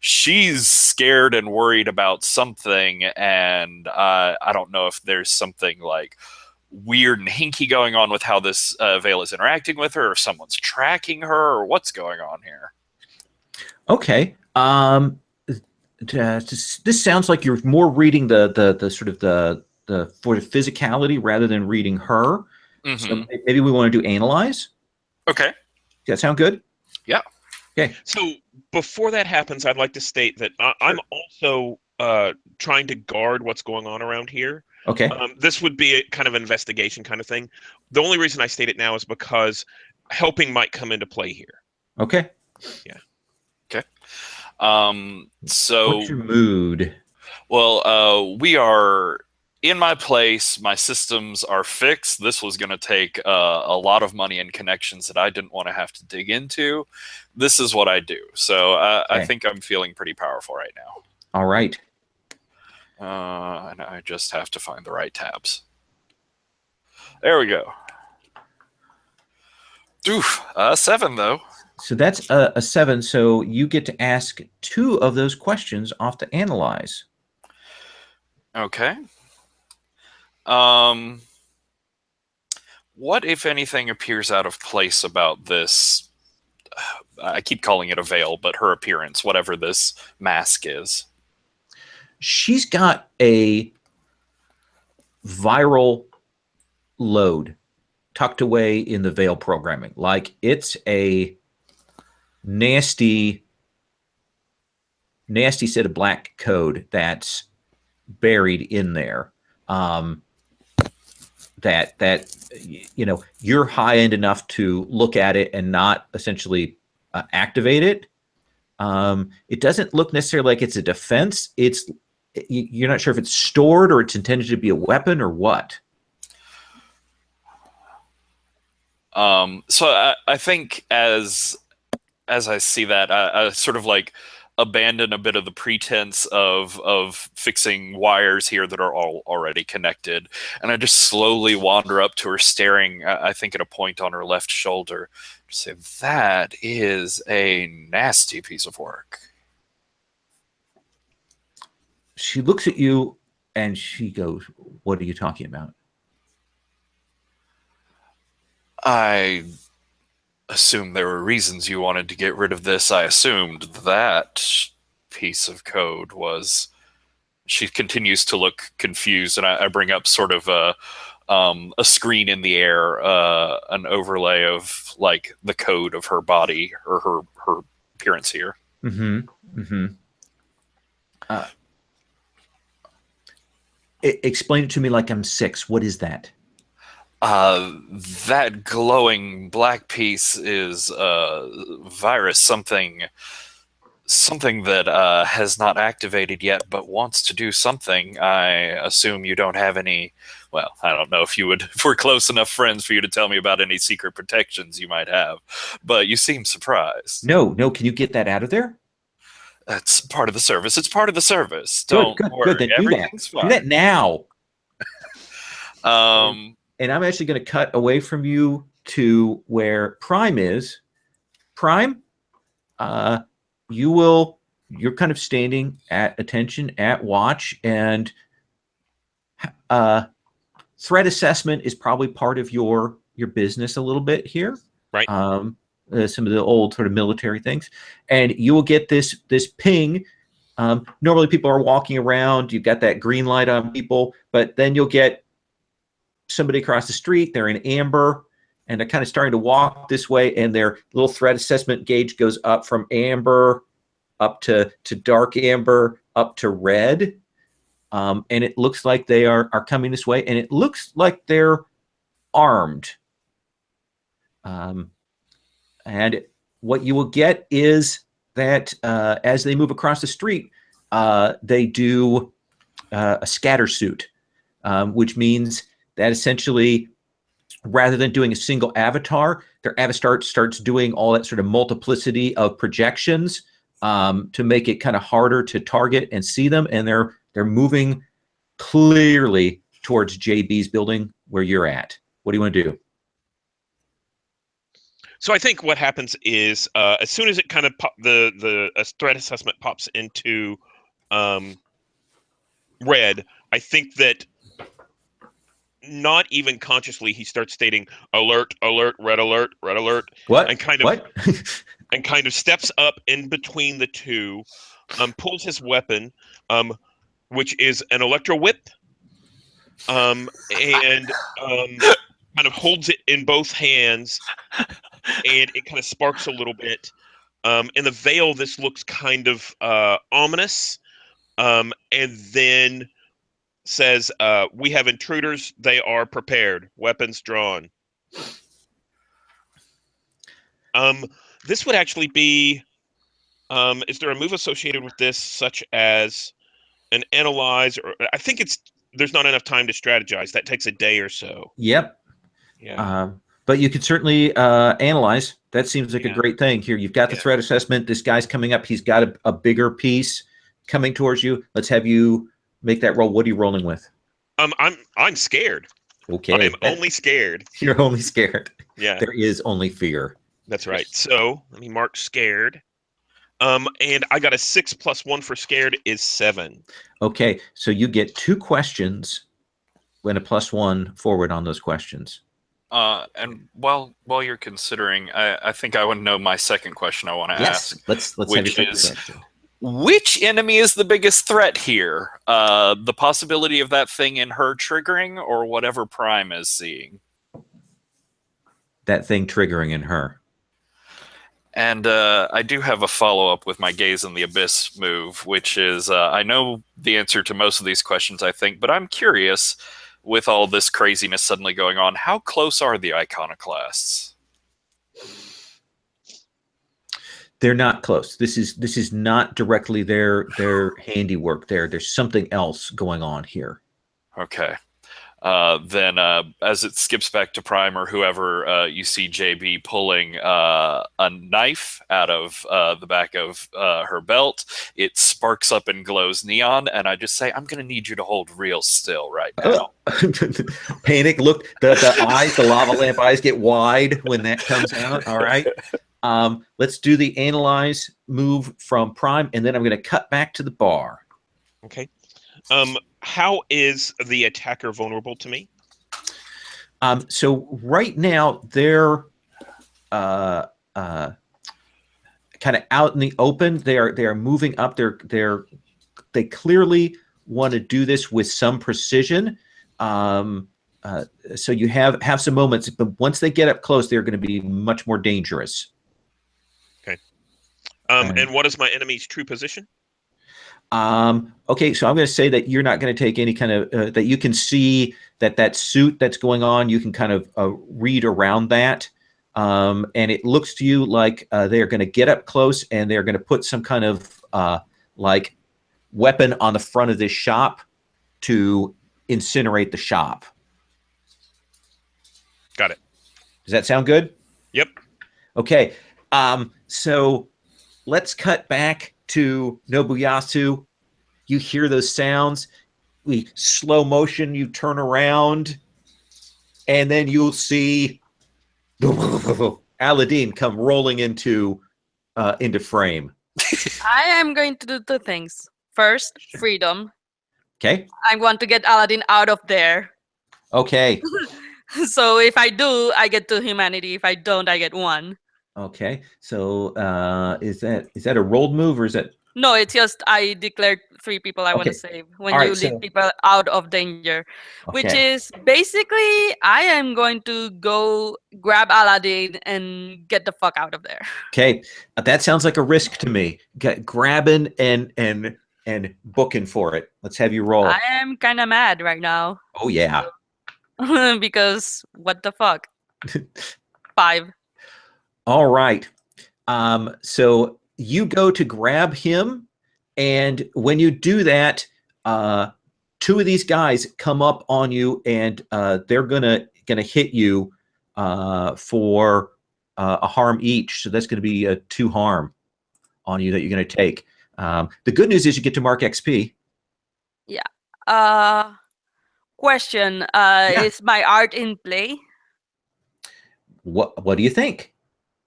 she's scared and worried about something, and I don't know if there's something like weird and hinky going on with how this veil is interacting with her, or someone's tracking her, or what's going on here. Okay. This sounds like you're more reading the sort of the for the physicality rather than reading her. Mm-hmm. So maybe we want to do analyze. Okay. Does that sound good? Yeah. Okay. So before that happens, I'd like to state that I'm also trying to guard what's going on around here. Okay. This would be a kind of investigation kind of thing. The only reason I state it now is because helping might come into play here. Okay. Yeah. Okay. So what's your mood? Well, we are in my place. My systems are fixed. This was going to take a lot of money and connections that I didn't want to have to dig into. This is what I do. So Okay. I think I'm feeling pretty powerful right now. All right. And I just have to find the right tabs. There we go. Oof, 7 though. So that's a 7. So you get to ask 2 of those questions off the analyze. Okay. What, if anything, appears out of place about this? I keep calling it a veil, but her appearance, whatever this mask is. She's got a viral load tucked away in the veil programming. Like it's a nasty set of black code that's buried in there. That you're high end enough to look at it and not essentially activate it. It doesn't look necessarily like it's a defense. You're not sure if it's stored or it's intended to be a weapon or what. So I think as I see that, I sort of like abandon a bit of the pretense of fixing wires here that are all already connected, and I just slowly wander up to her, staring, I think, at a point on her left shoulder. Just say, that is a nasty piece of work. She looks at you and she goes, "What are you talking about?" I assumed there were reasons you wanted to get rid of this. I assumed that piece of code was... She continues to look confused, and I bring up sort of a screen in the air, an overlay of like the code of her body or her appearance here. Explain it to me like I'm 6. What is that? That glowing black piece is virus, something that has not activated yet, but wants to do something. I assume you don't have any... Well, I don't know if we're close enough friends for you to tell me about any secret protections you might have, but you seem surprised. No. Can you get that out of there? That's part of the service. It's part of the service. Good. Worry. Then do that. Fine. Do that now. And I'm actually going to cut away from you to where Prime is. Prime, you're kind of standing at attention, at watch, and threat assessment is probably part of your business a little bit here. Right. Some of the old sort of military things, and you will get this ping. Normally people are walking around, you've got that green light on people, but then you'll get somebody across the street, they're in amber, and they're kind of starting to walk this way, and their little threat assessment gauge goes up from amber up to dark amber up to red. And it looks like they are coming this way, and it looks like they're armed. And what you will get is that as they move across the street, they do a scatter suit, which means that essentially, rather than doing a single avatar, their avatar starts doing all that sort of multiplicity of projections to make it kind of harder to target and see them. And they're moving clearly towards JB's building where you're at. What do you want to do? So I think what happens is as soon as it kind of the threat assessment pops into red, I think that not even consciously he starts stating alert, alert, red alert, red alert. What? And kind of what? and kind of steps up in between the two, pulls his weapon, which is an electro whip, and kind of holds it in both hands, and it kind of sparks a little bit. In the veil, this looks kind of ominous, and then says, "We have intruders. They are prepared. Weapons drawn." This would actually be. Is there a move associated with this, such as an analyze? Or I think there's not enough time to strategize. That takes a day or so. Yep. Yeah. But you could certainly analyze. That seems like a great thing. Here, you've got the threat assessment. This guy's coming up. He's got a bigger piece coming towards you. Let's have you make that roll. What are you rolling with? I'm scared. Okay. I'm only scared. You're only scared. Yeah. There is only fear. That's right. So let me mark scared. And I got a 6 + 1 for scared is 7. Okay. So you get 2 questions and a +1 forward on those questions. And while you're considering, I think I want to know my second question I want to ask. Let's which is, which enemy is the biggest threat here? The possibility of that thing in her triggering, or whatever Prime is seeing? That thing triggering in her. And I do have a follow-up with my Gaze in the Abyss move, which is, I know the answer to most of these questions, I think, but I'm curious, with all this craziness suddenly going on, how close are the iconoclasts? They're not close. This is not directly their handiwork there. There's something else going on here. Okay. Then as it skips back to Prime or whoever, you see JB pulling a knife out of the back of her belt. It sparks up and glows neon, and I just say, I'm going to need you to hold real still right now. Panic. Look, the eyes, the lava lamp eyes get wide when that comes out. All right. Let's do the analyze move from Prime, and then I'm going to cut back to the bar. Okay. How is the attacker vulnerable to me? So right now they're kind of out in the open. They are moving up. They clearly want to do this with some precision. So you have some moments, but once they get up close, they're going to be much more dangerous. Okay. And what is my enemy's true position? Okay, so I'm going to say that you're not going to take any kind of that you can see that suit that's going on. You can kind of read around that, and it looks to you like they're going to get up close and they're going to put some kind of like weapon on the front of this shop to incinerate the shop. Got it. Does that sound good? Yep. Okay. So let's cut back to Nobuyasu. You hear those sounds. We slow motion, you turn around, and then you'll see Aladdin come rolling into frame. I am going to do two things. First, freedom. Okay. I want to get Aladdin out of there. Okay. So if I do, I get 2 humanity. If I don't, I get 1. Okay. So is that a rolled move or is that? No, it's just I declared 3 people I want Okay. to save when All you right, lead so- people out of danger. Which Okay. is basically I am going to go grab Aladdin and get the fuck out of there. Okay. That sounds like a risk to me. Grabbing and booking for it. Let's have you roll. I am kind of mad right now Oh yeah. because what the fuck? 5. All right. So you go to grab him, and when you do that, 2 of these guys come up on you, and they're gonna hit you for a harm each. So that's going to be a 2 harm on you that you're going to take. The good news is you get to mark XP. Question, is my art in play? What do you think?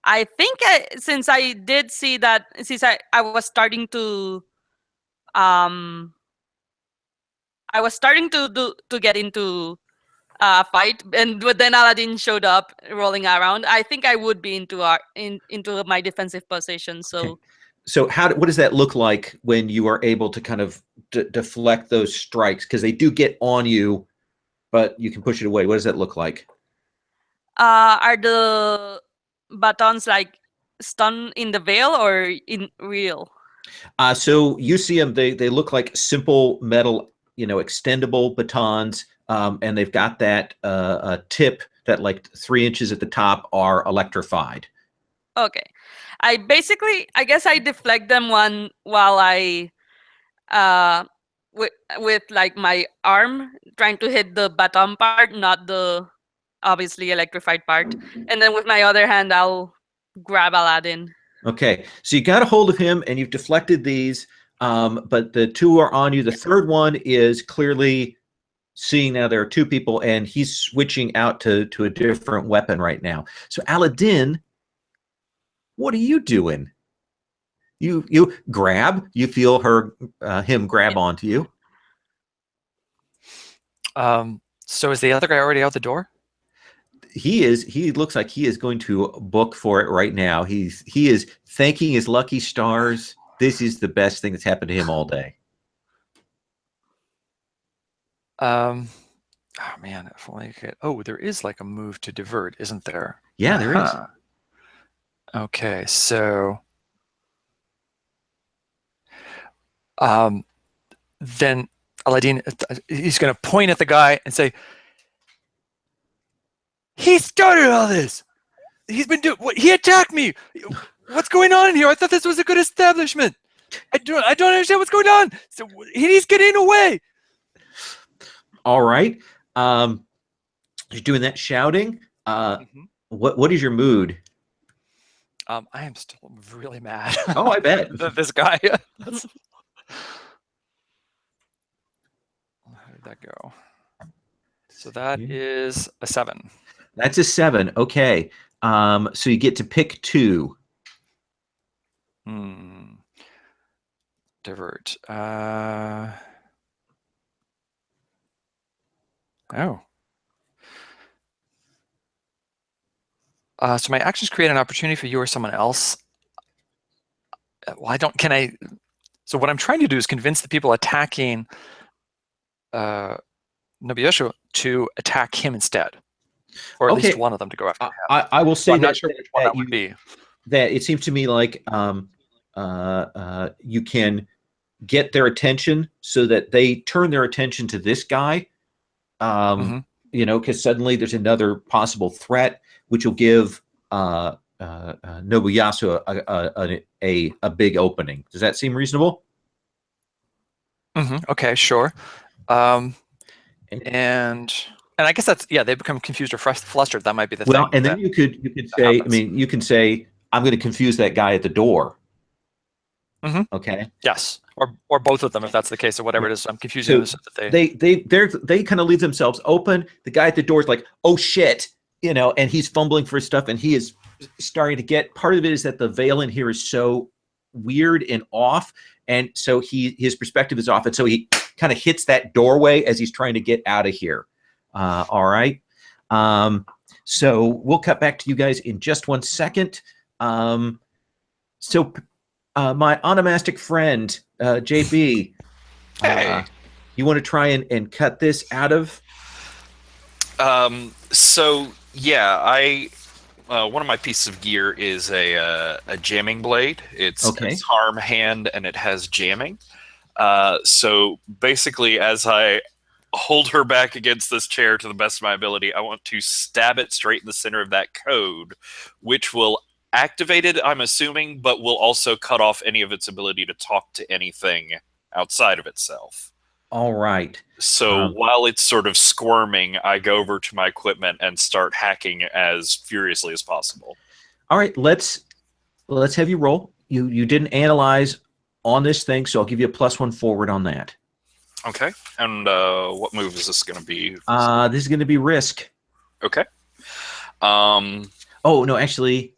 I think since I did see that, since I was starting to get into a fight, and but then Aladdin showed up rolling around. I think I would be into into my defensive position. So Okay. So what does that look like when you are able to kind of deflect those strikes? Because they do get on you, but you can push it away. What does that look like? are the batons like stun in the veil or in real? So you see them, they look like simple metal, extendable batons, and they've got that a tip that like 3 inches at the top are electrified. Okay. I guess I deflect them one while I with like my arm trying to hit the baton part, not the obviously electrified part. And then with my other hand I'll grab Aladdin. Okay, so you got a hold of him and you've deflected these, but the 2 are on you. The third one is clearly seeing now there are 2 people, and he's switching out to a different weapon right now. So Aladdin, what are you doing? You grab. You feel him grab onto you. So is the other guy already out the door? He looks like he is going to book for it right now. He is thanking his lucky stars. This is the best thing that's happened to him all day. Oh man, if only I could. Oh, there is like a move to divert, isn't there? Yeah, there is. Okay, so then Aladdin, he's going to point at the guy and say, "He started all this. He's been doing. He attacked me. What's going on in here? I thought this was a good establishment. I don't understand what's going on. So he's getting away." All right. You're doing that shouting. What is your mood? I am still really mad. Oh, I bet. This guy. How did that go? So that is a 7. That's a 7. Okay. So you get to pick 2. Divert. Oh. So my actions create an opportunity for you or someone else. Well, so what I'm trying to do is convince the people attacking Nobuyosho to attack him instead, or at least one of them to go after him. I will say I'm that, not sure which one that would be. That it seems to me like you can get their attention so that they turn their attention to this guy. Because suddenly there's another possible threat, which will give Nobuyasu a big opening. Does that seem reasonable? Okay, sure. And I guess that's they become confused or flustered. That might be the thing. Well, and then you could say, happens. You can say, I'm going to confuse that guy at the door. Okay. Yes, or both of them, if that's the case, or whatever it is. I'm confusing them so that they kind of leave themselves open. The guy at the door is like, oh shit, and he's fumbling for stuff, and he is starting to get. Part of it is that the veil in here is so weird and off, and so his perspective is off, and so he kind of hits that doorway as he's trying to get out of here. All right. So we'll cut back to you guys in just 1 second. My onomastic friend, JB, hey, you want to try and cut this out of? So yeah, one of my pieces of gear is a jamming blade. It's harm hand and it has jamming. So basically, as I hold her back against this chair to the best of my ability, I want to stab it straight in the center of that code, which will activate it, I'm assuming, but will also cut off any of its ability to talk to anything outside of itself. All right. So while it's sort of squirming, I go over to my equipment and start hacking as furiously as possible. All right, let's have you roll. You didn't analyze on this thing, so I'll give you a +1 forward on that. Okay. And what move is this going to be? This is going to be risk. Okay. Oh no, actually.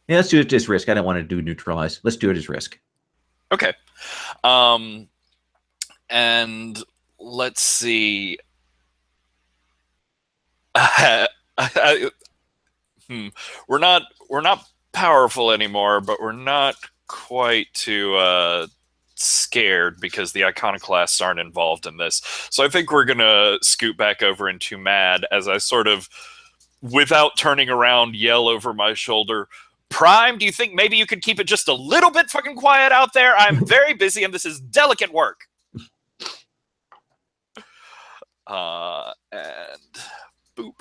Yeah, let's do it as risk. I don't want to do neutralize. Let's do it as risk. Okay. And let's see. We're not powerful anymore, but we're not quite too scared because the iconoclasts aren't involved in this. So I think we're gonna scoot back over into mad as I sort of, without turning around, yell over my shoulder, Prime, do you think maybe you could keep it just a little bit fucking quiet out there? I'm very busy and this is delicate work. And boop.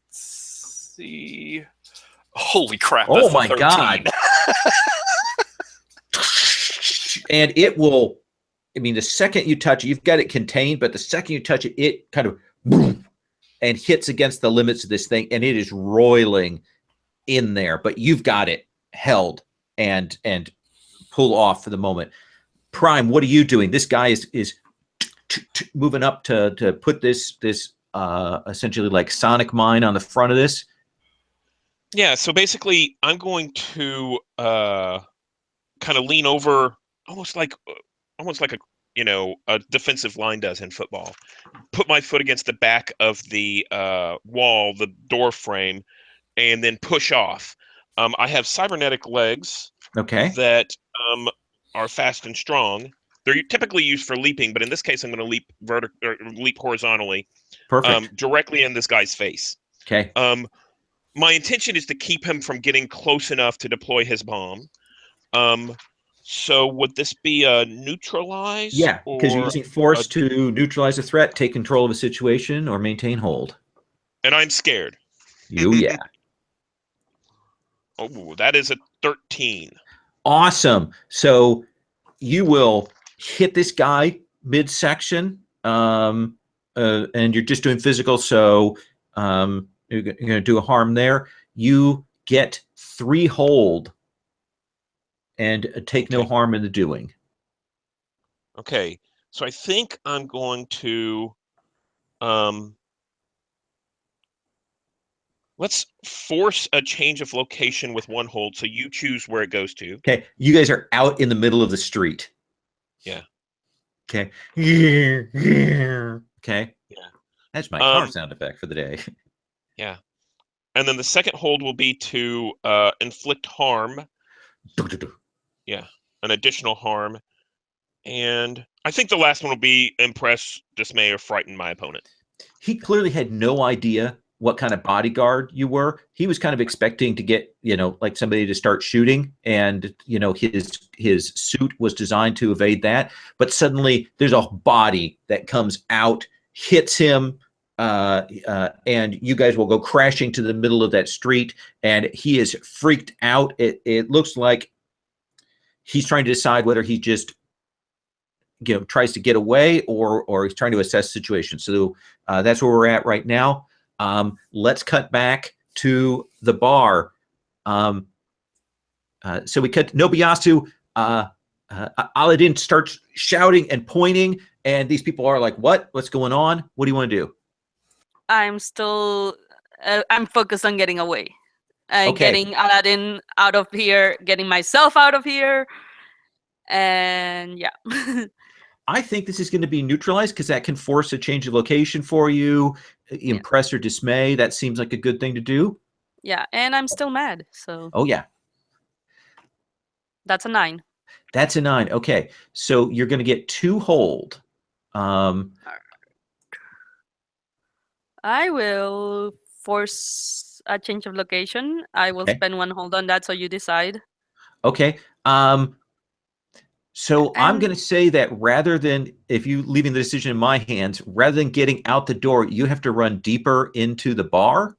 Let's see. Holy crap. Oh my 13. God. And it will, the second you touch it, you've got it contained, but the second you touch it, it kind of boom, and hits against the limits of this thing, and it is roiling in there, but you've got it held and pull off for the moment. Prime, what are you doing? This guy is moving up to put this essentially like sonic mine on the front of this. Yeah, so basically I'm going to kind of lean over almost like a defensive line does in football. Put my foot against the back of the wall, the door frame, and then push off. I have cybernetic legs that are fast and strong. They're typically used for leaping, but in this case, I'm going to leap horizontally, directly in this guy's face. Okay. My intention is to keep him from getting close enough to deploy his bomb. So would this be a neutralize? Yeah, because you're using force to neutralize a threat, take control of a situation, or maintain hold. And I'm scared. Yeah. Oh, that is a 13. Awesome. So you will hit this guy midsection, and you're just doing physical, so you're going to do a harm there. You get 3 hold and take no harm in the doing. Okay, so I think I'm going to let's force a change of location with 1 hold, so you choose where it goes to. Okay, you guys are out in the middle of the street. Yeah. Okay. Okay. Yeah. That's my car sound effect for the day. Yeah. And then the second hold will be to inflict harm. Yeah, an additional harm. And I think the last one will be impress, dismay, or frighten my opponent. He clearly had no idea what kind of bodyguard you were. He was kind of expecting to get, like somebody to start shooting, and his suit was designed to evade that. But suddenly there's a body that comes out, hits him, and you guys will go crashing to the middle of that street, and he is freaked out. It looks like he's trying to decide whether he just tries to get away or he's trying to assess the situation. So that's where we're at right now. Let's cut back to the bar. So we cut Nobuyasu. Aladdin starts shouting and pointing, and these people are like, what's going on? What do you want to do? I'm still I'm focused on getting away. Okay. Getting Aladdin out of here, getting myself out of here. And yeah. I think this is going to be neutralized because that can force a change of location for you, impress or dismay. That seems like a good thing to do. Yeah, and I'm still mad, so. Oh, yeah. That's a 9. That's a 9. Okay, so you're going to get 2 hold. I will force a change of location. I will spend 1 hold on that, so you decide. Okay. So I'm going to say that rather than, if you leaving the decision in my hands, rather than getting out the door, you have to run deeper into the bar,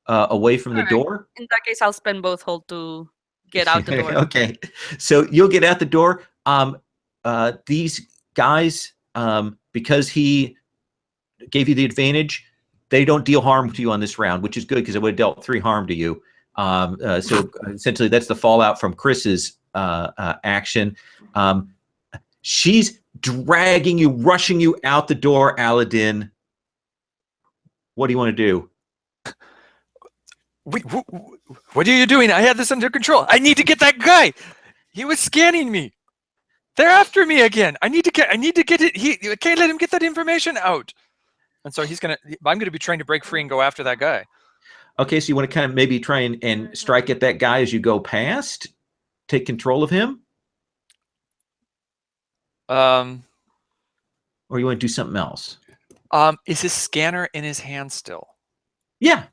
away from the door. In that case, I'll spend both hold to get out the door. Okay. So you'll get out the door. These guys, because he gave you the advantage, they don't deal harm to you on this round, which is good because it would have dealt 3 harm to you. So essentially that's the fallout from Chris's action. She's dragging you, rushing you out the door, Aladdin. What do you want to do? Wait, what are you doing? I had this under control. I need to get that guy. He was scanning me. They're after me again. I need to get it. I can't let him get that information out. And so I'm gonna be trying to break free and go after that guy. Okay, so you want to kind of maybe try and strike at that guy as you go past? Take control of him? Or you want to do something else? Is his scanner in his hand still? Yeah.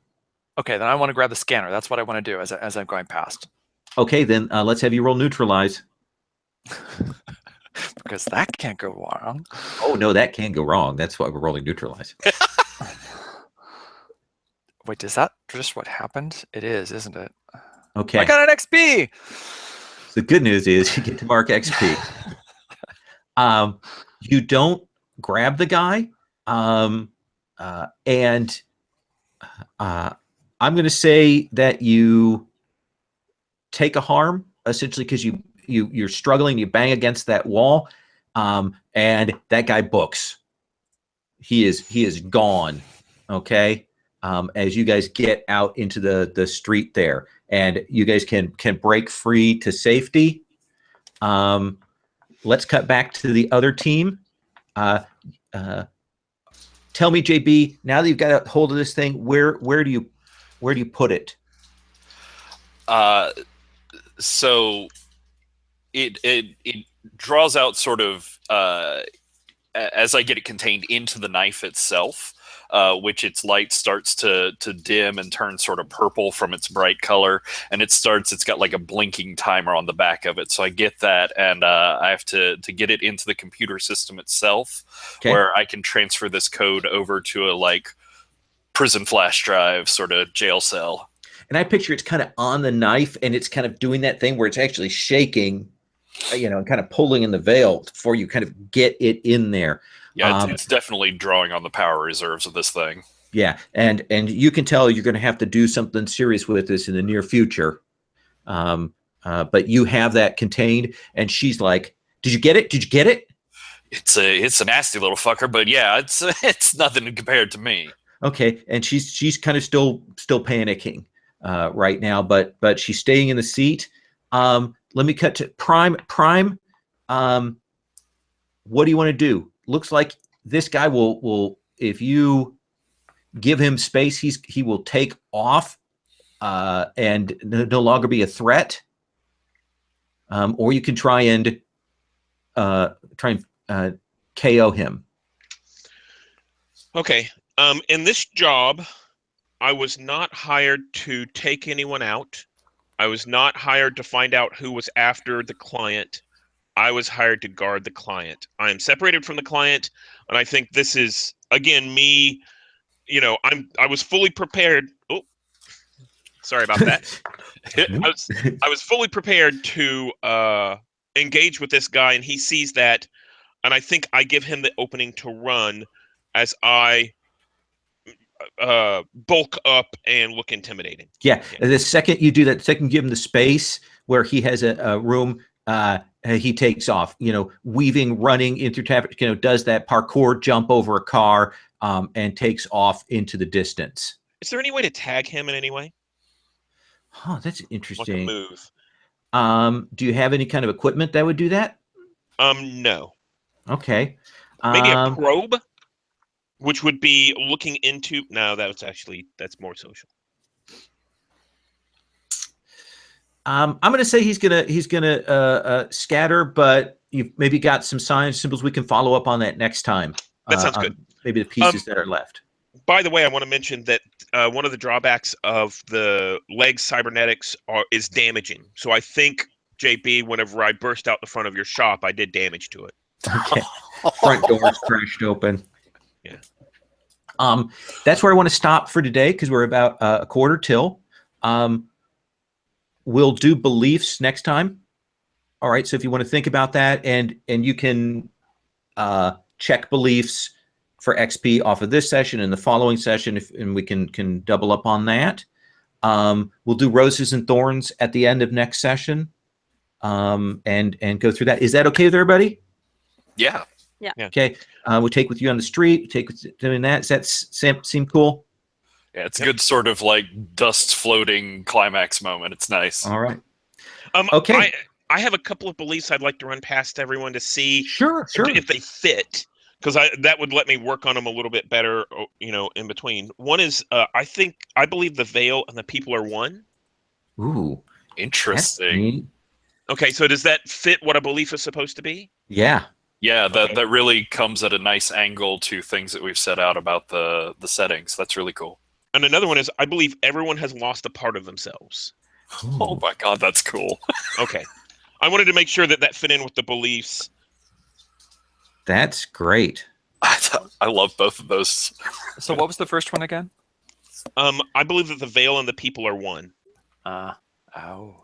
Okay, then I want to grab the scanner. That's what I want to do as I'm going past. Okay, then let's have you roll neutralize. Because that can't go wrong. Oh, no, that can go wrong. That's why we're rolling neutralize. Wait, is that just what happened? It is, isn't it? Okay. I got an XP! The good news is you get to mark XP. You don't grab the guy. And I'm going to say that you take a harm, essentially, because you're struggling. You bang against that wall, and that guy books. He is gone. Okay. As you guys get out into the street there, and you guys can break free to safety. Let's cut back to the other team. Tell me, JB, now that you've got a hold of this thing, where do you put it? So it draws out sort of as I get it contained into the knife itself, which its light starts to dim and turn sort of purple from its bright color, and it's got like a blinking timer on the back of it. So I get that, and I have to get it into the computer system itself, where I can transfer this code over to a like prison flash drive sort of jail cell. And I picture it's kind of on the knife, and it's kind of doing that thing where it's actually shaking, and kind of pulling in the veil before you kind of get it in there. Yeah, it's definitely drawing on the power reserves of this thing. Yeah, and you can tell you're going to have to do something serious with this in the near future. But you have that contained, and she's like, "Did you get it? Did you get it?" It's a nasty little fucker, but yeah, it's nothing compared to me. Okay, and she's kind of still panicking right now, but she's staying in the seat. Let me cut to Prime. Prime, what do you want to do? Looks like this guy will if you give him space, he will take off and no longer be a threat, or you can try and KO him. Okay. In this job, I was not hired to take anyone out. I was not hired to find out who was after the client. I was hired to guard the client. I am separated from the client, and I think this is, again, me, I was fully prepared. Oh, sorry about that. I was fully prepared to engage with this guy, and he sees that, and I think I give him the opening to run as I bulk up and look intimidating. Yeah. The second you do that, the second you give him the space where he has a room, he takes off, weaving, running into traffic, does that parkour jump over a car, and takes off into the distance. Is there any way to tag him in any way? Huh, that's interesting. Like a move. Do you have any kind of equipment that would do that? No. Okay. Maybe a probe, which would be looking into. No, that's more social. I'm going to say he's gonna scatter, but you've maybe got some signs, symbols. We can follow up on that next time. That sounds good. Maybe the pieces that are left. By the way, I want to mention that one of the drawbacks of the leg cybernetics is damaging. So I think, JB, whenever I burst out the front of your shop, I did damage to it. Okay. Front doors crashed open. Yeah. That's where I want to stop for today because we're about a quarter till. We'll do beliefs next time. All right. So if you want to think about that, and you can check beliefs for XP off of this session and the following session, and we can double up on that. We'll do roses and thorns at the end of next session, and go through that. Is that okay with everybody? Yeah. Yeah. Okay. We'll take with you on the street. Take with doing that. Does that seem cool? Yeah, it's a good sort of like dust floating climax moment. It's nice. All right. Okay. I have a couple of beliefs I'd like to run past everyone to see Sure. if they fit, because that would let me work on them a little bit better, in between. One is I believe the veil and the people are one. Ooh, interesting. Okay, so does that fit what a belief is supposed to be? Yeah. Yeah, that really comes at a nice angle to things that we've set out about the settings. That's really cool. And another one is I believe everyone has lost a part of themselves. Oh my God, that's cool. Okay. I wanted to make sure that fit in with the beliefs. That's great. I love both of those. So what was the first one again? I believe that the veil and the people are one. Oh.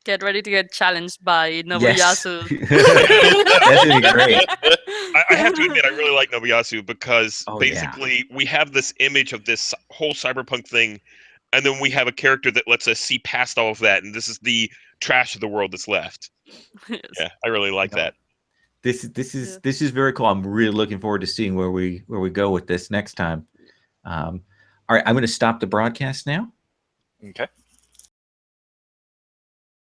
Get ready to get challenged by Nobuyasu. Yes. That's gonna be great. I have to admit, I really like Nobuyasu because basically we have this image of this whole cyberpunk thing, and then we have a character that lets us see past all of that, and this is the trash of the world that's left. Yes. Yeah, I really like that. This is very cool. I'm really looking forward to seeing where we go with this next time. All right, I'm going to stop the broadcast now. Okay.